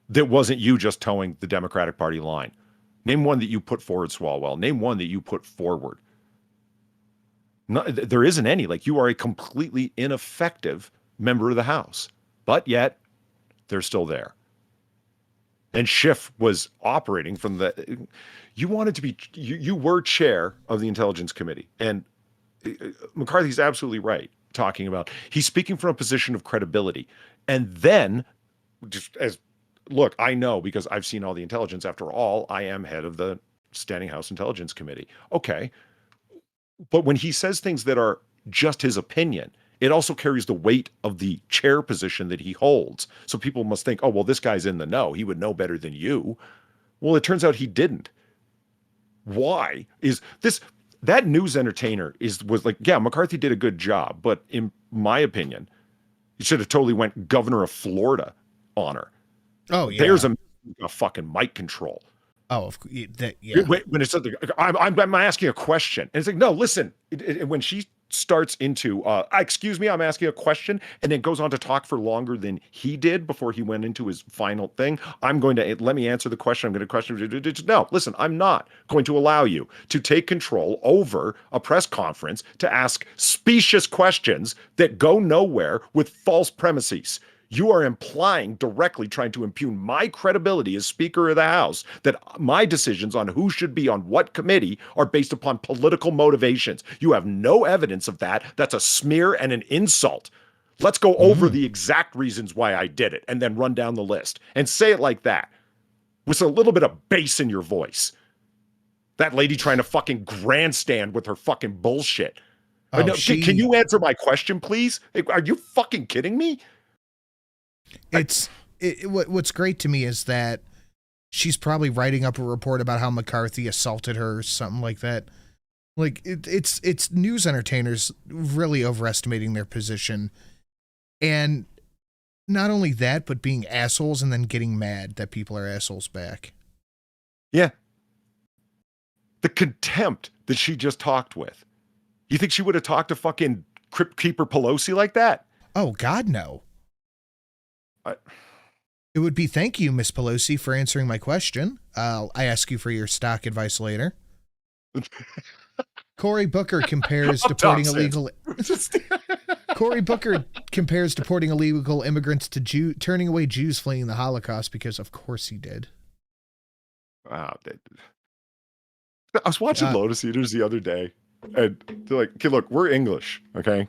that wasn't you just towing the Democratic Party line. Name one that you put forward, Swalwell. Name one that you put forward. No, there isn't any. Like, you are a completely ineffective member of the House, but yet they're still there. And Schiff was operating from the. You wanted to be. You were chair of the Intelligence Committee, and McCarthy's absolutely right. Talking about he's speaking from a position of credibility, and then just as look, I know because I've seen all the intelligence. After all, I am head of the Standing House Intelligence Committee. Okay, but when he says things that are just his opinion, it also carries the weight of the chair position that he holds. So people must think, oh, well, this guy's in the know. He would know better than you. Well, it turns out he didn't. Why is this? That news entertainer was like, yeah, McCarthy did a good job, but in my opinion, he should have totally went governor of Florida on her. Oh yeah, there's a fucking mic control. Oh, yeah. When it's something, I'm asking a question, and it's like, no, listen. When she starts into, excuse me, I'm asking a question, and then goes on to talk for longer than he did before he went into his final thing. I'm going to let me answer the question. I'm going to question. No, listen, I'm not going to allow you to take control over a press conference to ask specious questions that go nowhere with false premises. You are implying directly, trying to impugn my credibility as Speaker of the House, that my decisions on who should be on what committee are based upon political motivations. You have no evidence of that. That's a smear and an insult. Let's go over the exact reasons why I did it and then run down the list and say it like that with a little bit of bass in your voice. That lady trying to fucking grandstand with her fucking bullshit. Oh, no, can you answer my question, please? Are you fucking kidding me? What's great to me is that she's probably writing up a report about how McCarthy assaulted her or something like that. Like it's news entertainers really overestimating their position, and not only that, but being assholes and then getting mad that people are assholes back. Yeah. The contempt that she just talked with. You think she would have talked to fucking Crypt Keeper Pelosi like that? Oh God, no. It would be thank you, Miss Pelosi, for answering my question. I ask you for your stock advice later. Cory Booker compares deporting illegal. Cory Booker compares deporting illegal immigrants to turning away Jews fleeing the Holocaust because, of course, he did. Wow. I was watching Lotus Eaters the other day, and they're like, okay, look, we're English, okay?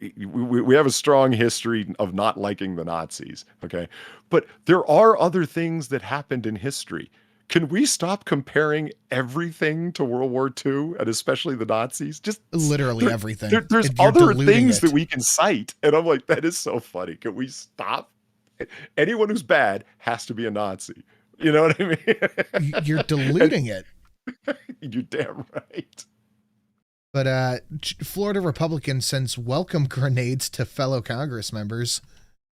We have a strong history of not liking the Nazis, okay? But there are other things that happened in history. Can we stop comparing everything to World War II, and especially the Nazis? Just literally everything. There's other things that we can cite, and I'm like, that is so funny. Can we stop? Anyone who's bad has to be a Nazi. You know what I mean? You're diluting it. You're damn right. But Florida Republican sends welcome grenades to fellow Congress members.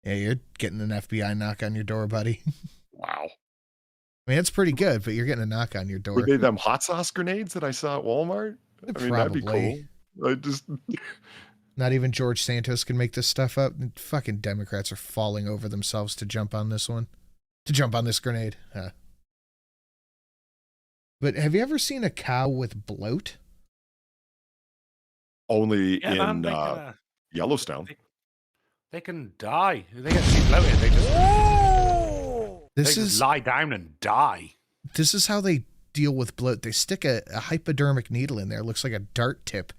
Yeah, you're getting an FBI knock on your door, buddy. Wow. I mean, it's pretty good, but you're getting a knock on your door. Were they them hot sauce grenades that I saw at Walmart? I mean, that'd be cool. Not even George Santos can make this stuff up. Fucking Democrats are falling over themselves to jump on this one. To jump on this grenade. But have you ever seen a cow with bloat? Only in Yellowstone. They can die. They get too bloated. They just lie down and die. This is how they deal with bloat. They stick a hypodermic needle in there. It looks like a dart tip.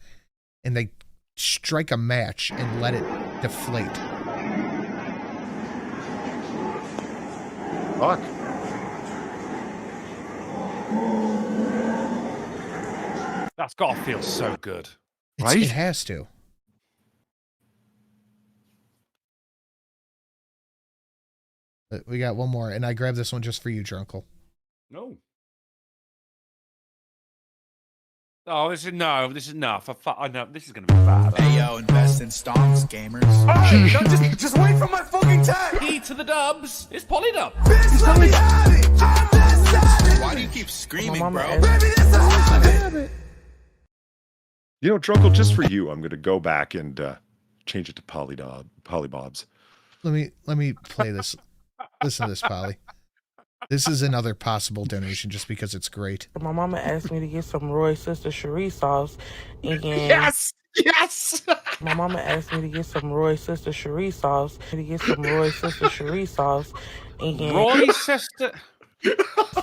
And they strike a match and let it deflate. Fuck. That's got to feel so good. Right? It has to. We got one more, and I grabbed this one just for you, Drunkle. No. Oh, this is enough. I know this is gonna be bad. Hey yo, invest in stonks, gamers. Hey, just wait for my fucking tag. Key to the dubs. It's Polydub. Bitch, let me have it. I'm that savage. Why do you keep screaming, bro? Baby, it's a habit. You know, Drunkle, just for you, I'm going to go back and change it to Polybobs. Let me play this. Listen to this, Polly. This is another possible donation just because it's great. My mama asked me to get some Roy's Sister Cherie sauce. And Yes! My mama asked me to get some Roy's Sister Cherie sauce. Roy's Sister Cherie sauce. And Roy's Sister...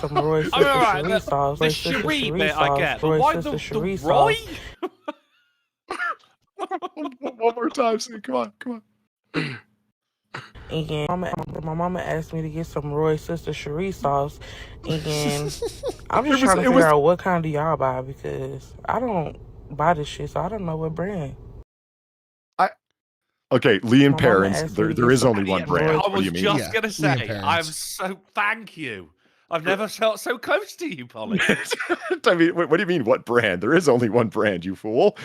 Some Roy's Sister Cherie sauce. The Cherie bit I get, but why the Roy? One more time, see, come on. And my mama asked me to get some Roy's Sister Cherie sauce. And I'm just trying to figure out what kind do y'all buy, because I don't buy this shit, so I don't know what brand. Okay, Lee and Perrins, there is only one brand. I What do you was mean? just going to say, thank you. I've never felt so close to you, Polly. I mean, what do you mean, what brand? There is only one brand, you fool.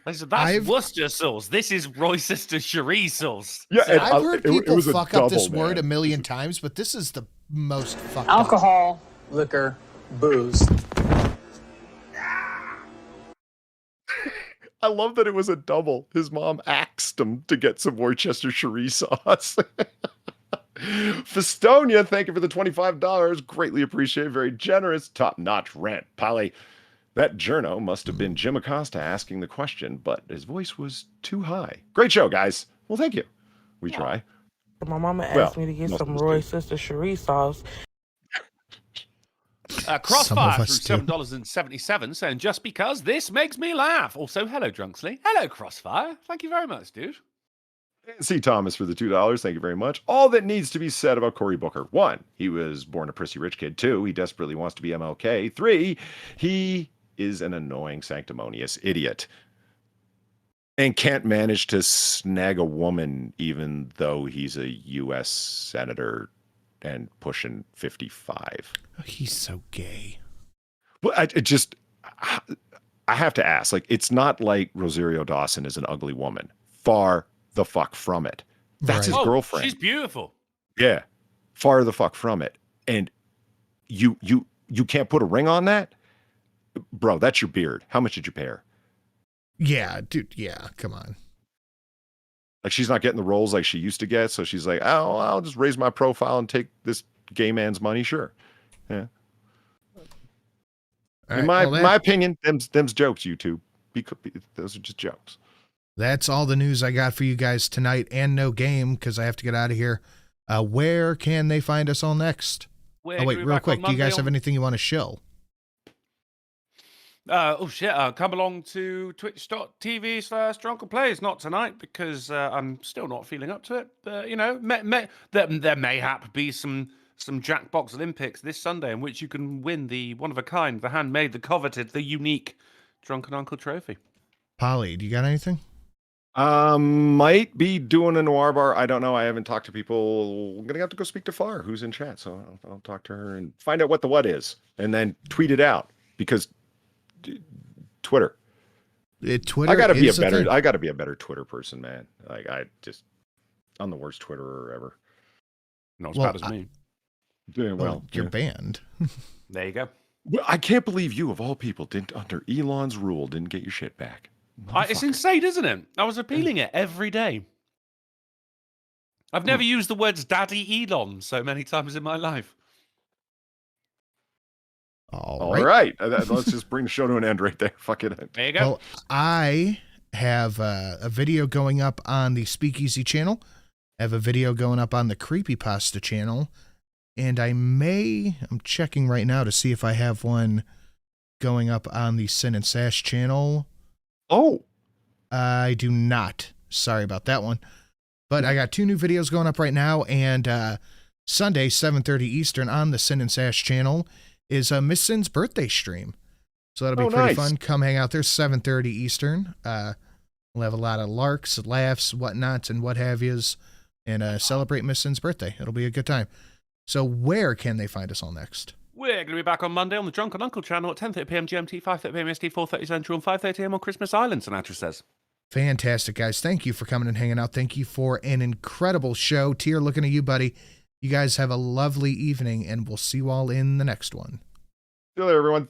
Listen, that's Worcester sauce. This is Roy's Sister Cherie sauce. Yeah, and I've heard people fuck up this word a million times, but this is the most fucked up. Alcohol, liquor, booze. I love that it was a double. His mom axed him to get some Worcester Cherie sauce. Festonia, thank you for the $25. Greatly appreciated. Very generous. Top-notch rant. Polly, that journo must have been Jim Acosta asking the question, but his voice was too high. Great show, guys. Well, thank you. We try. My mama asked me to get some Roy's Sister Cherie sauce. Crossfire through $7.77 saying, just because this makes me laugh. Also, hello, Drunksley. Hello, Crossfire. Thank you very much, dude. C. Thomas for the $2. Thank you very much. All that needs to be said about Cory Booker. 1, he was born a prissy rich kid. 2, he desperately wants to be MLK. 3, he is an annoying, sanctimonious idiot and can't manage to snag a woman even though he's a U.S. senator and pushing 55. Oh, he's so gay. Well, I have to ask, like, it's not like Rosario Dawson is an ugly woman. Far the fuck from it. That's his girlfriend. She's beautiful. Yeah. Far the fuck from it. And you can't put a ring on that? Bro, that's your beard. How much did you pay her? Yeah, dude. Yeah, come on. Like she's not getting the roles like she used to get. So she's like, oh, I'll just raise my profile and take this gay man's money. Sure. Yeah. In my opinion, them's jokes, YouTube. Those are just jokes. That's all the news I got for you guys tonight, and no game because I have to get out of here. Where can they find us all next? We're oh, wait, real quick. Do you guys have anything you want to show? Come along to twitch.tv/Drunken Plays. Not tonight because I'm still not feeling up to it. But, you know, there mayhap be some Jackbox Olympics this Sunday in which you can win the one-of-a-kind, the handmade, the coveted, the unique Drunken Uncle trophy. Polly, do you got anything? Might be doing a noir bar. I don't know. I haven't talked to people. I'm gonna have to go speak to Far, who's in chat. So I'll talk to her and find out what the what is, and then tweet it out because Twitter. Twitter. I gotta be a better Twitter person, man. Like I'm the worst Twitterer ever. Not as bad as me. Doing well. You're banned. There you go. Well, I can't believe you, of all people, didn't under Elon's rule, didn't get your shit back. It's insane, isn't it? I was appealing it every day. I've never used the words Daddy Elon so many times in my life. All right. Let's just bring the show to an end right there. Fuck it. There you go. Well, I have a video going up on the Speakeasy channel. I have a video going up on the Creepypasta channel. And I'm checking right now to see if I have one going up on the Sin and Sash channel. Oh. I do not. Sorry about that one. But I got 2 new videos going up right now, and Sunday, 7:30 Eastern on the Sin and Sash channel is Miss Sin's birthday stream. So that'll be pretty fun. Come hang out there, 7:30 Eastern. We'll have a lot of larks, laughs, whatnots, and what have yous, and celebrate Miss Sin's birthday. It'll be a good time. So where can they find us all next? We're going to be back on Monday on the Drunken Uncle channel at 10:30 p.m. GMT, 5:30 p.m. ST, 4:30 Central, and 5:30 a.m. on Christmas Island, Sinatra says. Fantastic, guys. Thank you for coming and hanging out. Thank you for an incredible show. Tier, looking at you, buddy. You guys have a lovely evening, and we'll see you all in the next one. See you later, everyone.